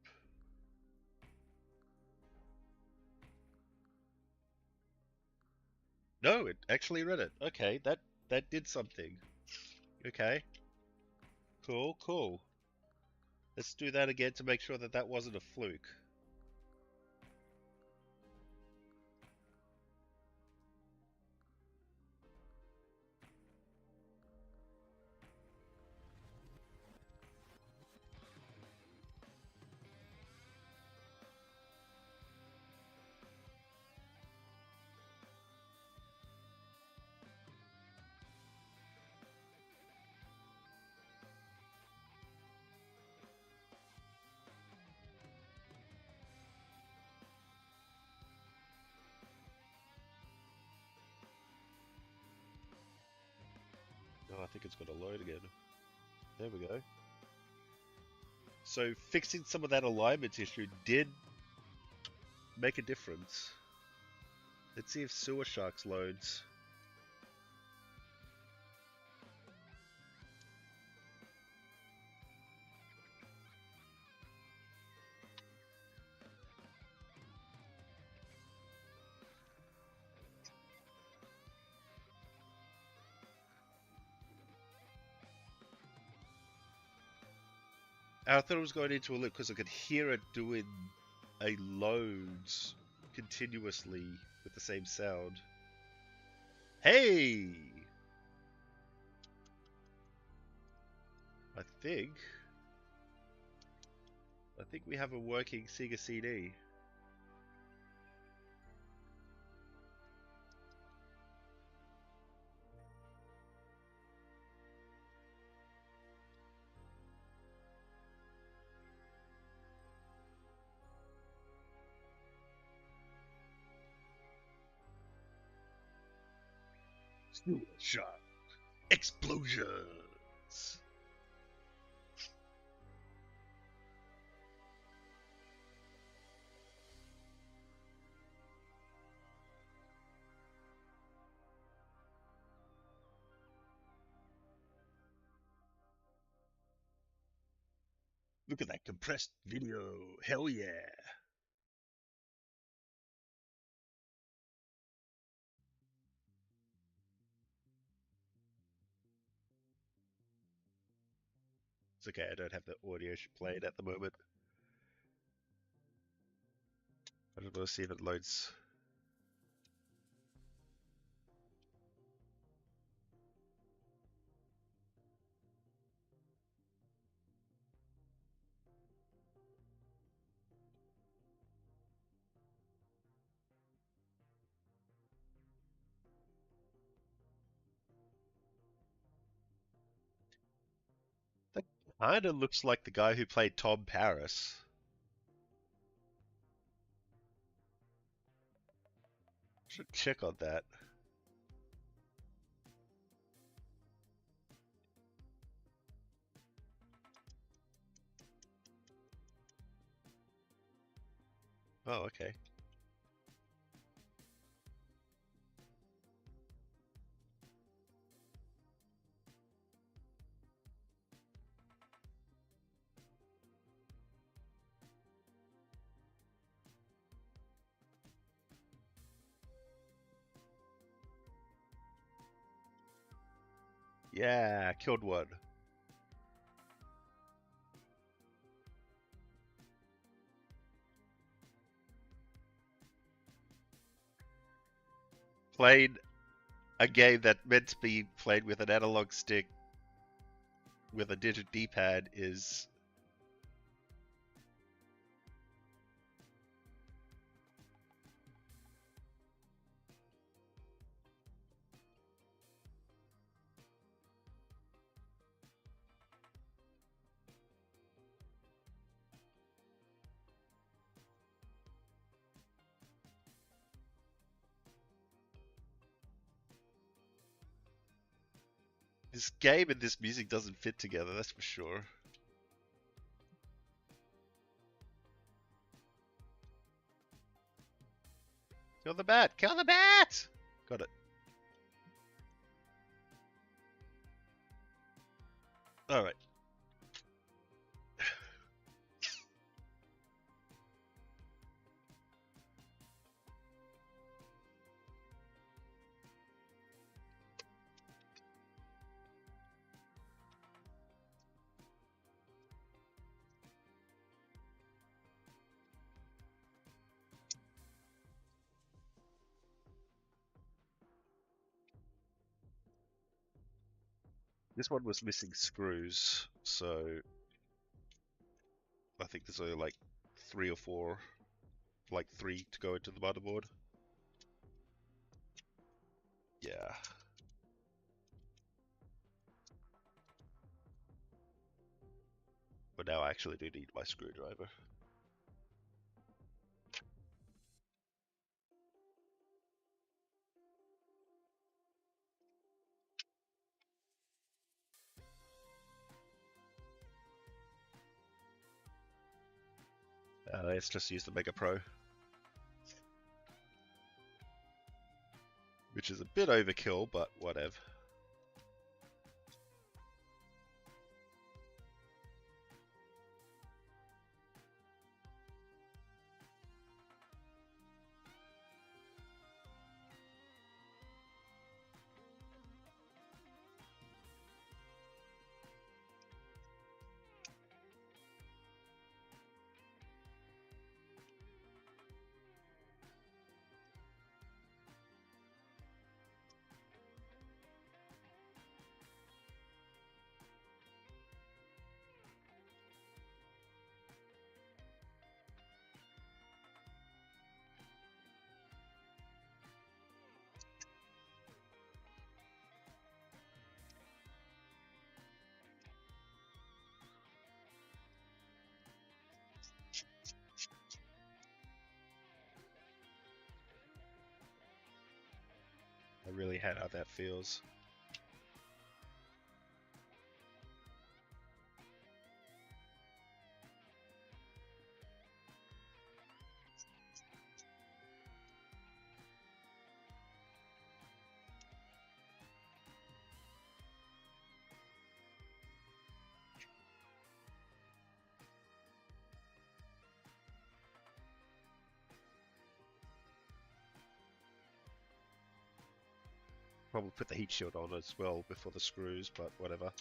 No, it actually read it. Okay, that did something. Okay. Cool, cool. Let's do that again to make sure that that wasn't a fluke. No, I think it's got to load again. There we go. So fixing some of that alignment issue did make a difference. Let's see if Sewer Sharks loads. I thought it was going into a loop because I could hear it doing a loads continuously with the same sound. Hey! I think we have a working Sega CD. Sewer Shark explosions. Look at that compressed video. Hell yeah. It's okay, I don't have the audio played at the moment. I just want to see if it loads. That kind of looks like the guy who played Tom Paris. Should check on that. Oh, okay. Yeah, killed one. Played a game that meant to be played with an analog stick with a digit D-pad is This game and this music doesn't fit together, that's for sure. Kill the bat! Kill the bat! Got it. Alright. This one was missing screws, so I think there's only like 3 or 4, like 3 to go into the motherboard. Yeah. But now I actually do need my screwdriver. Let's just use the Mega Pro. Which is a bit overkill, but whatever. I really hate how that feels. Probably put the heat shield on as well before the screws, but whatever.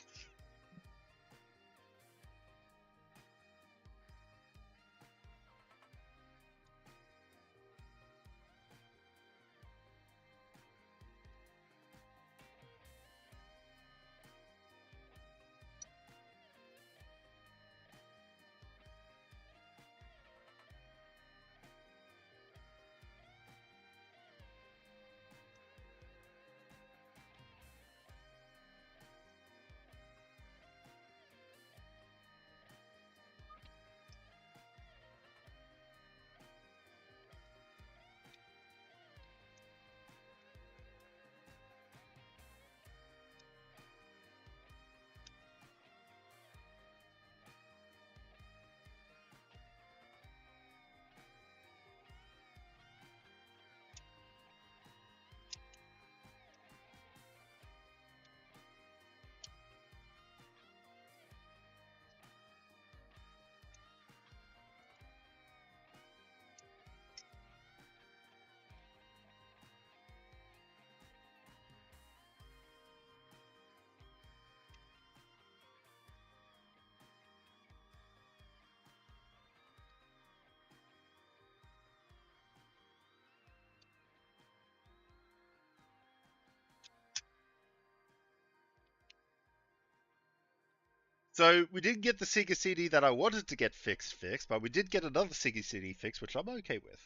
So we didn't get the Sega CD that I wanted to get fixed, but we did get another Sega CD fixed, which I'm okay with.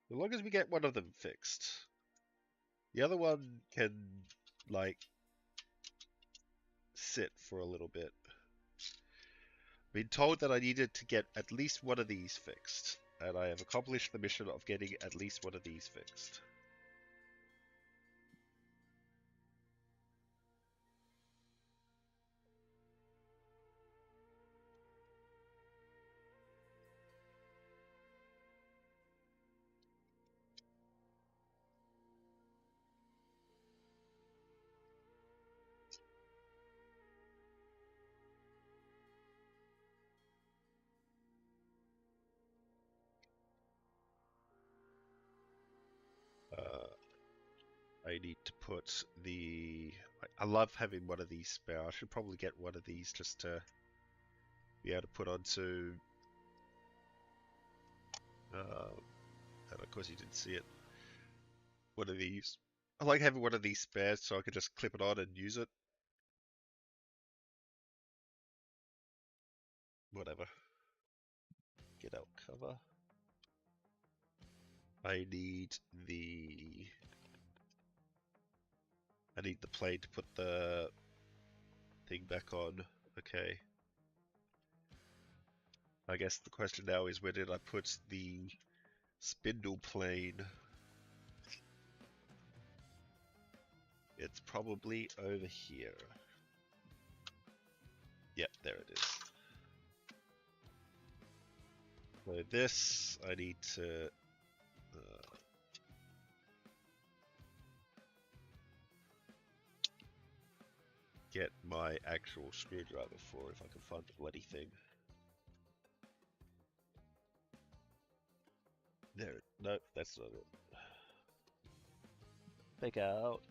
As long as we get one of them fixed. The other one can, like, sit for a little bit. Been told that I needed to get at least one of these fixed. and I have accomplished the mission of getting at least one of these fixed. I need to put the... I love having one of these spare. I should probably get one of these just to be able to put onto... and of course you didn't see it. One of these. I like having one of these spares so I can just clip it on and use it. Whatever. Get out cover. I need the... I need the plane to put the thing back on. Okay. I guess the question now is where did I put the spindle plane? It's probably over here. Yep, there it is. So this, I need to... get my actual screwdriver for if I can find the bloody thing. There, no, that's not it. Take out.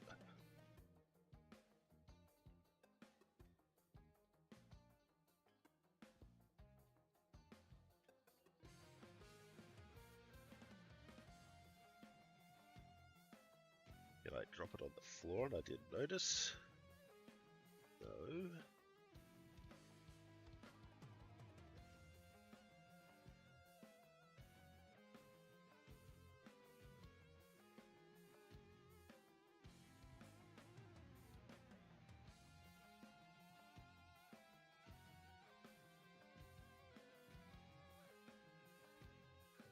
Did I drop it on the floor and I didn't notice? No.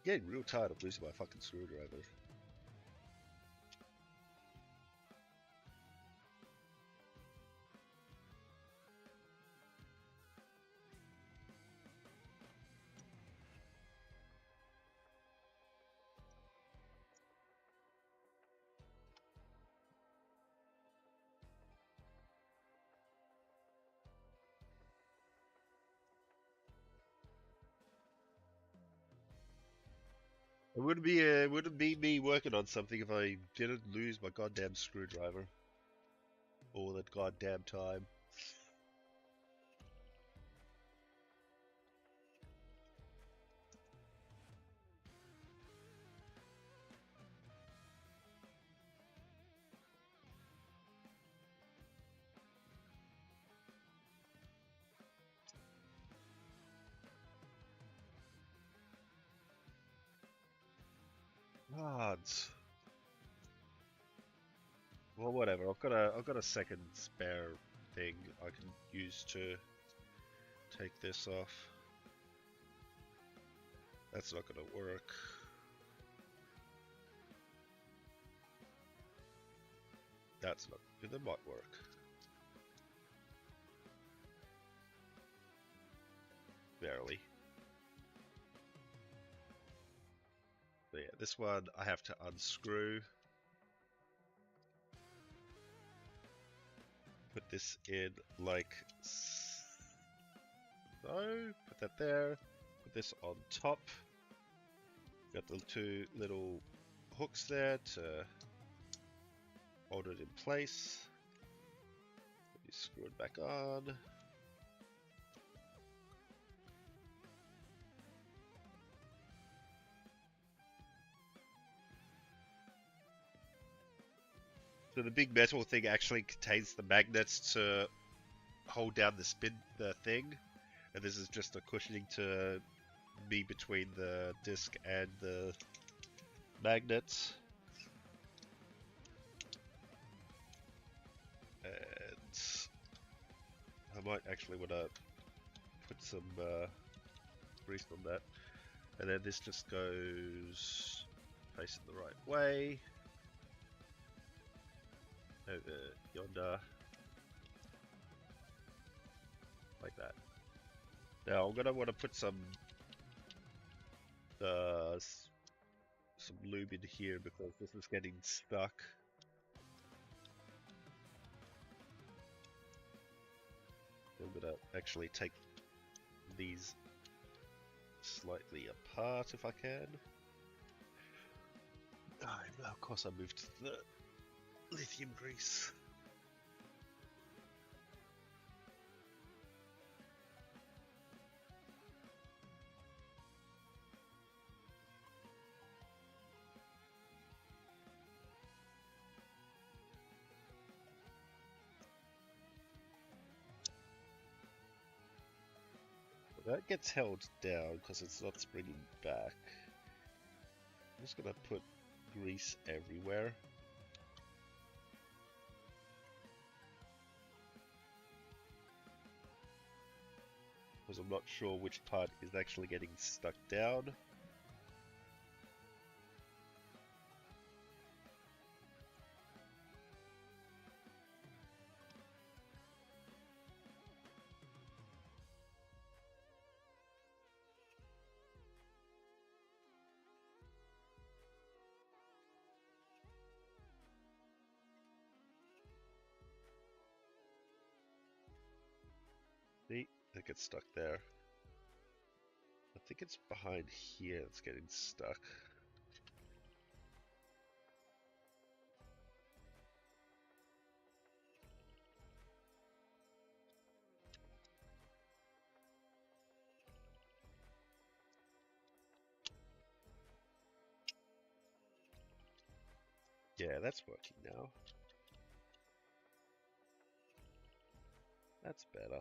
Getting real tired of losing my fucking screwdriver. It wouldn't be me working on something if I didn't lose my goddamn screwdriver all that goddamn time. Gods. Well, whatever. I've got a second spare thing I can use to take this off. That's not gonna work. That's not. That might work. Barely. But yeah, this one I have to unscrew. Put this in like so. Put that there. Put this on top. Got the two little hooks there to hold it in place. You screw it back on. So the big metal thing actually contains the magnets to hold down the thing, and this is just a cushioning to be between the disc and the magnets. And I might actually want to put some grease on that. And then this just goes facing the right way. Over yonder. Like that. Now I'm gonna want to put some lube in here because this is getting stuck. I'm gonna actually take these slightly apart if I can. Of course I moved to the lithium grease. That gets held down because it's not springing back. I'm just gonna put grease everywhere. Because I'm not sure which part is actually getting stuck down. See, it gets stuck there. I think it's behind here that's getting stuck. Yeah, that's working now. That's better.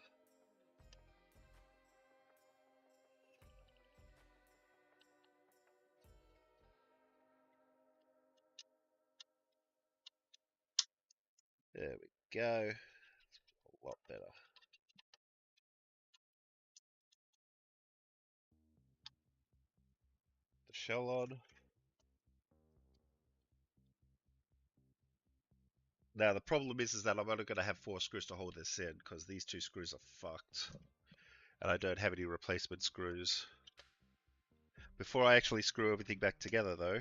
There we go. A lot better. The shell on. Now the problem is that I'm only going to have 4 screws to hold this in because these 2 screws are fucked. And I don't have any replacement screws. Before I actually screw everything back together though,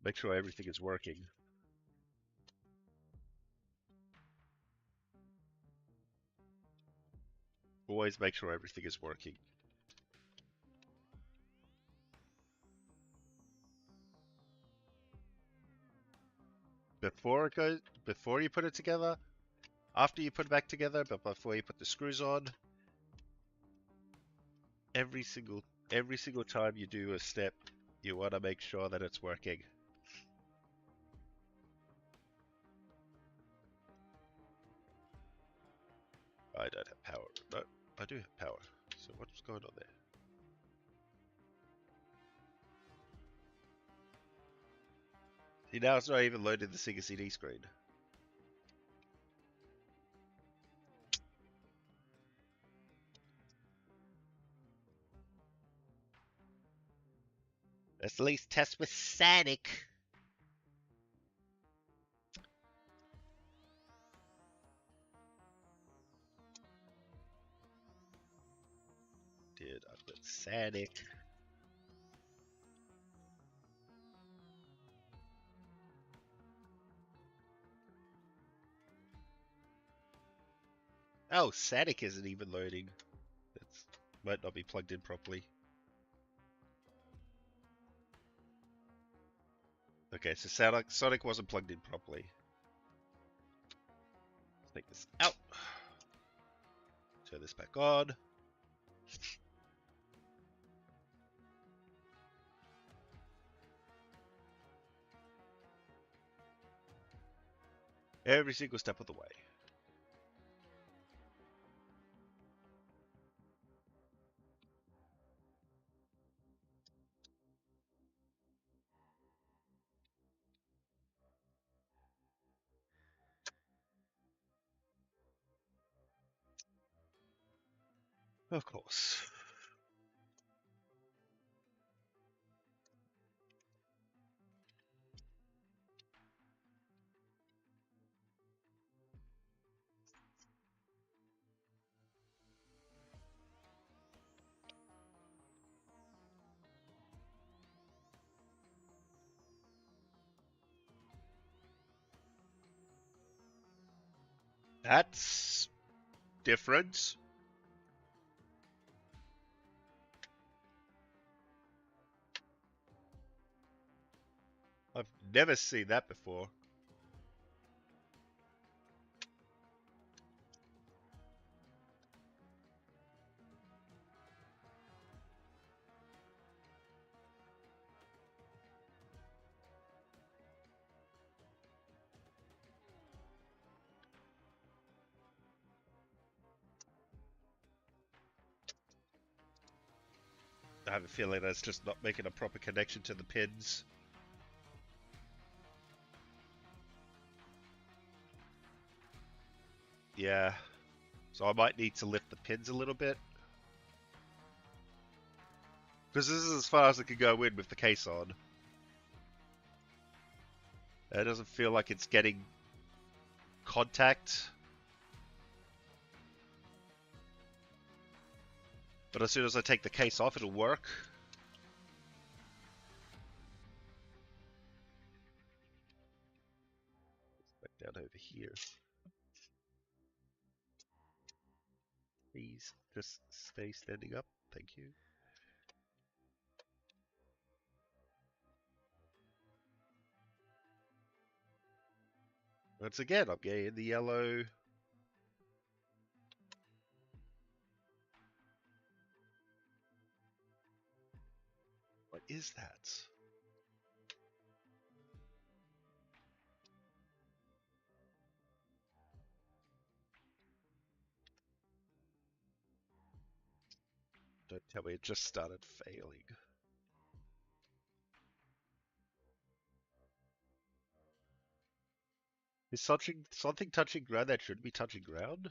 make sure everything is working. Always make sure everything is working. Before you put it together, after you put it back together, but before you put the screws on, every single time you do a step, you want to make sure that it's working. I don't have power. No, I do have power. So what's going on there? See, now it's not even loaded the Sega CD screen. Let's at least test with Sonic. Did I put Sonic? Oh, Sonic isn't even loading. It might not be plugged in properly. Okay, so Sonic wasn't plugged in properly. Let's take this out. Turn this back on. Every single step of the way. Of course. That's different. I've never seen that before. I have a feeling that's just not making a proper connection to the pins. Yeah. So I might need to lift the pins a little bit. Because this is as far as I can go in with the case on. It doesn't feel like it's getting contact. But as soon as I take the case off, it'll work. Back down over here. Please just stay standing up. Thank you. Once again, I'm getting the yellow. What is that? Don't tell me it just started failing. Is something touching ground that shouldn't be touching ground?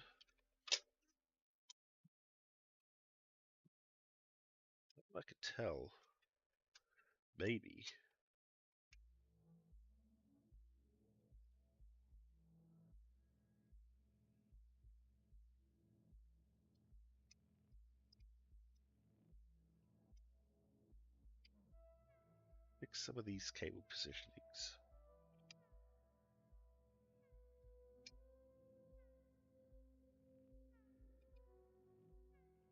I could tell. Maybe. Fix some of these cable positionings.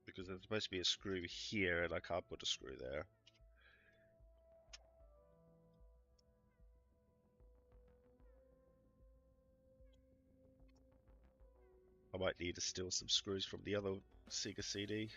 Because there's supposed to be a screw here and I can't put a screw there. I might need to steal some screws from the other Sega CD.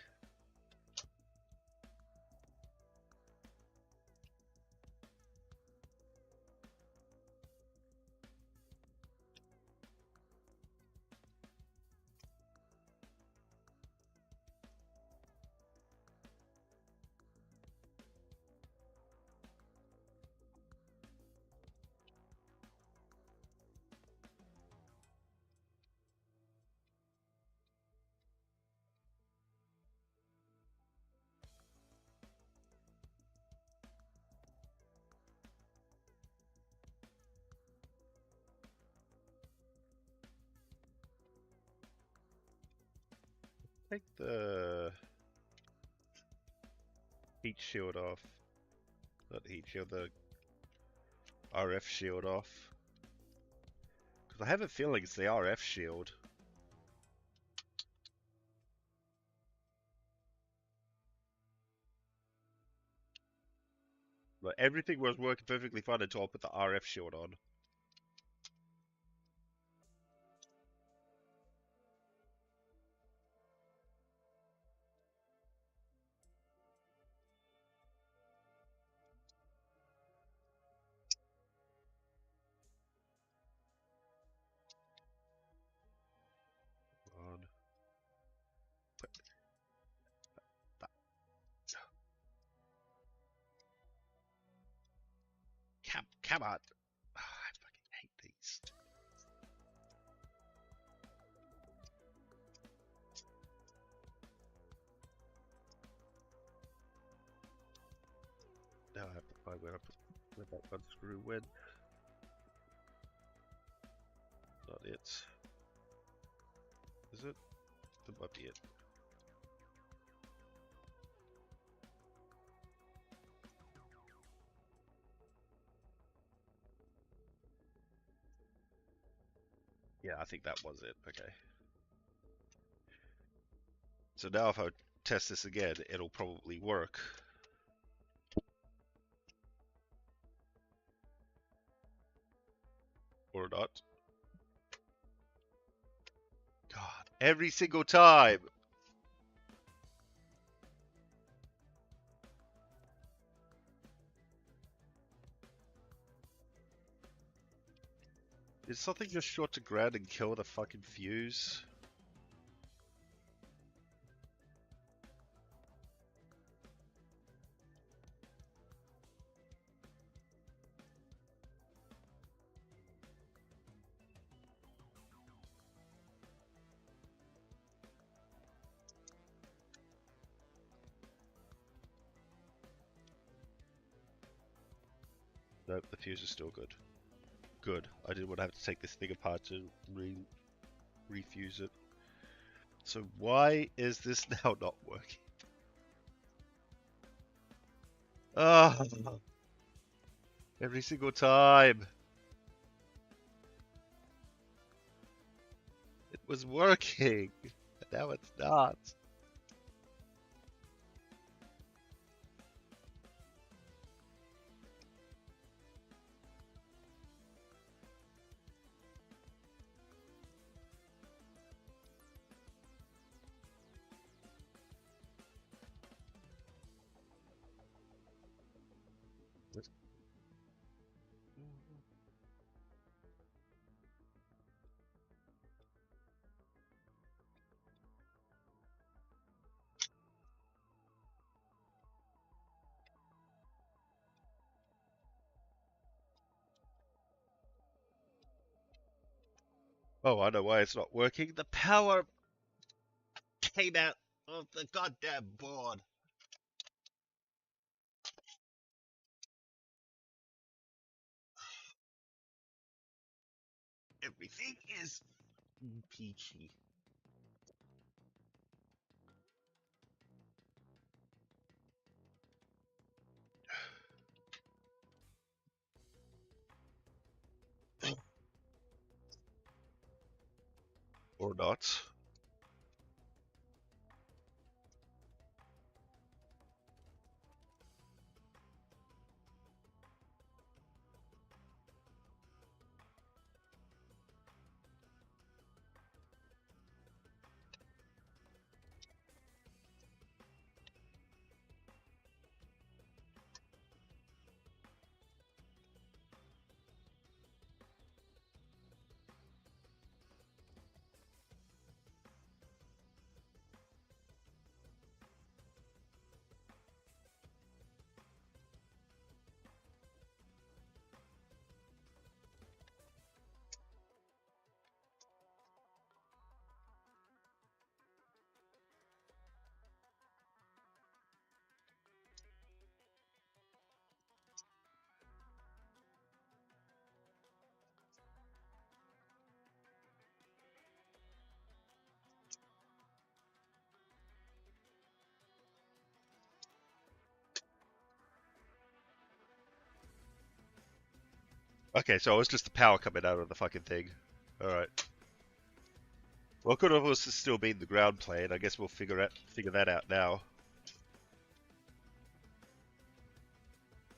Take the heat shield off. Not the heat shield, the RF shield off. Because I have a feeling it's the RF shield. Like everything was working perfectly fine until I put the RF shield on. On. Put that. Come on. Oh, I fucking hate these. Now I have to find where I put that one screw went. Not it. Is it? That might be it. Yeah, I think that was it. Okay. So now if I test this again, it'll probably work. Or not. God, every single time! Is something just short to ground and kill the fucking fuse? Nope, the fuse is still good. Good. I didn't want to have to take this thing apart to refuse it. So why is this now not working? Ah, every single time. It was working. And now it's not. Oh, I know why it's not working. The power came out of the goddamn board. Everything is peachy. Or not. Okay, so it was just the power coming out of the fucking thing. Alright. Well, it could have also still been the ground plane. I guess we'll figure that out now.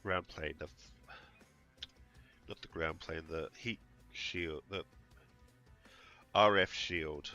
Ground plane, not the ground plane, the heat shield, the RF shield.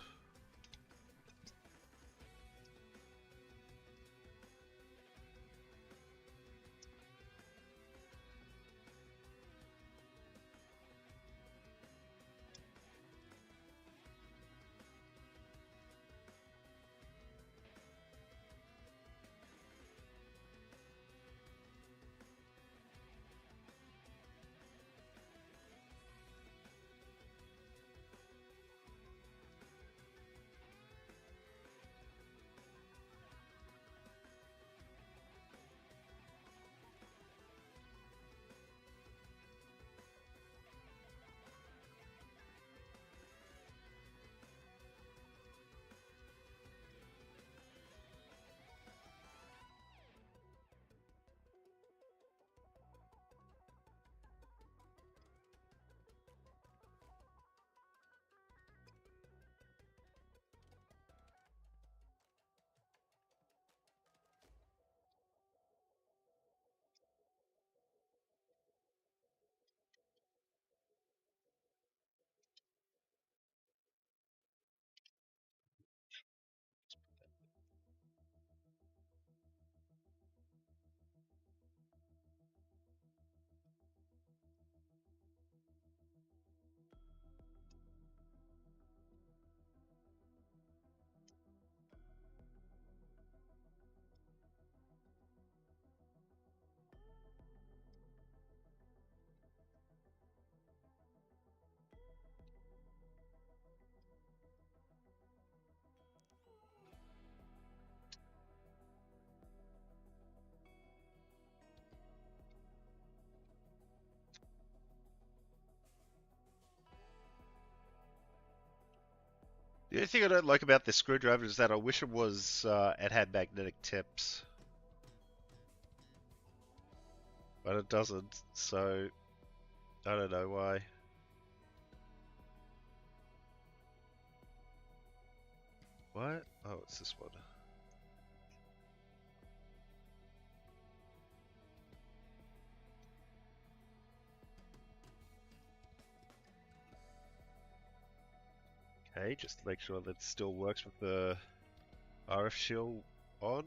The only thing I don't like about this screwdriver is that I wish it had magnetic tips. But it doesn't, so I don't know why. What? Oh, it's this one. Okay, just to make sure that it still works with the RF shield on.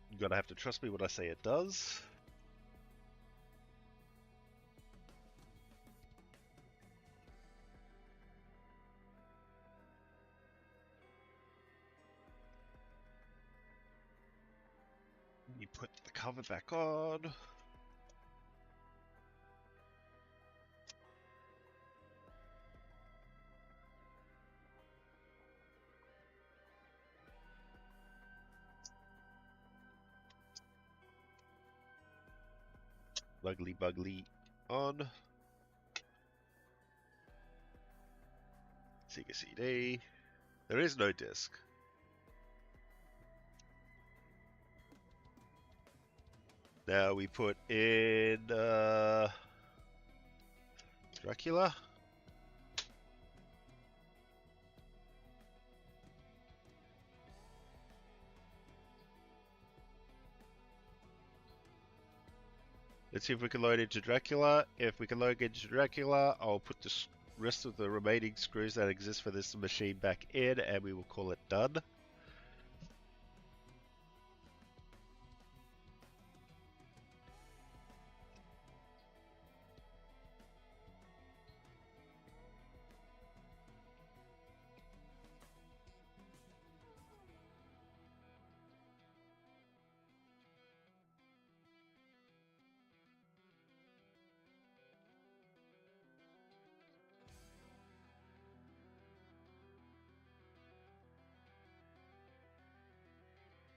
You're gonna have to trust me when I say it does. You put the cover back on. Luggly Buggly on. Sega CD. There is no disc. Now we put in Dracula. Let's see if we can load into Dracula. If we can load into Dracula, I'll put the rest of the remaining screws that exist for this machine back in, and we will call it done.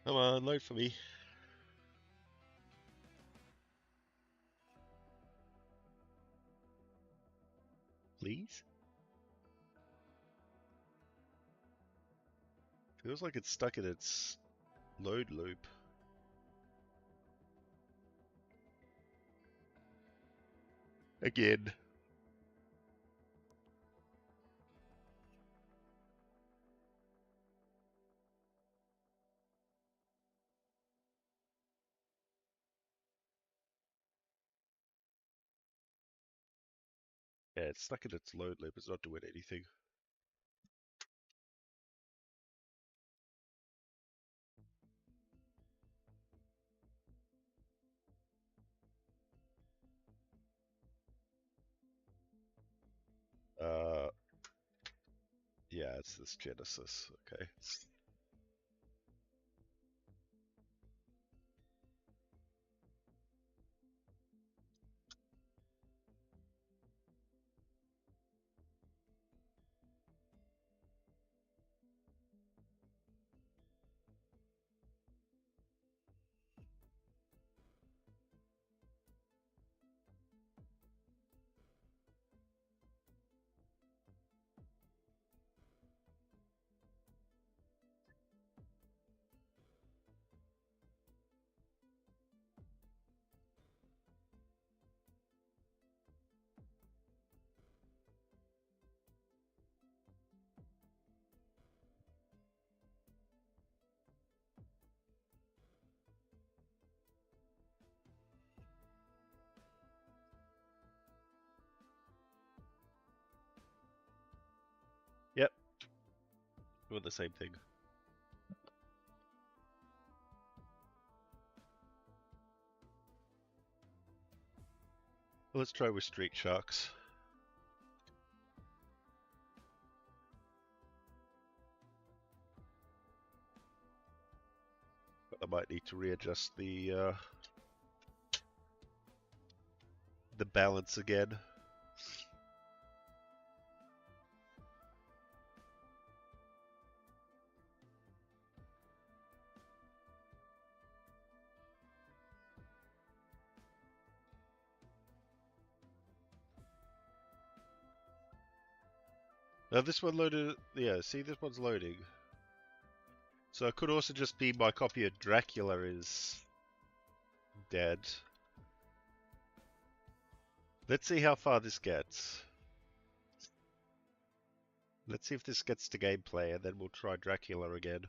Come on, load for me. Please? Feels like it's stuck in its load loop. Again. Yeah, it's stuck in its load loop. It's not doing anything. Yeah, it's this Genesis. Okay. Yep. Doing the same thing. Let's try with Street Sharks. I might need to readjust the balance again. Now this one loaded. Yeah, see, this one's loading. So it could also just be my copy of Dracula is dead. Let's see how far this gets. Let's see if this gets to gameplay, and then we'll try Dracula again.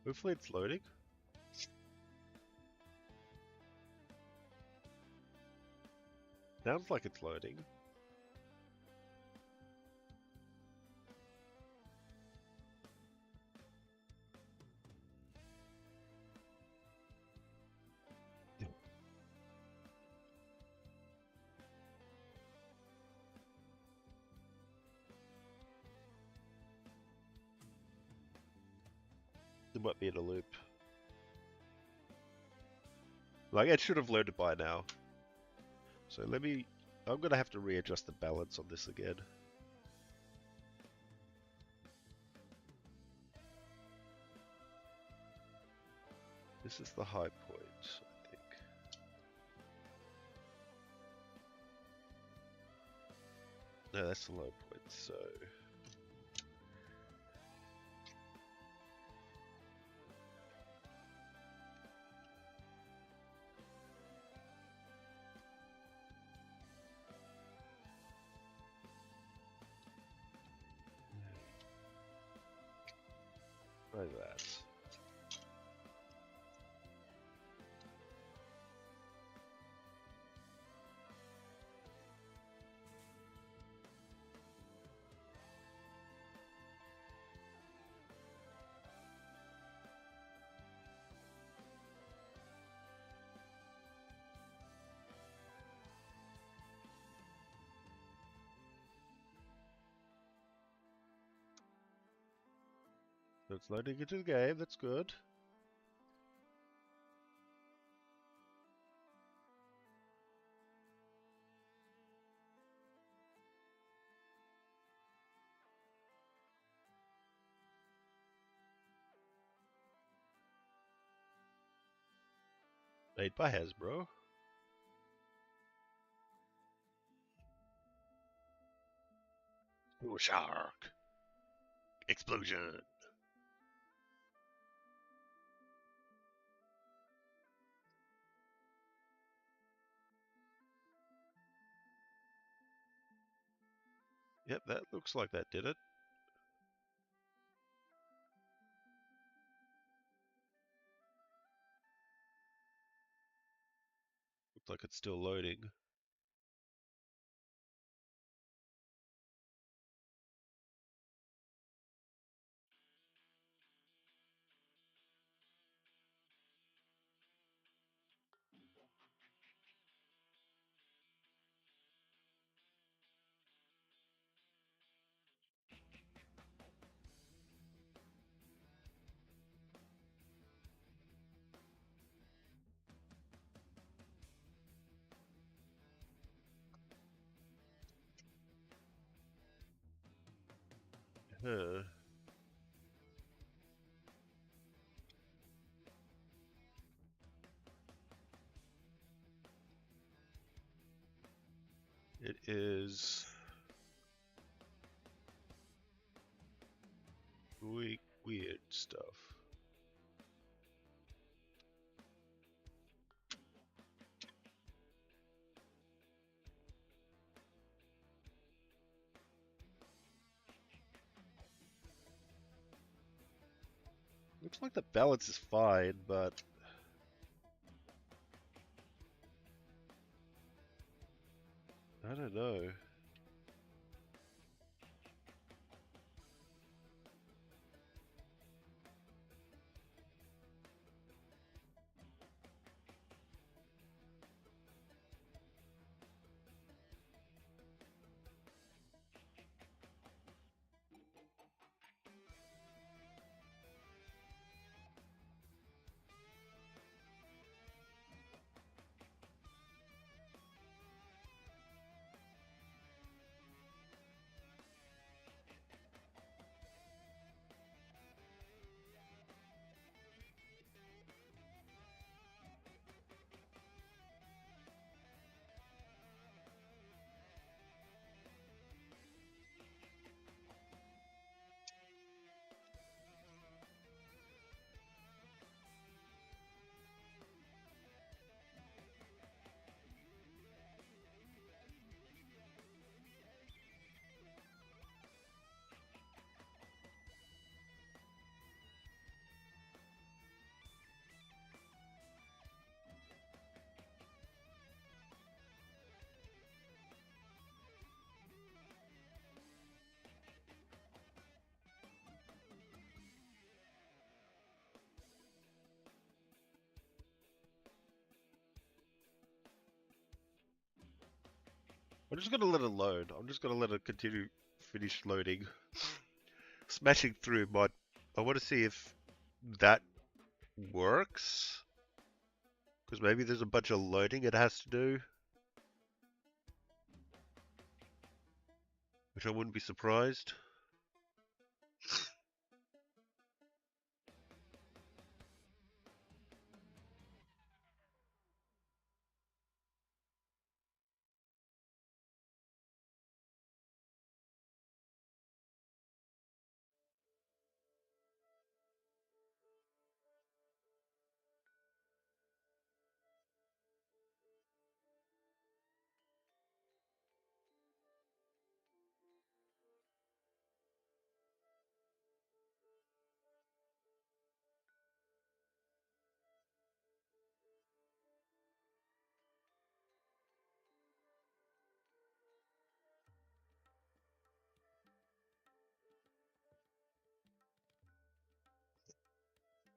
Hopefully it's loading. Sounds like it's loading. It might be in a loop. Like, it should have loaded by now. So I'm gonna have to readjust the balance on this again. This is the high point, I think. No, that's the low point, so... Try that. So it's loading into the game, that's good. Made by Hasbro. Ooh, shark! Explosion! Yep, that looks like that did it. Looks like it's still loading. Huh. It is doing weird stuff. Looks like the balance is fine, but I don't know. I'm just gonna let it load. I'm just gonna let it continue, finish loading. Smashing through might. I want to see if that works. Because maybe there's a bunch of loading it has to do. Which I wouldn't be surprised.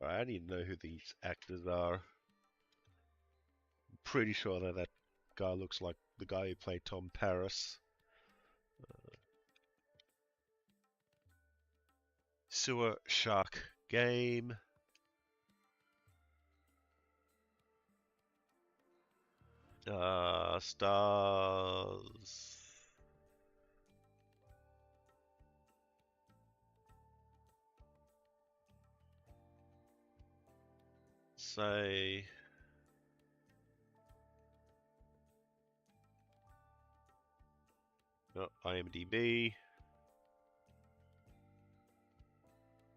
Alright, I need to know who these actors are. I'm pretty sure that that guy looks like the guy who played Tom Paris. Sewer Shark Game. Stars. Say. Oh, IMDb.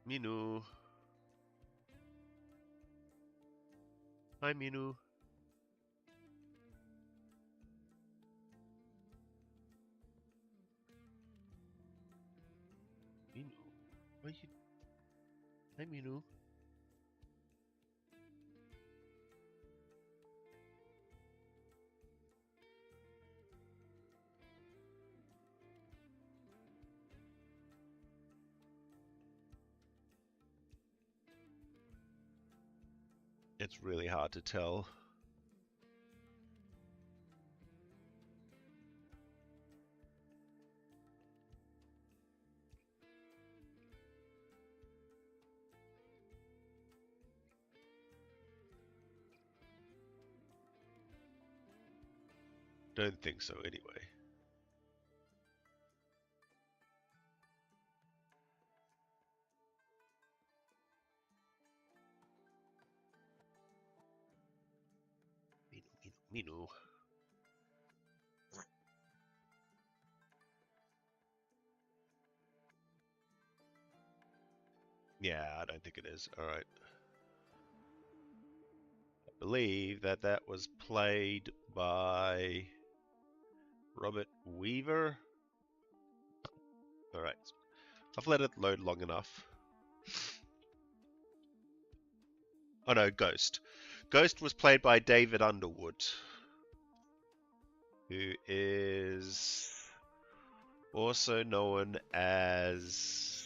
Minu. Hi, Minu. Minu. Why you? Hi, Minu. It's really hard to tell. Don't think so, anyway. Minu, Minu, Minu. Yeah, I don't think it is. Alright. I believe that that was played by Robert Weaver. Alright. I've let it load long enough. Oh no, Ghost. Ghost was played by David Underwood, who is also known as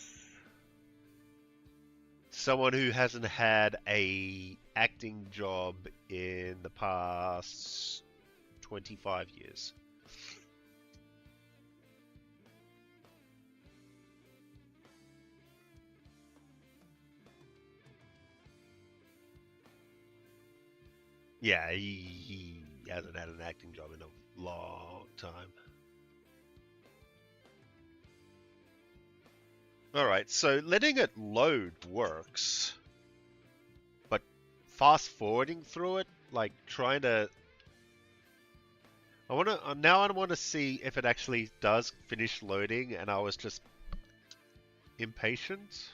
someone who hasn't had a acting job in the past 25 years. Yeah, he hasn't had an acting job in a long time. Alright, so letting it load works, but fast forwarding through it, like trying to... I want to see if it actually does finish loading and I was just impatient.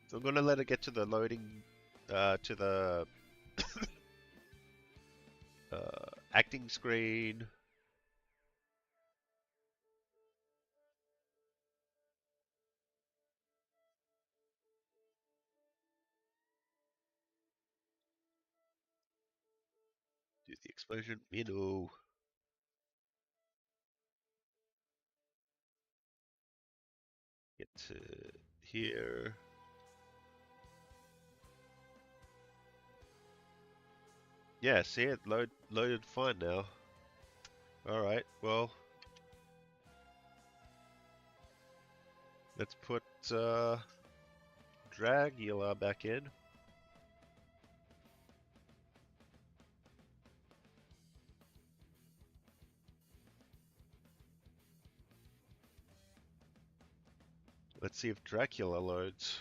So I'm gonna let it get to the loading, to the acting screen. Do the explosion. Minnow. Get to here. Yeah, see it loaded fine now. Alright, well, let's put Dragula back in. Let's see if Dracula loads.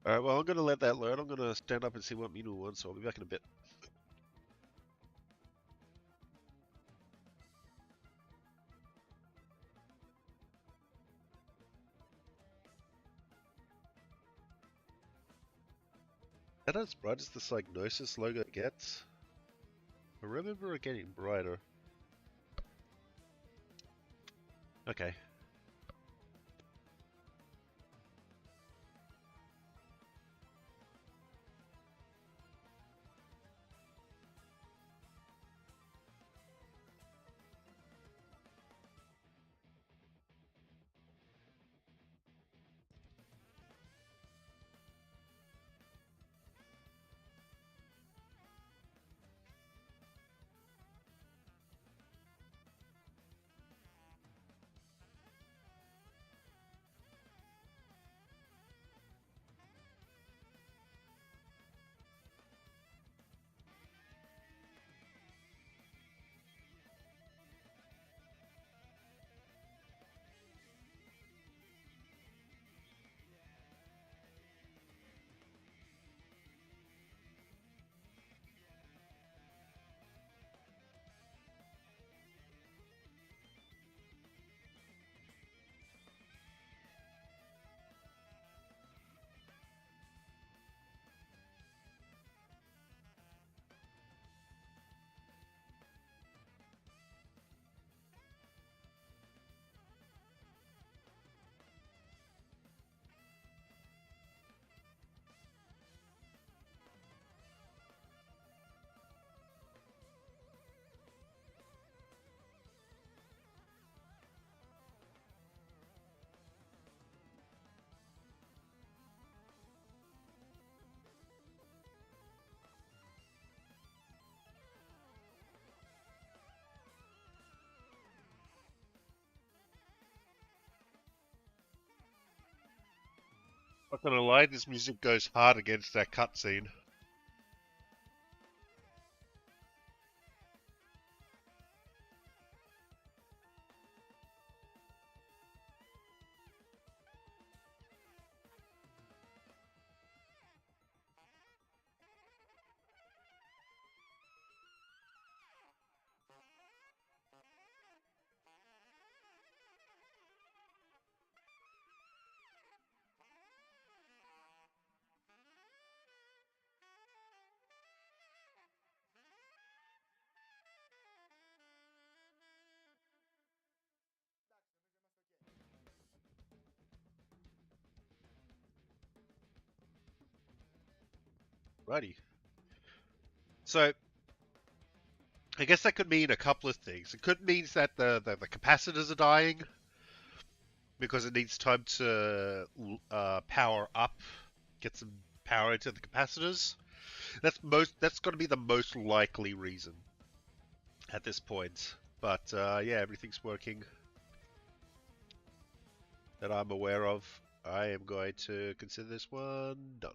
Alright, well, I'm gonna let that load. I'm gonna stand up and see what Minu wants, so I'll be back in a bit. That as bright as the Psygnosis logo gets? I remember it getting brighter. Okay. Not gonna lie, this music goes hard against that cutscene. Righty. So, I guess that could mean a couple of things. It could mean that the capacitors are dying because it needs time to power up, get some power into the capacitors. That's got to be the most likely reason at this point. But yeah, everything's working that I'm aware of. I am going to consider this one done,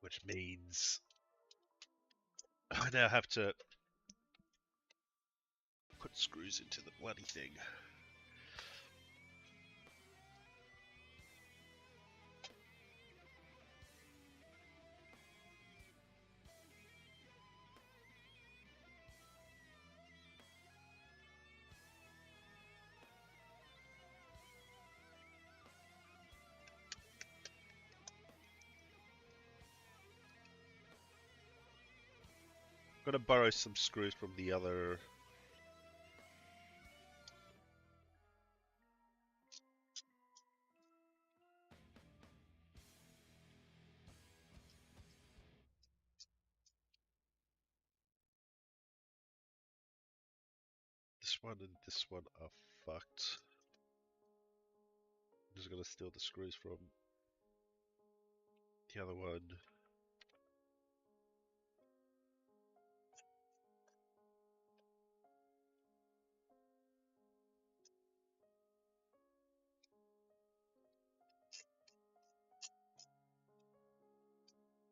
which means I now have to put screws into the bloody thing. I'm gonna borrow some screws from the other. This one and this one are fucked. I'm just gonna steal the screws from the other one.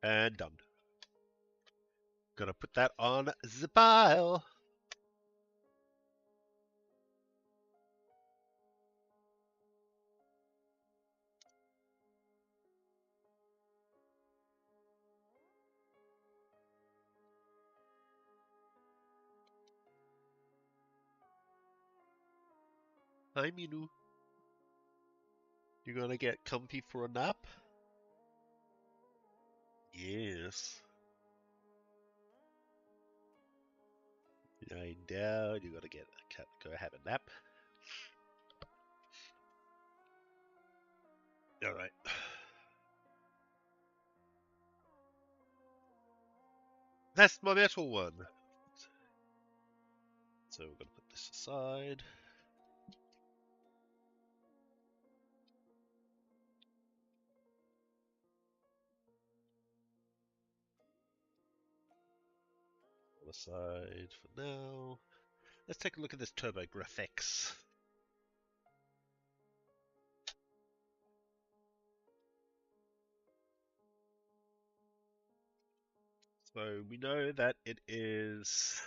And done. Gonna put that on the pile. Hi, Minu. You gonna get comfy for a nap? Yes. Lying down, you gotta go have a nap. Alright. That's my metal one. So we're gonna put this aside. Aside for now. Let's take a look at this TurboGrafx. So we know that it is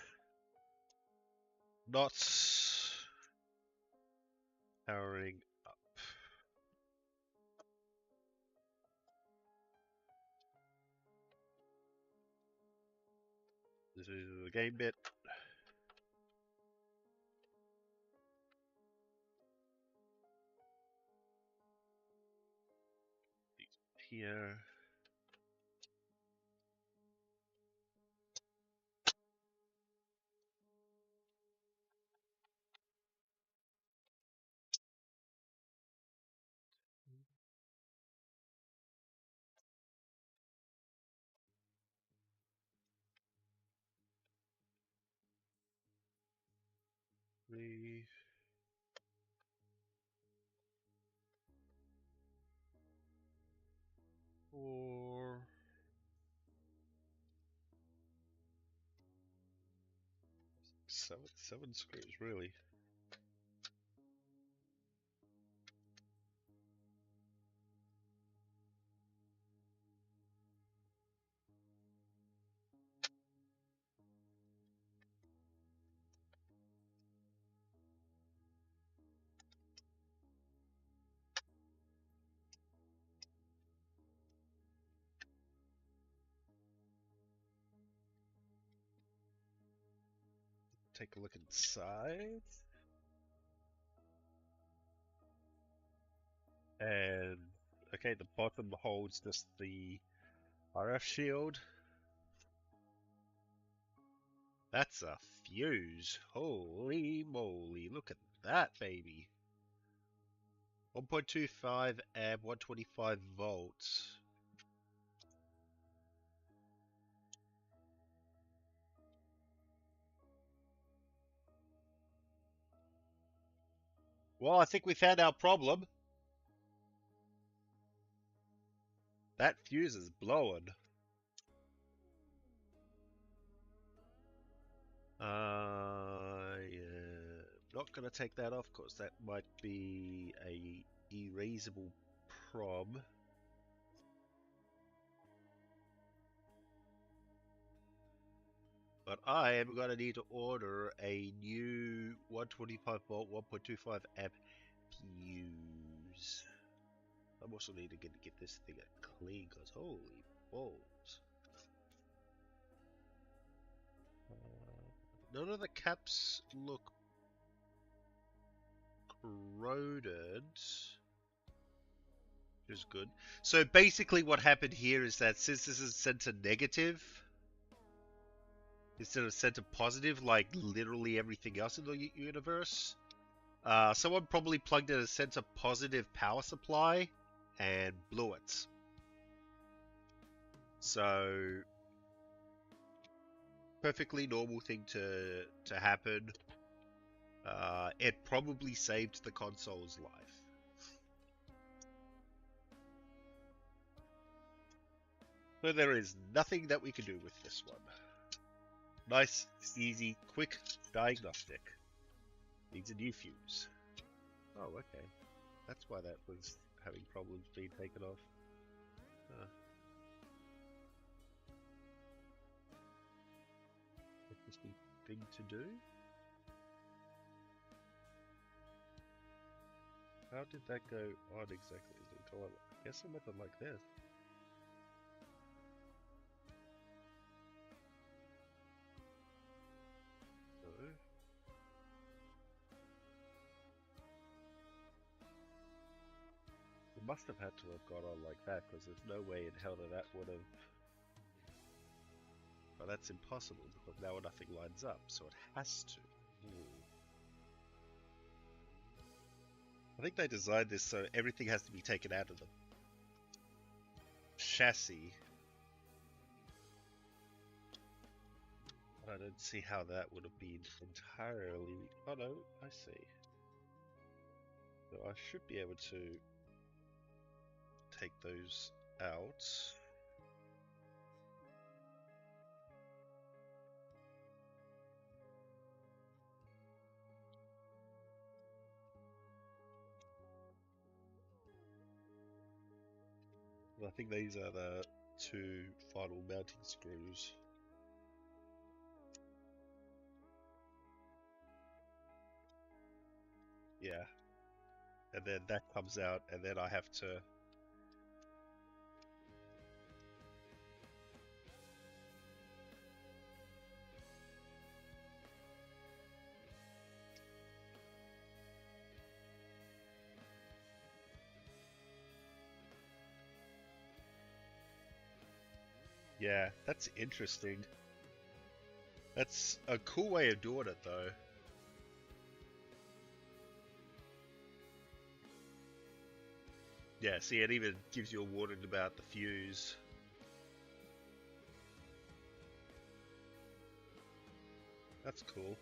not powering up. This is the game bit. Here. Three, 4, 7 screws really. take a look inside. And okay, the bottom holds just the RF shield. That's a fuse. Holy moly, look at that baby. 1.25 amp, 125 volts. Well, I think we found our problem. That fuse is blowing. Yeah, not gonna take that off because that might be a erasable prob. But I am gonna need to order a new 125 volt, 1.25 amp fuse. I'm also need to get this thing clean because holy balls. None of the caps look corroded, which is good. So basically what happened here is that since this is center negative, instead of center positive, like literally everything else in the universe, someone probably plugged in a center positive power supply and blew it. So, perfectly normal thing to happen. It probably saved the console's life. So there is nothing that we can do with this one. Nice, easy, quick diagnostic. Needs a new fuse. Oh, okay. That's why that was having problems being taken off. Interesting thing to do. How did that go on exactly? Did it go on? I guess it went on like this. No. It must have had to have gone on like that because there's no way in hell that would have. But that's impossible because now nothing lines up, so it has to. I think they designed this so everything has to be taken out of the chassis. I don't see how that would have been entirely. Oh no, I see. So I should be able to take those out. I think these are the two final mounting screws. Yeah. And then that comes out, and then I have to. Yeah, that's interesting. That's a cool way of doing it, though. Yeah, see, it even gives you a warning about the fuse. That's cool.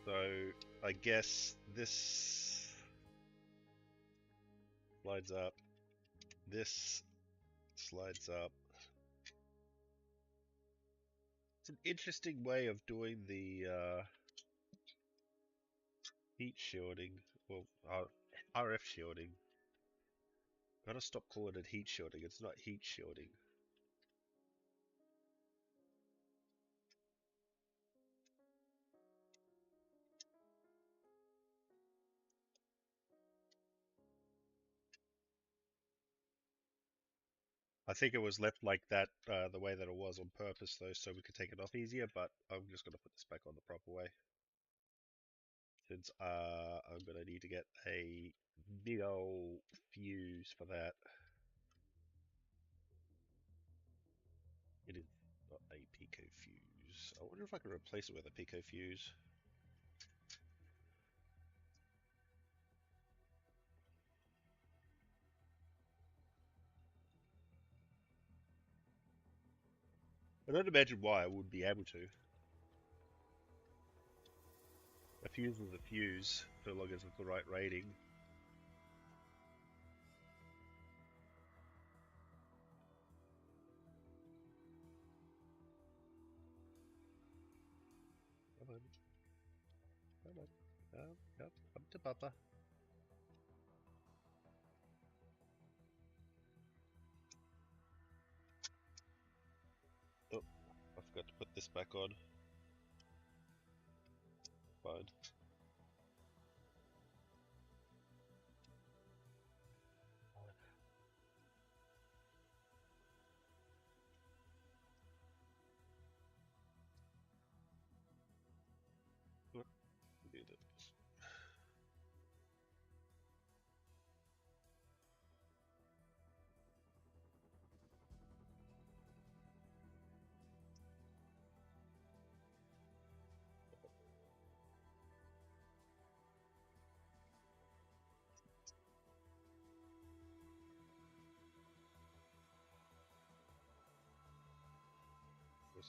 So, I guess this slides up. This slides up. It's an interesting way of doing the heat shielding, well, RF shielding. Gotta stop calling it heat shielding. It's not heat shielding. I think it was left like that, the way that it was on purpose, though, so we could take it off easier, but I'm just going to put this back on the proper way. Since I'm going to need to get a big old fuse for that. It is not a Pico fuse. I wonder if I can replace it with a Pico fuse. I don't imagine why I would be able to. A fuse is a fuse, so long as it's the right rating. Come on. Come on. Come to Papa. Oh, I forgot to put this back on. Fine. Do this.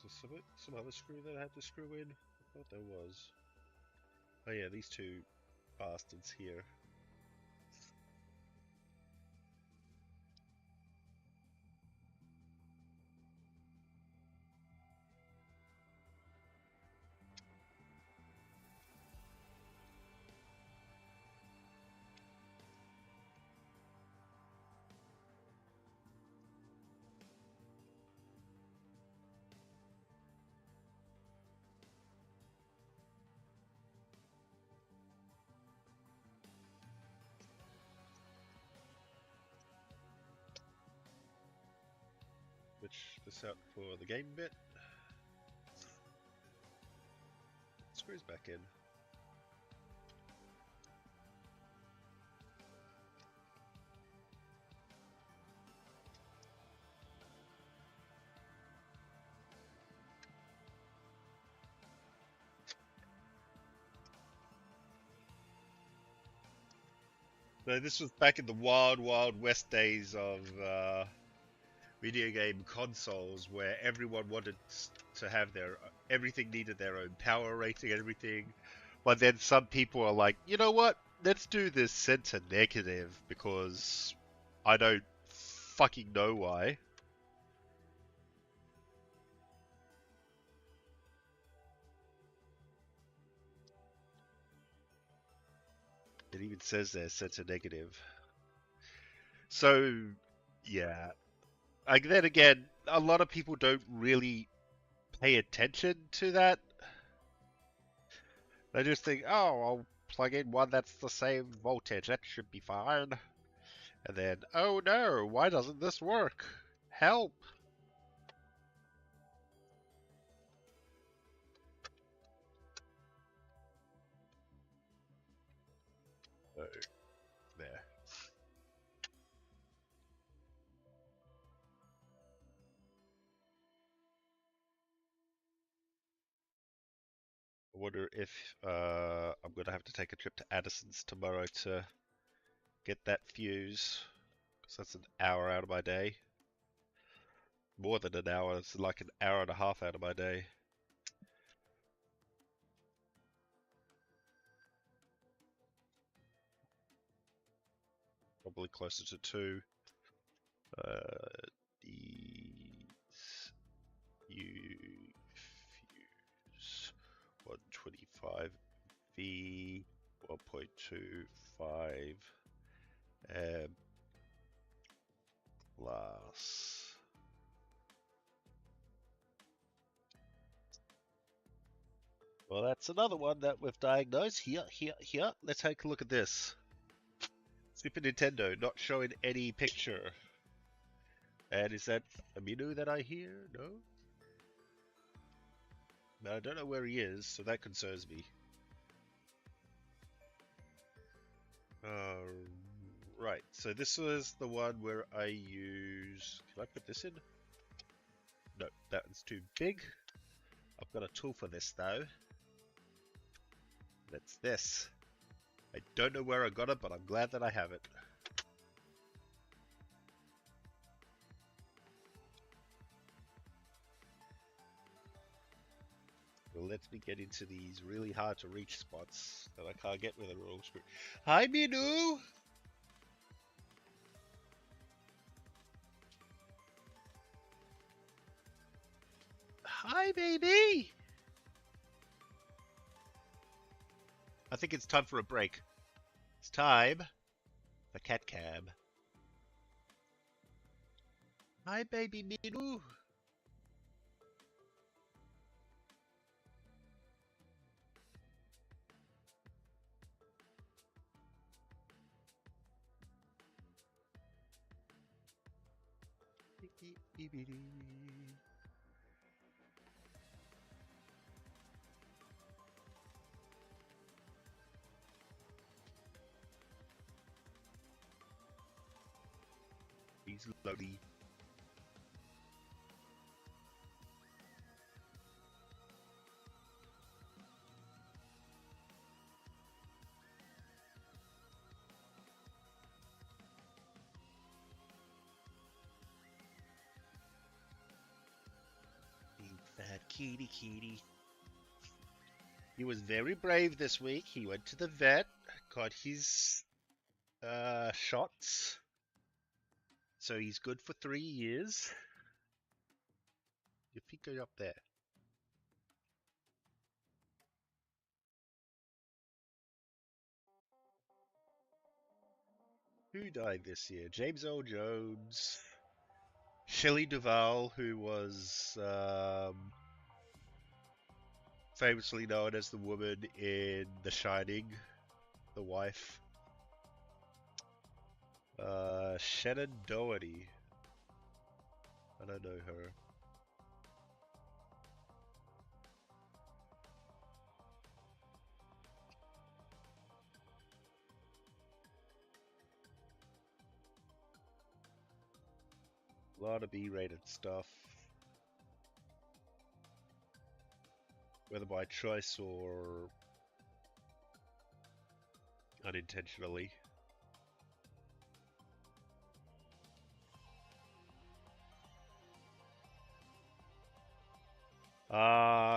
Was there some other screw that I had to screw in? I thought there was. Oh yeah, these two bastards here. Switch this out for the game bit. Screws back in. So this was back in the wild, wild west days of video game consoles, where everyone wanted to have everything needed their own power rating and everything. But then some people are like, you know what? Let's do this center negative because I don't fucking know why. It even says there center negative. So, yeah. Like then again, a lot of people don't really pay attention to that. They just think, oh, I'll plug in one that's the same voltage. That should be fine. And then, oh no, why doesn't this work? Help! Oh, there. I wonder if I'm going to have to take a trip to Addison's tomorrow to get that fuse. Because that's an hour out of my day. More than an hour, it's like an hour and a half out of my day. Probably closer to 2. These fuse 125V 1.25 glass. Well, that's another one that we've diagnosed. Here. Let's take a look at this. Super Nintendo not showing any picture. And is that Aminu that I hear? No? But I don't know where he is, so that concerns me. Right, so this was the one where I use... Can I put this in? No, that one's too big. I've got a tool for this though. That's this. I don't know where I got it, but I'm glad that I have it. It lets me get into these really hard to reach spots that I can't get with a roll screw. Hi, Minu! Hi, baby! I think it's time for a break. It's time for cat cam. Hi, baby Minu! He's lonely. Big fat kitty. He was very brave this week. He went to the vet, got his shots. So he's good for 3 years. Your feet go up there. Who died this year? James Earl Jones, Shelley Duvall, who was famously known as the woman in The Shining, the wife. Shannon Doherty. I don't know her. A lot of B-rated stuff. Whether by choice or unintentionally.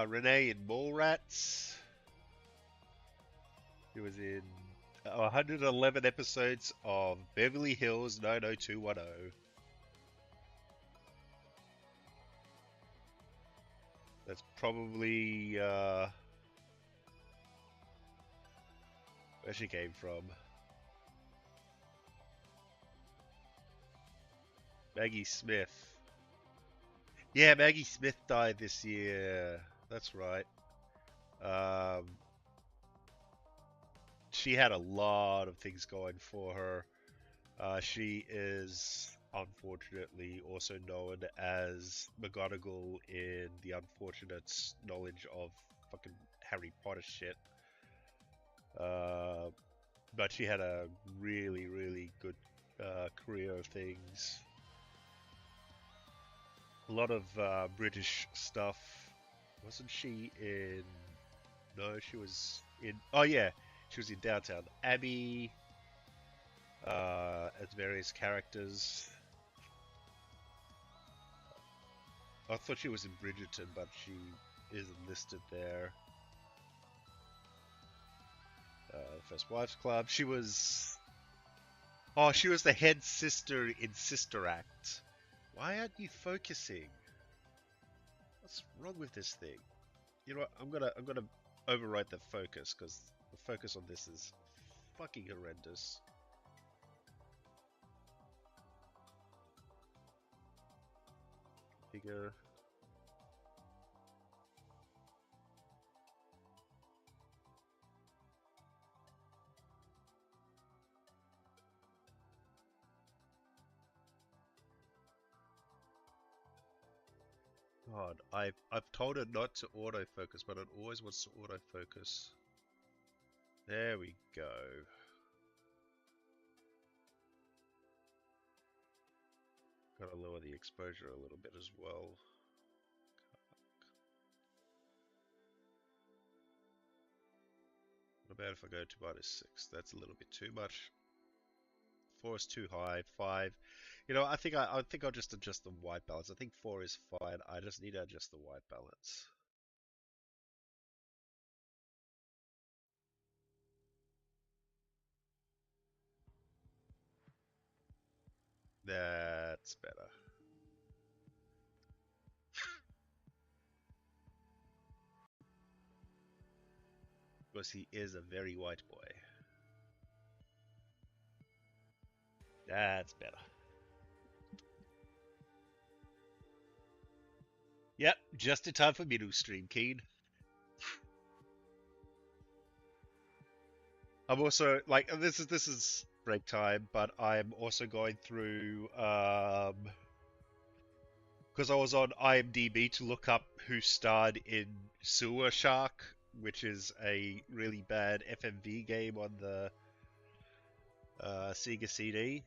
Renee in Mallrats. He was in 111 episodes of Beverly Hills 90210. That's probably where she came from. Maggie Smith. Yeah, Maggie Smith died this year. That's right. She had a lot of things going for her. She is unfortunately also known as McGonagall in the unfortunate knowledge of fucking Harry Potter shit. But she had a really, really good career of things. A lot of British stuff. Wasn't she in... No, she was in... Oh yeah, she was in Downtown Abbey as various characters. I thought she was in Bridgerton, but she isn't listed there. First Wives Club. She was... Oh, she was the head sister in Sister Act. Why aren't you focusing? What's wrong with this thing? You know what? I'm gonna overwrite the focus because the focus on this is fucking horrendous. Bigger. God, I've told it not to autofocus, but it always wants to autofocus. There we go. Gotta lower the exposure a little bit as well. What about if I go to -6? That's a little bit too much. 4 is too high. 5. You know, I think I'll just adjust the white balance. I think 4 is fine. I just need to adjust the white balance. That's better. Because he is a very white boy. That's better. Yep, just in time for middle stream, Keen. I'm also like this is break time, but I'm also going through because I was on IMDb to look up who starred in Sewer Shark, which is a really bad FMV game on the Sega CD.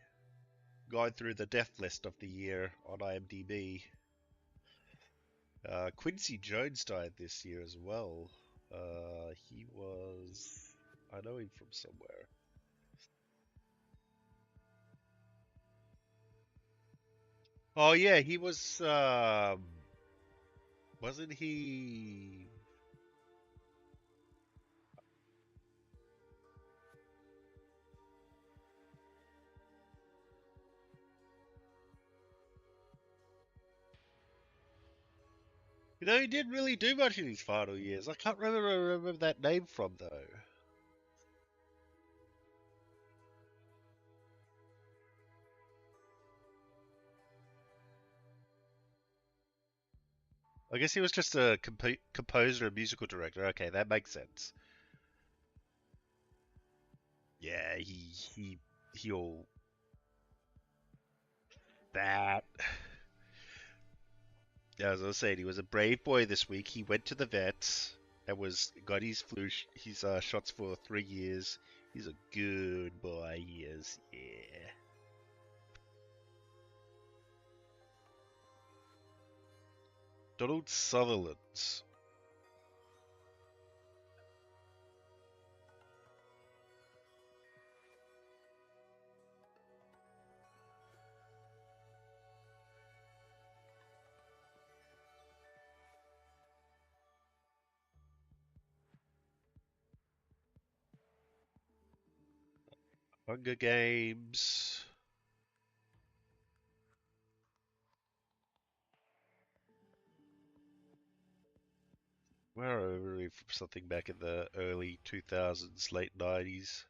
Going through the death list of the year on IMDb. Quincy Jones died this year as well. He was. I know him from somewhere. Oh yeah, he was. Wasn't he? You know, he didn't really do much in his final years. I can't remember that name from though. I guess he was just a composer and musical director. Okay, that makes sense. Yeah, he'll that. As I was saying, he was a brave boy this week. He went to the vet and got his shots for 3 years. He's a good boy. He is. Yeah. Donald Sutherland. Hunger Games. Where are we from something back in the early 2000s, late 90s?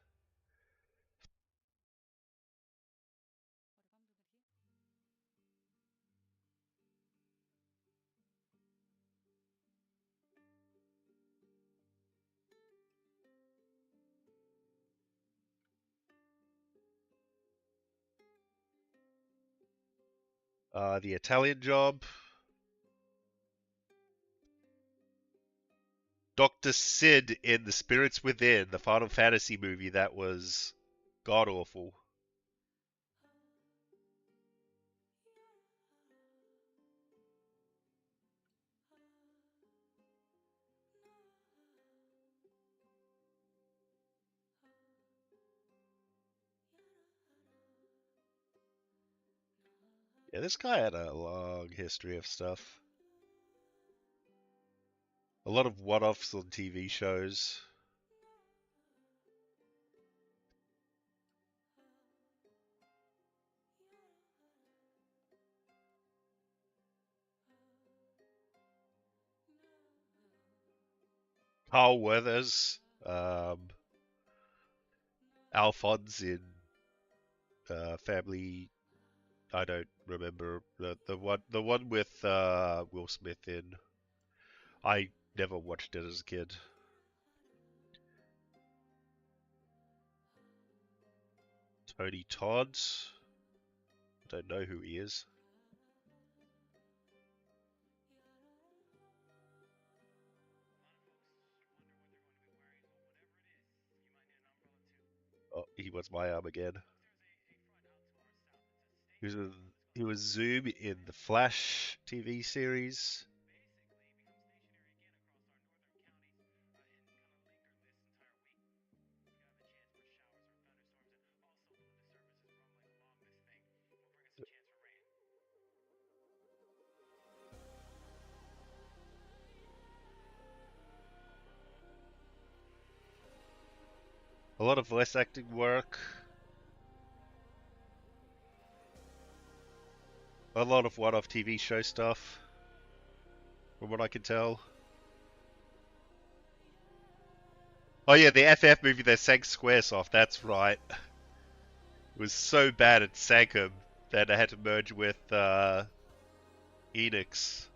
The Italian Job. Dr. Sid in The Spirits Within, the Final Fantasy movie that was god awful. Yeah, this guy had a long history of stuff. A lot of one-offs on TV shows. Carl Weathers, Alphonse in Family. I don't remember the one with Will Smith in. I never watched it as a kid. Tony Todd. Don't know who he is. what's my arm again? He was Zoom in the Flash TV series. A lot of voice acting work. A lot of one-off TV show stuff, from what I can tell. Oh yeah, the FF movie that sank Squaresoft, that's right. It was so bad it sank him that I had to merge with Enix.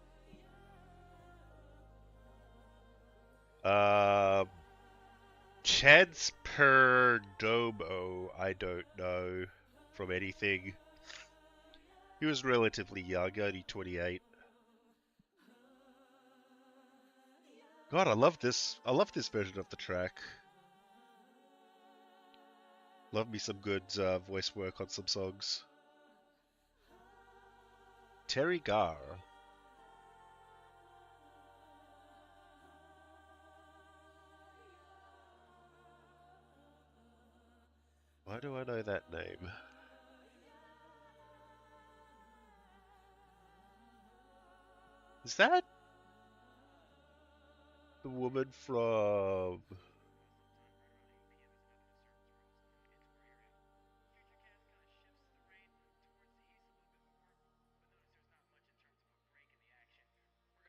Chance Perdomo, I don't know from anything. He was relatively young, only 28. God, I love this. I love this version of the track. Love me some good voice work on some songs. Terry Garr. Why do I know that name? Is that the woman from...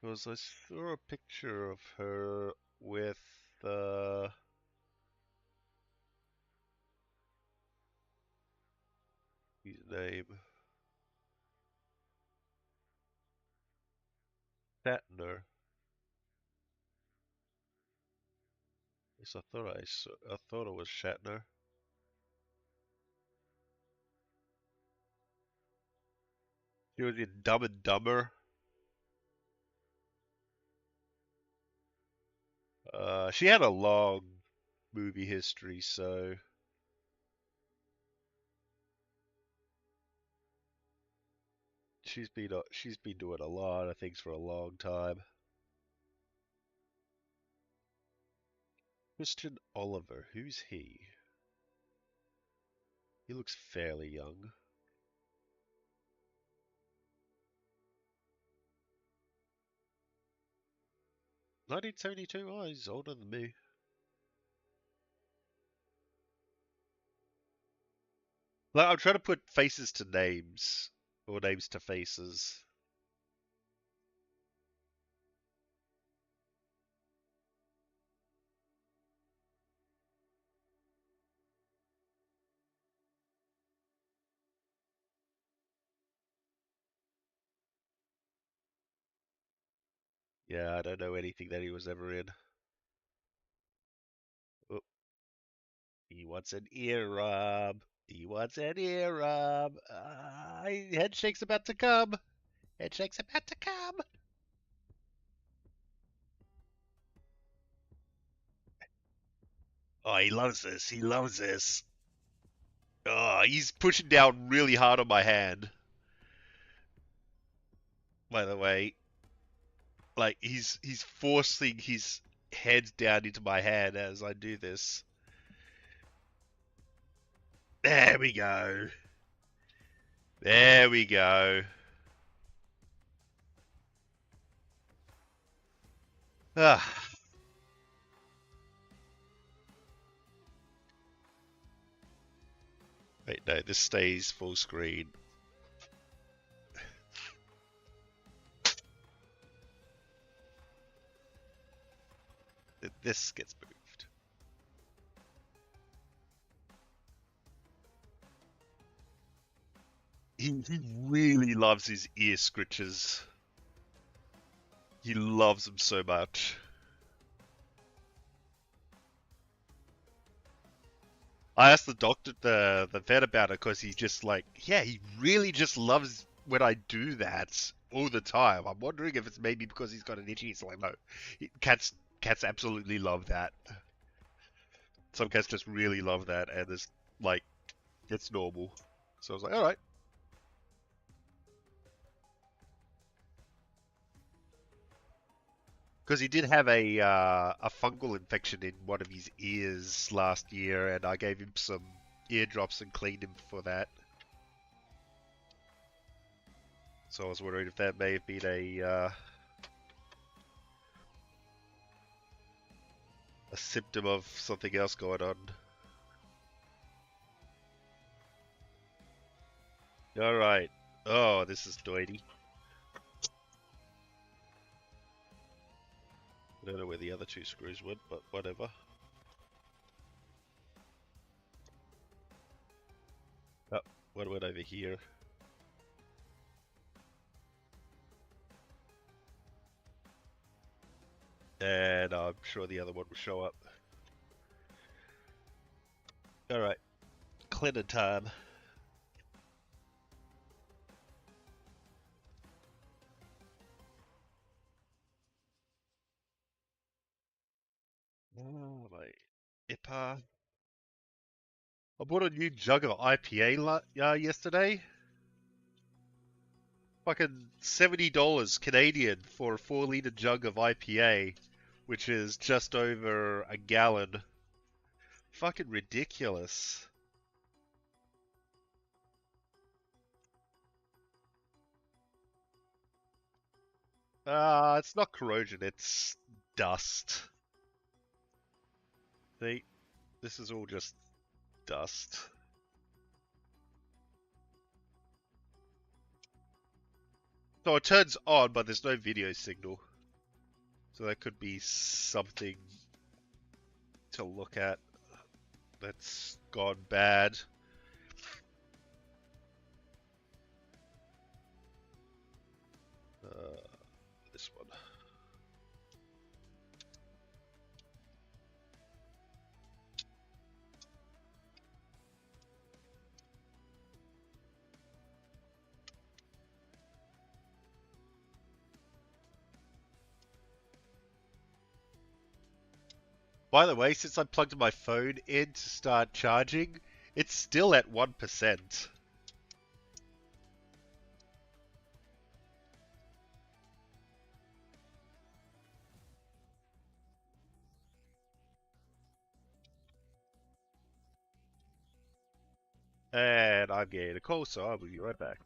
Because I saw a picture of her with his name. Shatner. Yes, I thought it was Shatner. She was in Dumb and Dumber. She had a long movie history, so she's been doing a lot of things for a long time. Christian Oliver, who's he? He looks fairly young. $1972. Oh, he's older than me. Like, I'm trying to put faces to names or names to faces. Yeah, I don't know anything that he was ever in. Oh, he wants an ear rub. He wants an ear rub. Headshake's about to come. Headshake's about to come. Oh, he loves this. He loves this. Oh, he's pushing down really hard on my hand. By the way, like he's forcing his head down into my hand as I do this. There we go. There we go. Ah. Wait, no, this stays full screen. This gets moved. He really loves his ear scritches. He loves them so much. I asked the doctor, the vet about it because he's just like, yeah, he really just loves when I do that all the time. I'm wondering if it's maybe because he's got an itchy. He's like, no, cats absolutely love that. Some cats just really love that, and there's like, it's normal. So I was like, alright. Because he did have a fungal infection in one of his ears last year, and I gave him some eardrops and cleaned him for that. So I was wondering if that may have been a symptom of something else going on. Alright. Oh, this is doity. I don't know where the other two screws went, but whatever. Oh, one went over here. And I'm sure the other one will show up. Alright. Cleaning time. Oh, my IPA. I bought a new jug of IPA yesterday. Fucking $70 Canadian for a 4 litre jug of IPA, which is just over a gallon. Fucking ridiculous. It's not corrosion, it's dust. See, this is all just dust. So it turns on, but there's no video signal. So that could be something to look at that's gone bad. This one. By the way, since I plugged my phone in to start charging, it's still at 1%. And I'm getting a call, so I'll be right back.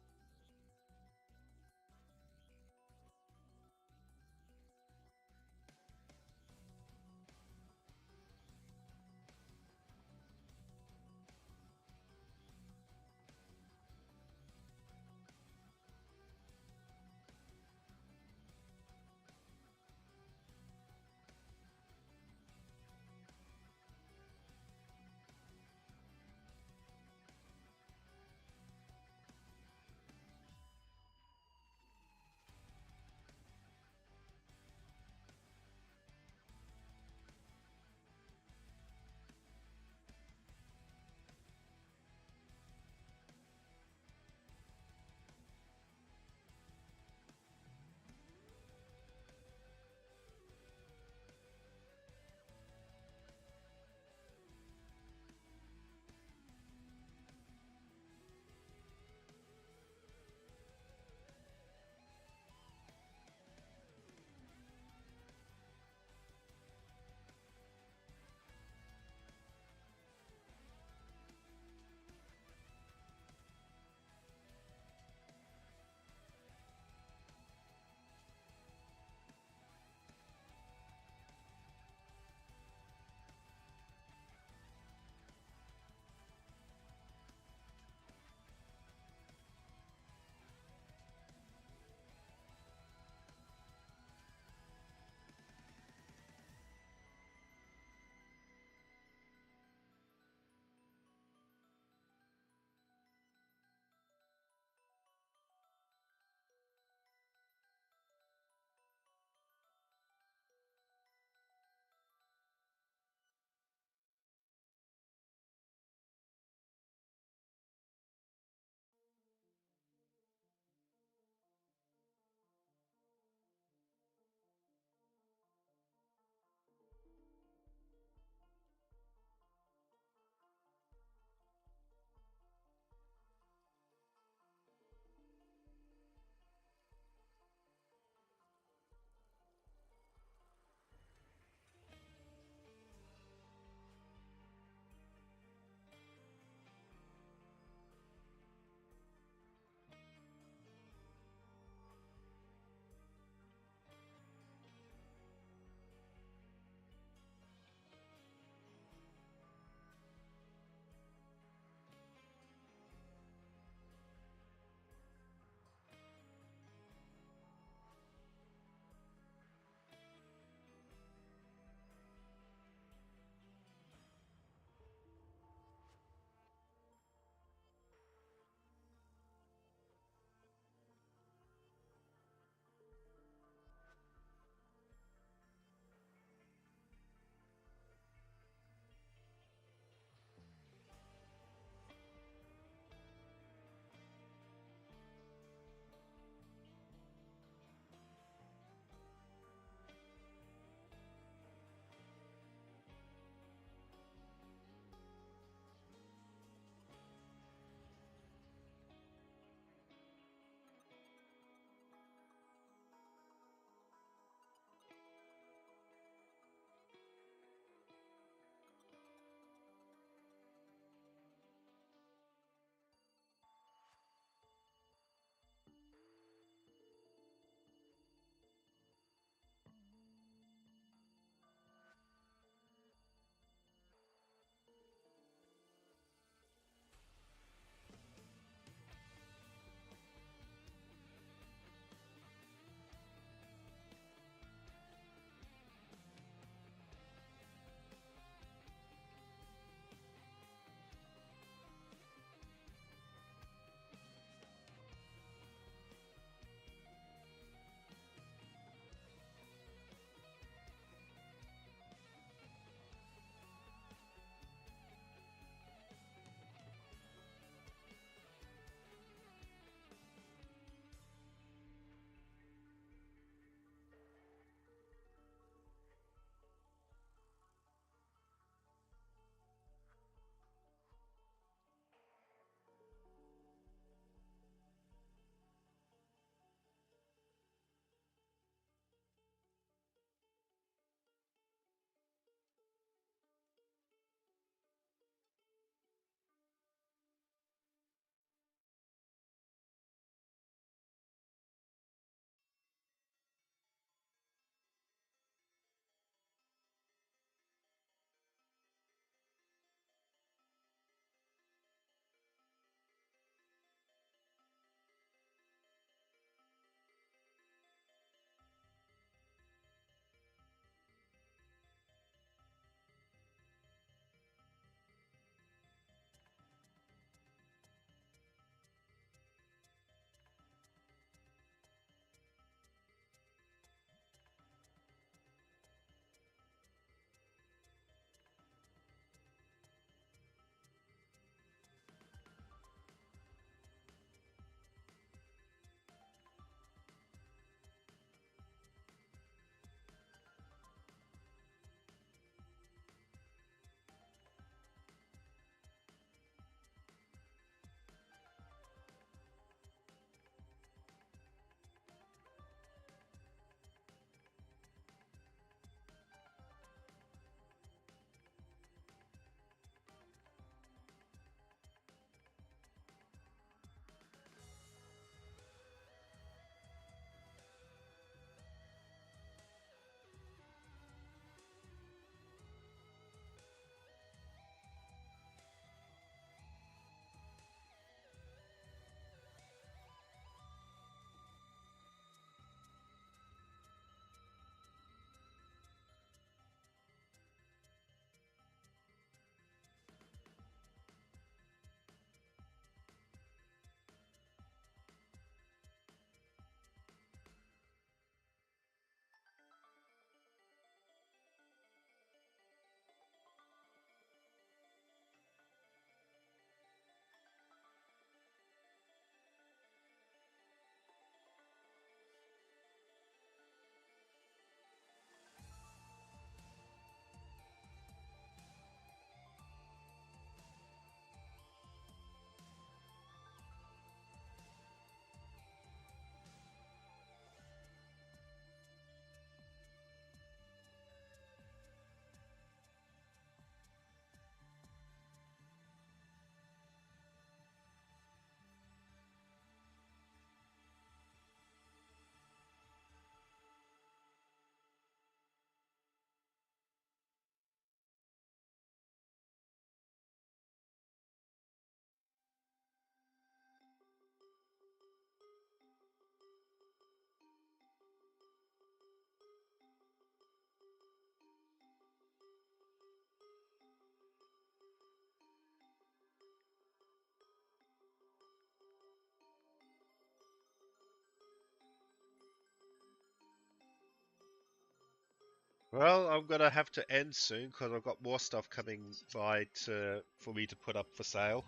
Well, I'm gonna have to end soon because I've got more stuff coming by for me to put up for sale.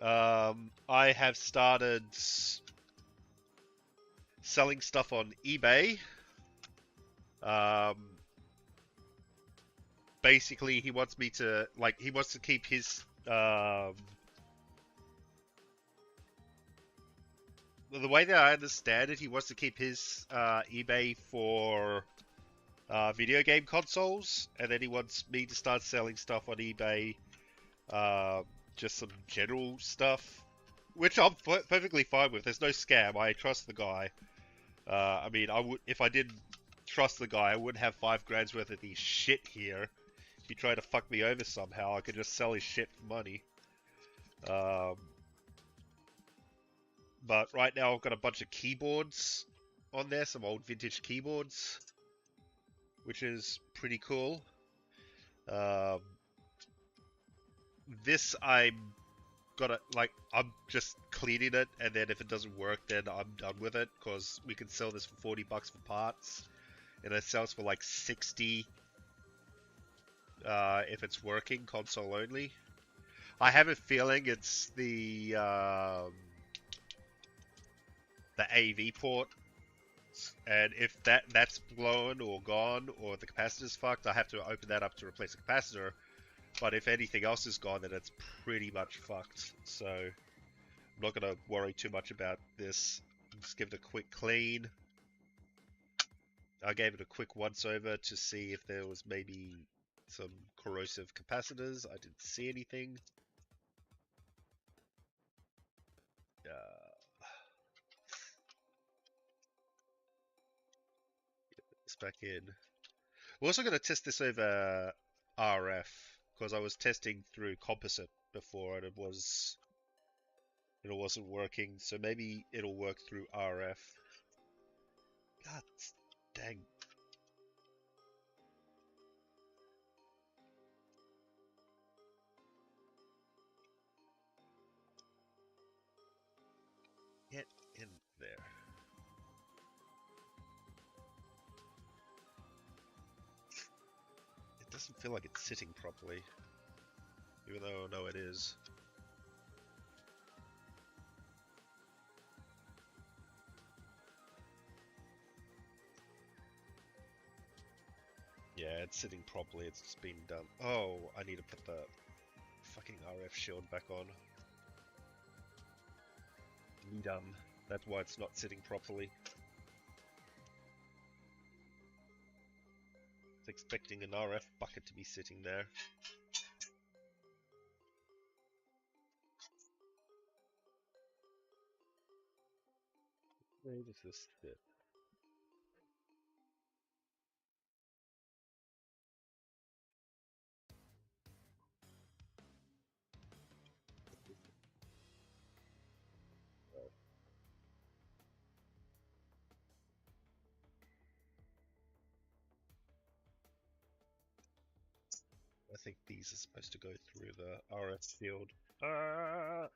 I have started selling stuff on eBay. Um, basically, he wants me to he wants to keep his the way that I understand it, he wants to keep his eBay for video game consoles, and then he wants me to start selling stuff on eBay, just some general stuff, which I'm perfectly fine with. There's no scam. I trust the guy. I mean, I would if I didn't trust the guy, I wouldn't have $5 worth of his shit here. If he tried to fuck me over somehow, I could just sell his shit for money. But right now I've got a bunch of keyboards on there, some old vintage keyboards, which is pretty cool. This I'm I'm just cleaning it, and then if it doesn't work, then I'm done with it, because we can sell this for 40 bucks for parts, and it sells for like 60 if it's working, console only. I have a feeling it's the AV port, and if that's blown or gone, or the capacitor's fucked, I have to open that up to replace the capacitor. But if anything else is gone, then it's pretty much fucked. So I'm not going to worry too much about this. Just give it a quick clean. I gave it a quick once over to see if there was maybe some corrosive capacitors. I didn't see anything. It's back in. We're also going to test this over RF, because I was testing through composite before and it wasn't working, so maybe it'll work through RF. God dang. Get in there. It doesn't feel like it's sitting properly, even though I know it is. Yeah, it's sitting properly, it's just been done. Oh, I need to put the fucking RF shield back on. Done. That's why it's not sitting properly. I was expecting an RF bucket to be sitting there. Where does this fit? I think these are supposed to go through the RF field. Yeah.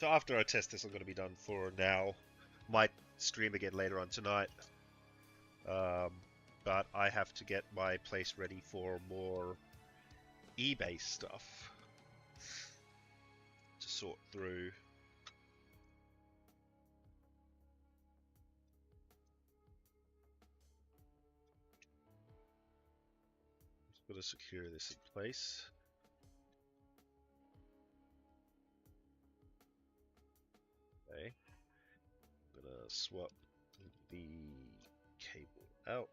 So after I test this, I'm going to be done for now. Might stream again later on tonight. But I have to get my place ready for more eBay stuff to sort through. Just got to secure this in place. Okay. I'm going to swap the cable out.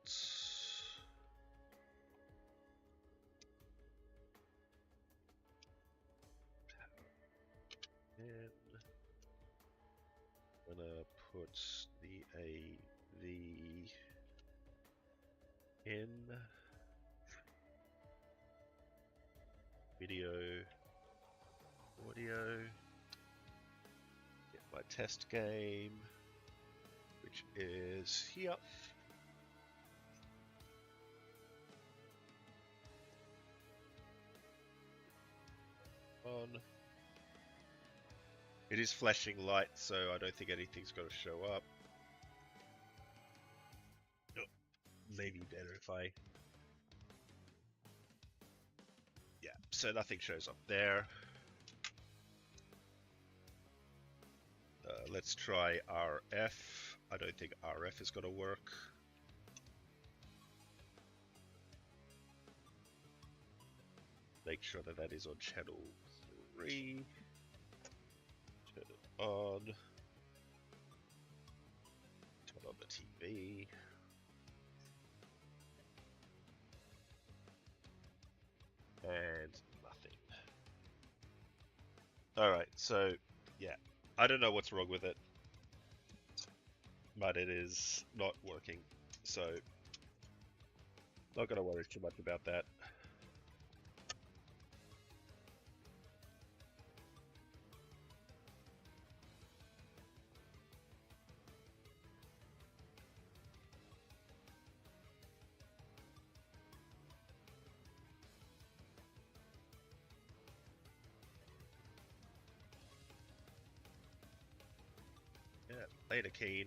And gonna put the AV in video, audio, get my test game, which is here. On. It is flashing light, so I don't think anything's going to show up. Oh, maybe better if I... Yeah, so nothing shows up there. Let's try RF. I don't think RF is going to work. Make sure that that is on channel 3. Turn it on. Turn on the TV. And nothing. Alright, so yeah, I don't know what's wrong with it, but it is not working, so not gonna worry too much about that. Yeah, later, Keen.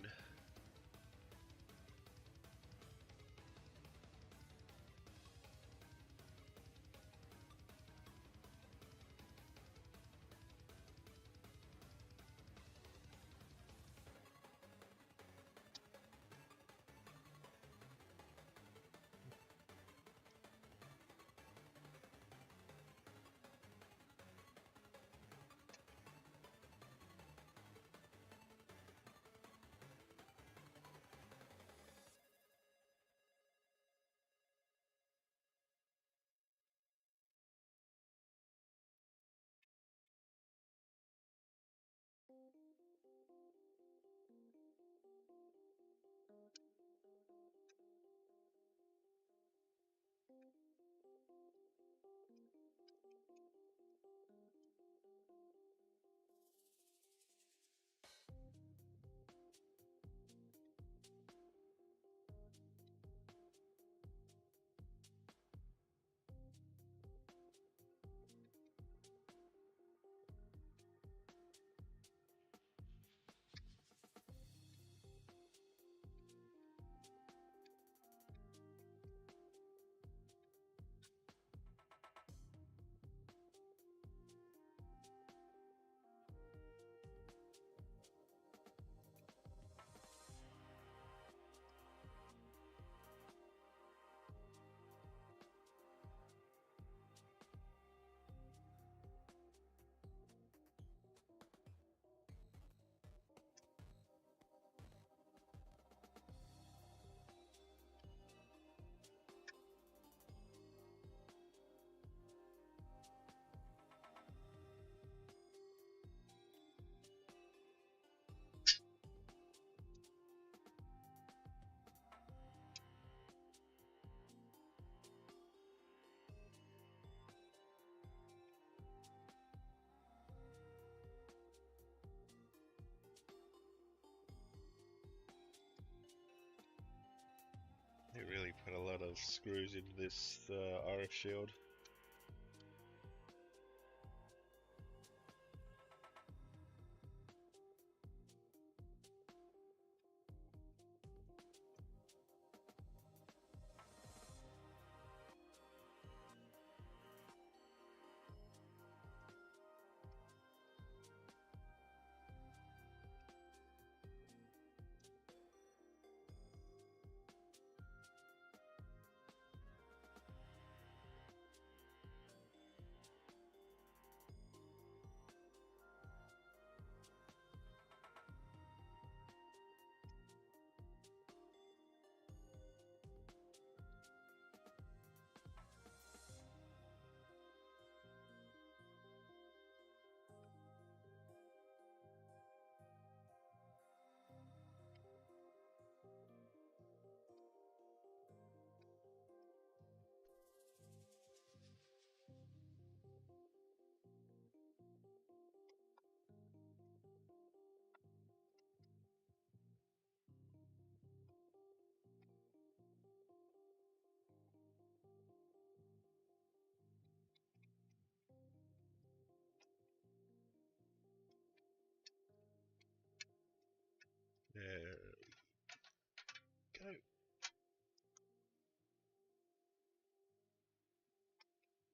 They really put a lot of screws in this RF shield.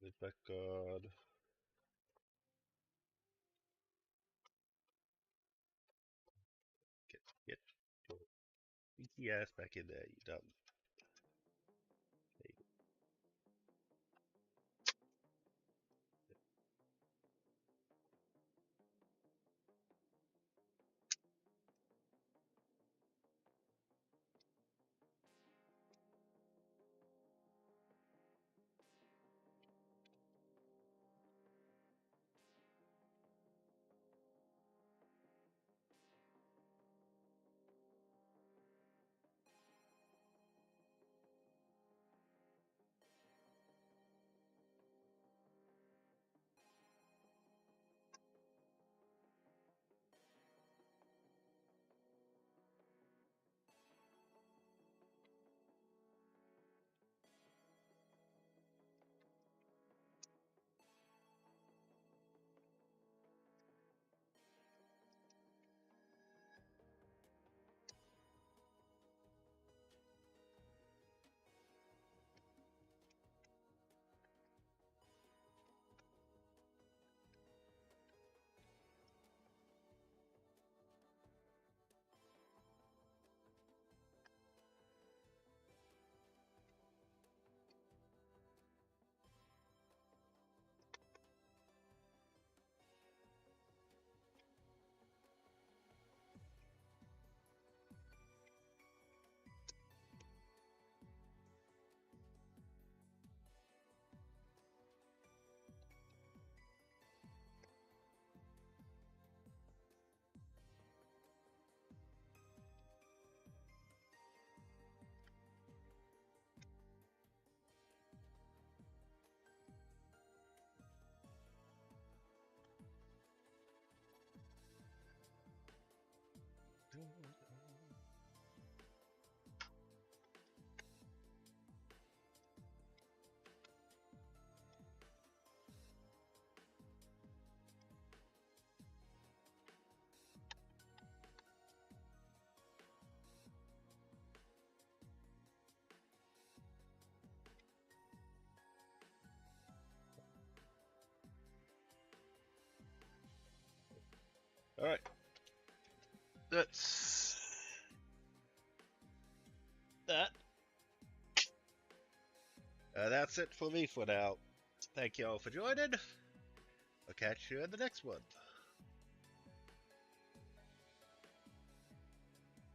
it back on. Get your stinky ass back in there, you dumb. Alright. That's that. That's it for me for now. Thank you all for joining. I'll catch you in the next one.